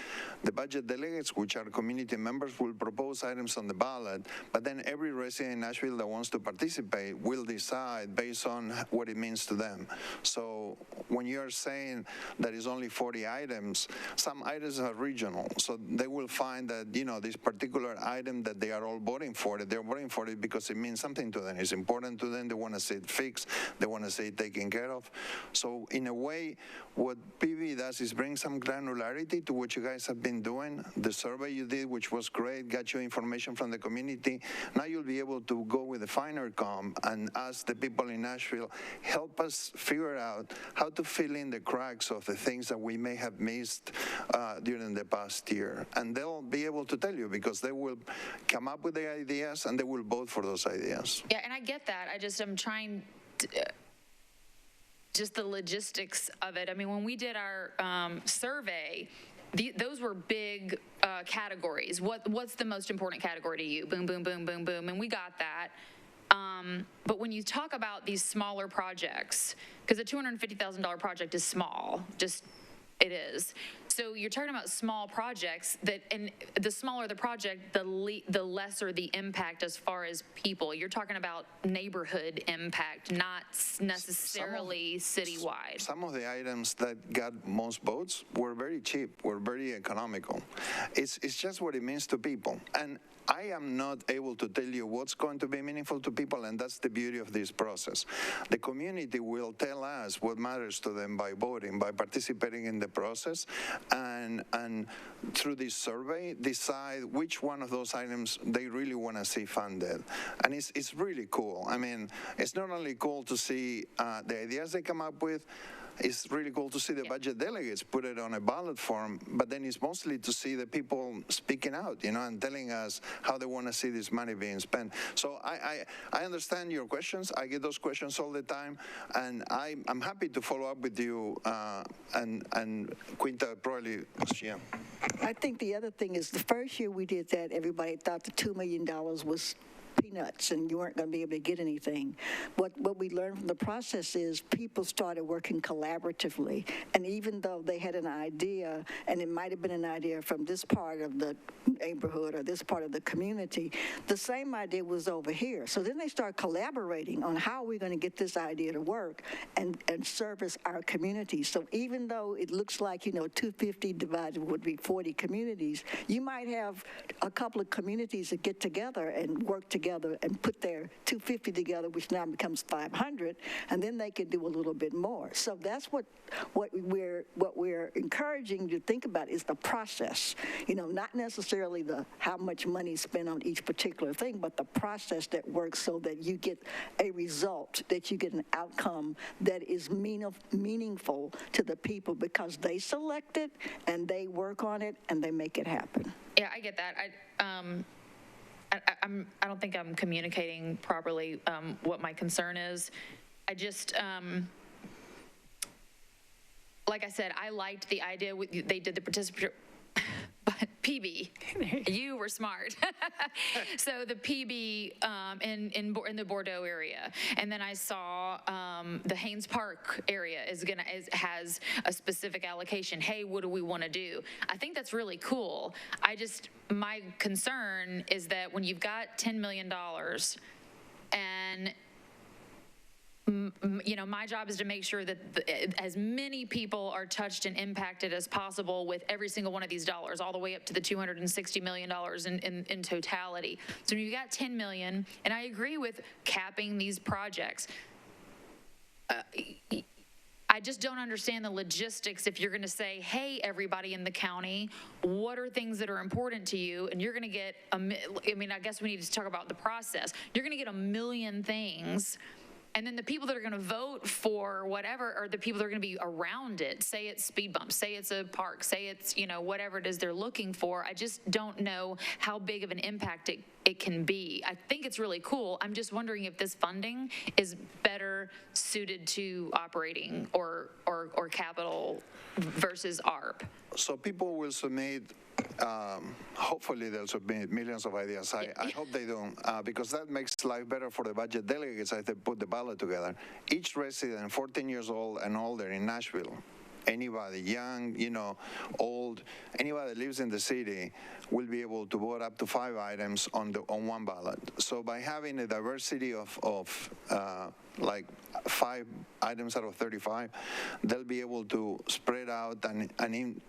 The budget delegates, which are community members, will propose items on the ballot, but then every resident in Nashville that wants to participate will decide based on what it means to them. So when you're saying that it's only 40 items, some items are regional, so they will find that, this particular item that they are all voting for it, they're voting for it because it means something to them. It's important to them. They want to see it fixed. They want to see it taken care of. So in a way, what PB does is bring some granularity to what you guys have been doing. The survey you did, which was great, got you information from the community. Now you'll be able to go with a finer comb and ask the people in Nashville, help us figure out how to fill in the cracks of the things that we may have missed during the past year. And they'll be able to tell you because they will come up with the ideas and they will vote for those ideas. Yeah, and I get that. I'm trying to, just the logistics of it. I mean, when we did our survey, those were big categories. What's the most important category to you? Boom, boom, boom, boom, boom. And we got that. But when you talk about these smaller projects, because a $250,000 project is small, it is. So you're talking about small projects and the smaller the project, the lesser the impact as far as people. You're talking about neighborhood impact, not necessarily citywide. Some of the items that got most votes were very cheap, were very economical. It's just what it means to people. And I am not able to tell you what's going to be meaningful to people, and that's the beauty of this process. The community will tell us what matters to them by voting, by participating in the process, and through this survey, decide which one of those items they really want to see funded. And it's really cool. I mean, it's not only cool to see the ideas they come up with, it's really cool to see the budget delegates put it on a ballot form, but then it's mostly to see the people speaking out, and telling us how they want to see this money being spent. So I understand your questions. I get those questions all the time, and I'm happy to follow up with you, and Quinta probably, yeah. I think the other thing is the first year we did that, everybody thought the $2 million was peanuts and you weren't going to be able to get anything. What we learned from the process is people started working collaboratively, and even though they had an idea, and it might have been an idea from this part of the neighborhood or this part of the community, the same idea was over here. So then they start collaborating on how we're going to get this idea to work and service our community. So even though it looks like, 250 divided would be 40 communities, you might have a couple of communities that get together and work together and put their 250 together, which now becomes 500, and then they can do a little bit more. So that's what we're encouraging you to think about is the process. Not necessarily how much money is spent on each particular thing, but the process that works so that you get a result, that you get an outcome that is meaningful to the people because they select it and they work on it and they make it happen. Yeah, I get that. I don't think I'm communicating properly what my concern is. I just, like I said, I liked the idea they did the participatory, but PB. You were smart. So the PB in the Bordeaux area, and then I saw the Haynes Park area has a specific allocation. Hey, what do we want to do? I think that's really cool. My concern is that when you've got $10 million and my job is to make sure that as many people are touched and impacted as possible with every single one of these dollars, all the way up to the $260 million in totality. So when you got 10 million, and I agree with capping these projects, I just don't understand the logistics if you're going to say, hey, everybody in the county, what are things that are important to you? And you're going to get, I guess we need to talk about the process. You're going to get a million things. And then the people that are going to vote for whatever are the people that are going to be around it. Say it's speed bumps, say it's a park, say it's, whatever it is they're looking for. I just don't know how big of an impact it can be. I think it's really cool. I'm just wondering if this funding is better suited to operating or capital versus ARP. So people will submit, hopefully they'll submit millions of ideas. I hope they don't, because that makes life better for the budget delegates as they put the ballot together. Each resident, 14 years old and older in Nashville, anybody, young, old, anybody that lives in the city will be able to vote up to 5 items on one ballot. So by having a diversity of like 5 items out of 35, they'll be able to spread out and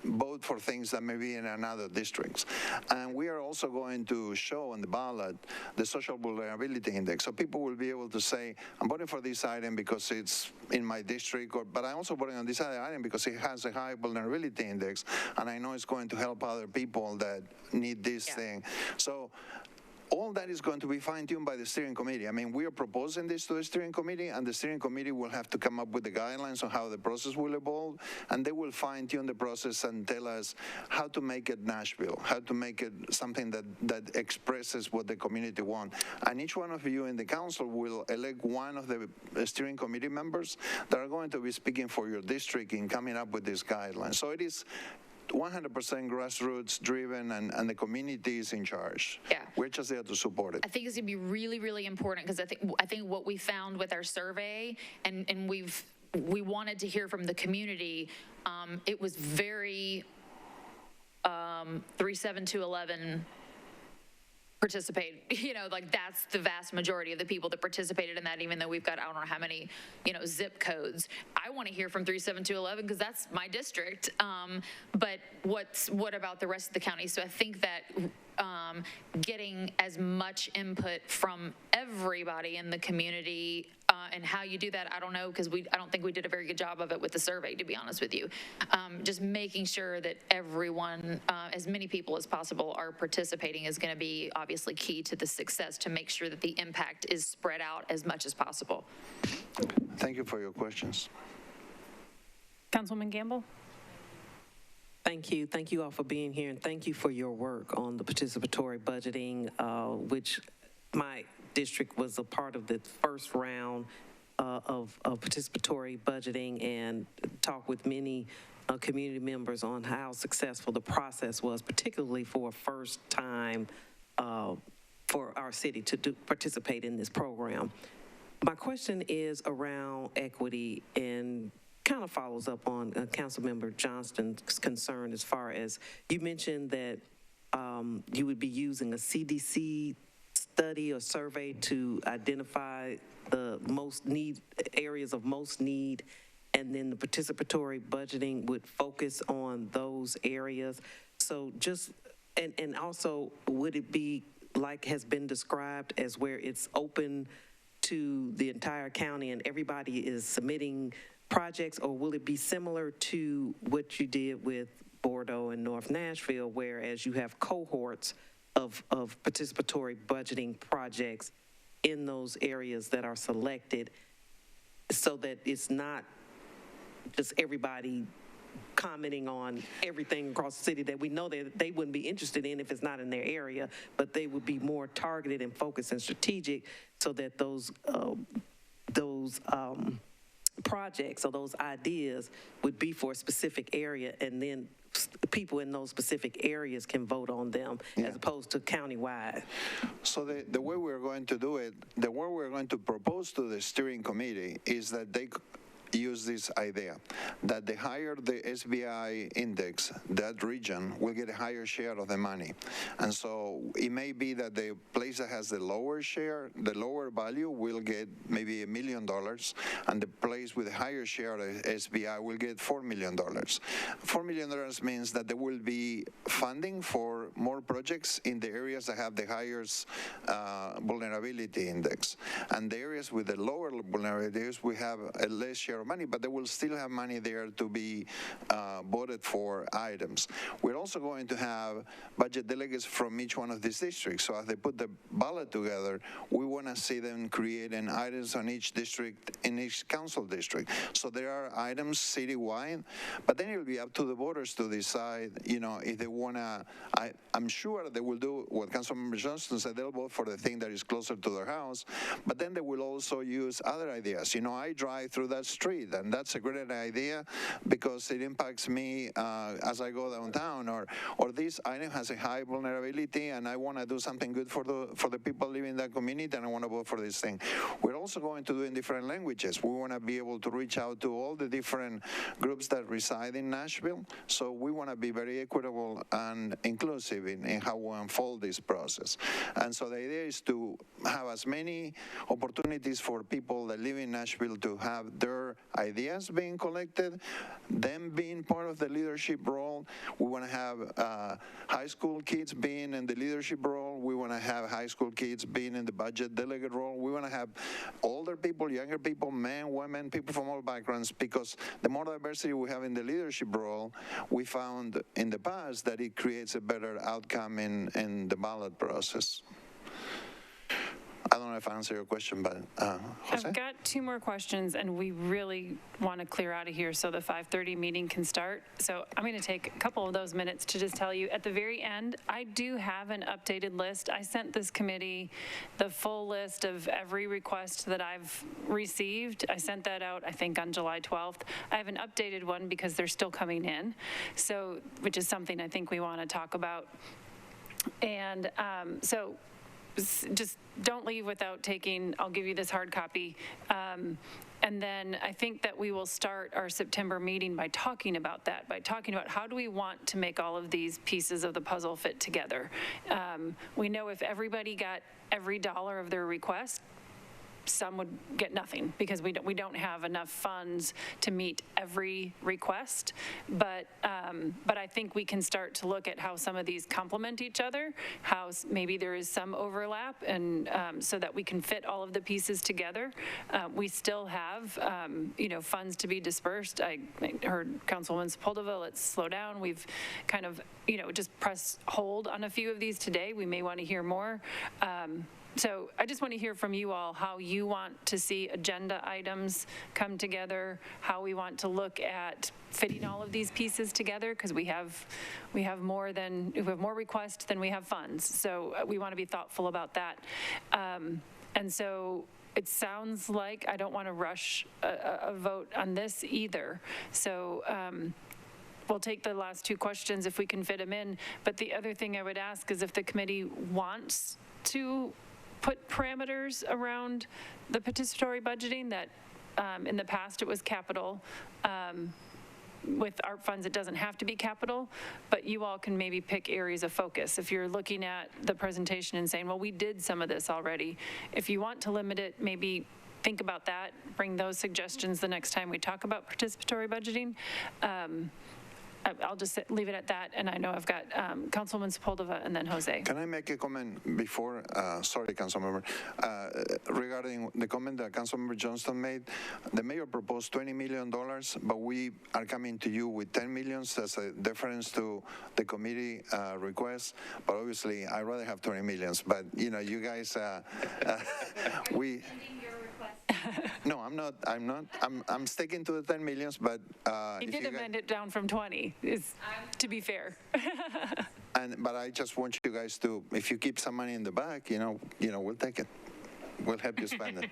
vote for things that may be in another districts. And we are also going to show on the ballot the social vulnerability index. So people will be able to say, I'm voting for this item because it's in my district, but I'm also voting on this other item because it has a high vulnerability index, and I know it's going to help other people that need this thing. So all that is going to be fine-tuned by the steering committee. We are proposing this to the steering committee, and the steering committee will have to come up with the guidelines on how the process will evolve, and they will fine-tune the process and tell us how to make it Nashville, how to make it something that expresses what the community wants. And each one of you in the council will elect one of the steering committee members that are going to be speaking for your district in coming up with these guidelines. So it is 100% grassroots driven, and the community is in charge. Yeah. We're just there to support it. I think it's going to be really, really important, because I think what we found with our survey, and we wanted to hear from the community, it was very 3-7-2-11 participate, that's the vast majority of the people that participated in that, even though we've got, I don't know how many, zip codes. I want to hear from 3-7-2-11 because that's my district. But what about the rest of the county? So I think that getting as much input from everybody in the community, and how you do that, I don't know, because I don't think we did a very good job of it with the survey, to be honest with you. Just making sure that everyone, as many people as possible, are participating is going to be obviously key to the success, to make sure that the impact is spread out as much as possible. Thank you for your questions. Councilwoman Gamble? Thank you. Thank you all for being here, and thank you for your work on the participatory budgeting, which my district was a part of the first round of participatory budgeting, and talked with many community members on how successful the process was, particularly for a first time for our city to participate in this program. My question is around equity, and kind of follows up on Councilmember Johnston's concern, as far as you mentioned that you would be using a CDC study or survey to identify the areas of most need, and then the participatory budgeting would focus on those areas. So and also, would it be like has been described as where it's open to the entire county and everybody is submitting projects, or will it be similar to what you did with Bordeaux and North Nashville, whereas you have cohorts of participatory budgeting projects in those areas that are selected, so that it's not just everybody commenting on everything across the city that we know that they wouldn't be interested in if it's not in their area, but they would be more targeted and focused and strategic, so that those projects or those ideas would be for a specific area, and then people in those specific areas can vote on them as opposed to countywide. So the way we're going to do it, the way we're going to propose to the steering committee is that they use this idea that the higher the SBI index, that region will get a higher share of the money. And so it may be that the place that has the lower share, the lower value will get maybe $1 million, and the place with a higher share of SBI will get $4 million. $4 million means that there will be funding for more projects in the areas that have the highest vulnerability index. And the areas with the lower vulnerabilities, we have a less share of money, but they will still have money there to be voted for items. We're also going to have budget delegates from each one of these districts. So as they put the ballot together, we want to see them creating items on each district, in each council district. So there are items citywide, but then it'll be up to the voters to decide, if they want to. I'm sure they will do what Councilmember Johnston said. They'll vote for the thing that is closer to their house, but then they will also use other ideas. I drive through that street, and that's a great idea because it impacts me as I go downtown, or this item has a high vulnerability and I want to do something good for the people living in that community, and I want to vote for this thing. We're also going to do it in different languages. We want to be able to reach out to all the different groups that reside in Nashville, so we want to be very equitable and inclusive in how we unfold this process. And so the idea is to have as many opportunities for people that live in Nashville to have their ideas being collected, them being part of the leadership role. We want to have high school kids being in the leadership role. We want to have high school kids being in the budget delegate role. We want to have older people, younger people, men, women, people from all backgrounds, because the more diversity we have in the leadership role, we found in the past that it creates a better outcome in the ballot process. I don't know if I answered your question, but Jose? I've got two more questions, and we really want to clear out of here so the 5:30 meeting can start. So I'm going to take a couple of those minutes to just tell you, at the very end, I do have an updated list. I sent this committee the full list of every request that I've received. I sent that out, I think, on July 12th. I have an updated one because they're still coming in, so which is something I think we want to talk about. And so just don't leave without taking, I'll give you this hard copy. And then I think that we will start our September meeting by talking about that, by talking about how do we want to make all of these pieces of the puzzle fit together. We know if everybody got every dollar of their request, some would get nothing because we don't have enough funds to meet every request. But I think we can start to look at how some of these complement each other, how maybe there is some overlap, and so that we can fit all of the pieces together. We still have funds to be dispersed. I heard Councilwoman Sepulveda, let's slow down. We've kind of just pressed hold on a few of these today. We may want to hear more. So I just want to hear from you all how you want to see agenda items come together, how we want to look at fitting all of these pieces together, because we have more requests than we have funds. So we want to be thoughtful about that. And so it sounds like I don't want to rush a vote on this either. So we'll take the last two questions if we can fit them in. But the other thing I would ask is if the committee wants to put parameters around the participatory budgeting, that in the past it was capital. With ARP funds, it doesn't have to be capital, but you all can maybe pick areas of focus. If you're looking at the presentation and saying, well, we did some of this already. If you want to limit it, maybe think about that, bring those suggestions the next time we talk about participatory budgeting. I'll just leave it at that, and I know I've got Councilwoman Sepulveda and then Jose. Can I make a comment before? Sorry, Councilmember. Regarding the comment that Councilmember Johnston made, the mayor proposed $20 million, but we are coming to you with $10 million as a difference to the committee request. But obviously, I'd rather have $20 million. But you guys, we. No, I'm not. I'm sticking to the 10 millions, but he did amend it down from 20. To be fair. But I just want you guys to, if you keep some money in the back, we'll take it. We'll help you spend it.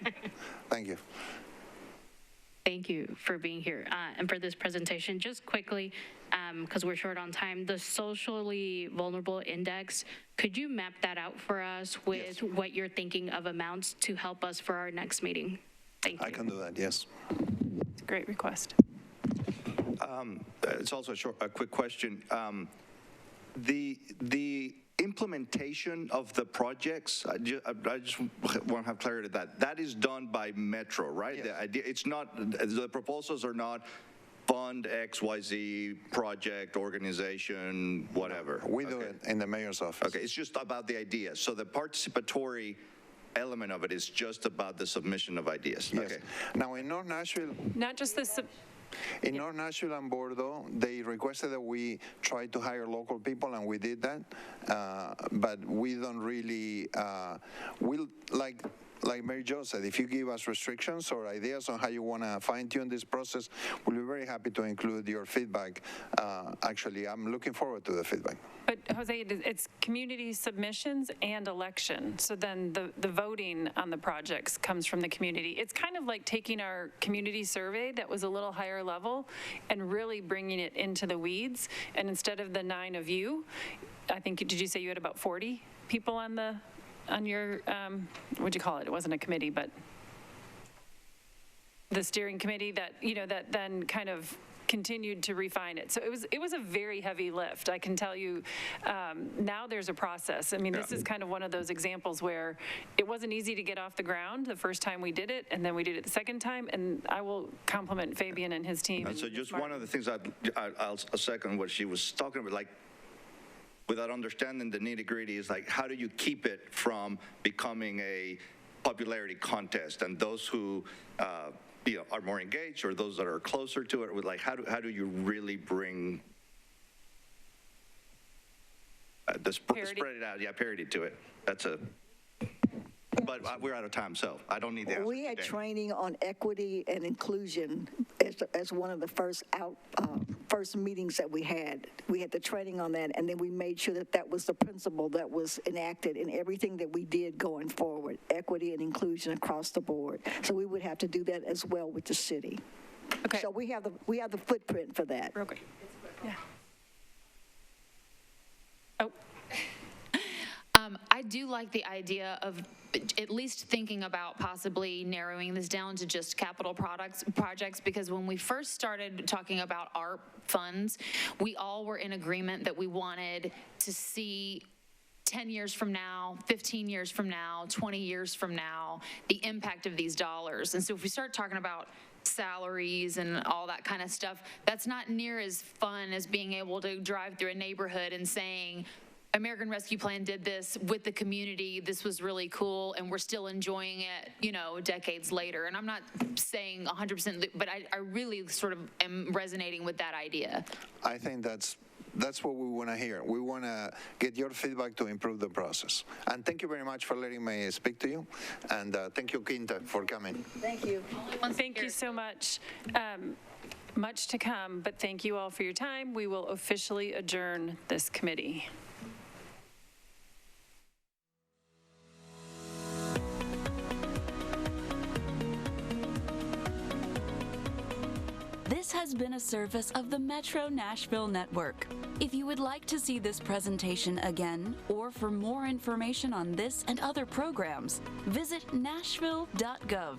Thank you. Thank you for being here and for this presentation. Just quickly, because we're short on time, the socially vulnerable index, could you map that out for us with what you're thinking of amounts to help us for our next meeting? Thank you. I can do that, yes. It's a great request. It's also a quick question. The implementation of the projects, I just want to have clarity that is done by Metro, right? Yes. The idea, it's not, the proposals are not fund XYZ project, organization, whatever. We do it in the mayor's office. Okay, it's just about the idea. So the participatory element of it is just about the submission of ideas. Yes. Okay. Now, in North Nashville, Not just this, in North Nashville and Bordeaux, they requested that we try to hire local people, and we did that. But we don't really, we'll, like Mary Jo said, if you give us restrictions or ideas on how you want to fine-tune this process, we'll be very happy to include your feedback. Actually, I'm looking forward to the feedback. but Jose, it's community submissions and election. So then the voting on the projects comes from the community. It's kind of like taking our community survey that was a little higher level and really bringing it into the weeds. And instead of the 9 of you, I think, did you say you had about 40 people on your, what'd you call it? It wasn't a committee, but the steering committee that, that then kind of continued to refine it. So it was a very heavy lift. I can tell you, now there's a process. I mean, this is kind of one of those examples where it wasn't easy to get off the ground the first time we did it, and then we did it the second time, and I will compliment Fabian and his team. And so just one of the things I'll second what she was talking about, like, without understanding the nitty-gritty, is like, how do you keep it from becoming a popularity contest? And those who are more engaged, or those that are closer to it, with like, how do you really bring spread it out? Yeah, parity to it. But we're out of time, so I don't need the answer. We had today. training on equity and inclusion as one of the first meetings that we had. We had the training on that, and then we made sure that was the principle that was enacted in everything that we did going forward, equity and inclusion across the board. So we would have to do that as well with the city. Okay. So we have the footprint for that. Real quick. Yeah. Oh. I do like the idea of at least thinking about possibly narrowing this down to just capital projects, because when we first started talking about ARP funds, we all were in agreement that we wanted to see 10 years from now, 15 years from now, 20 years from now, the impact of these dollars. And so if we start talking about salaries and all that kind of stuff, that's not near as fun as being able to drive through a neighborhood and saying, American Rescue Plan did this with the community, this was really cool, and we're still enjoying it, decades later. And I'm not saying 100%, but I really sort of am resonating with that idea. I think that's what we want to hear. We want to get your feedback to improve the process. And thank you very much for letting me speak to you. And thank you, Quinta, for coming. Thank you. Thank you so much. Much to come, but thank you all for your time. We will officially adjourn this committee. This has been a service of the Metro Nashville Network. If you would like to see this presentation again, or for more information on this and other programs, visit nashville.gov.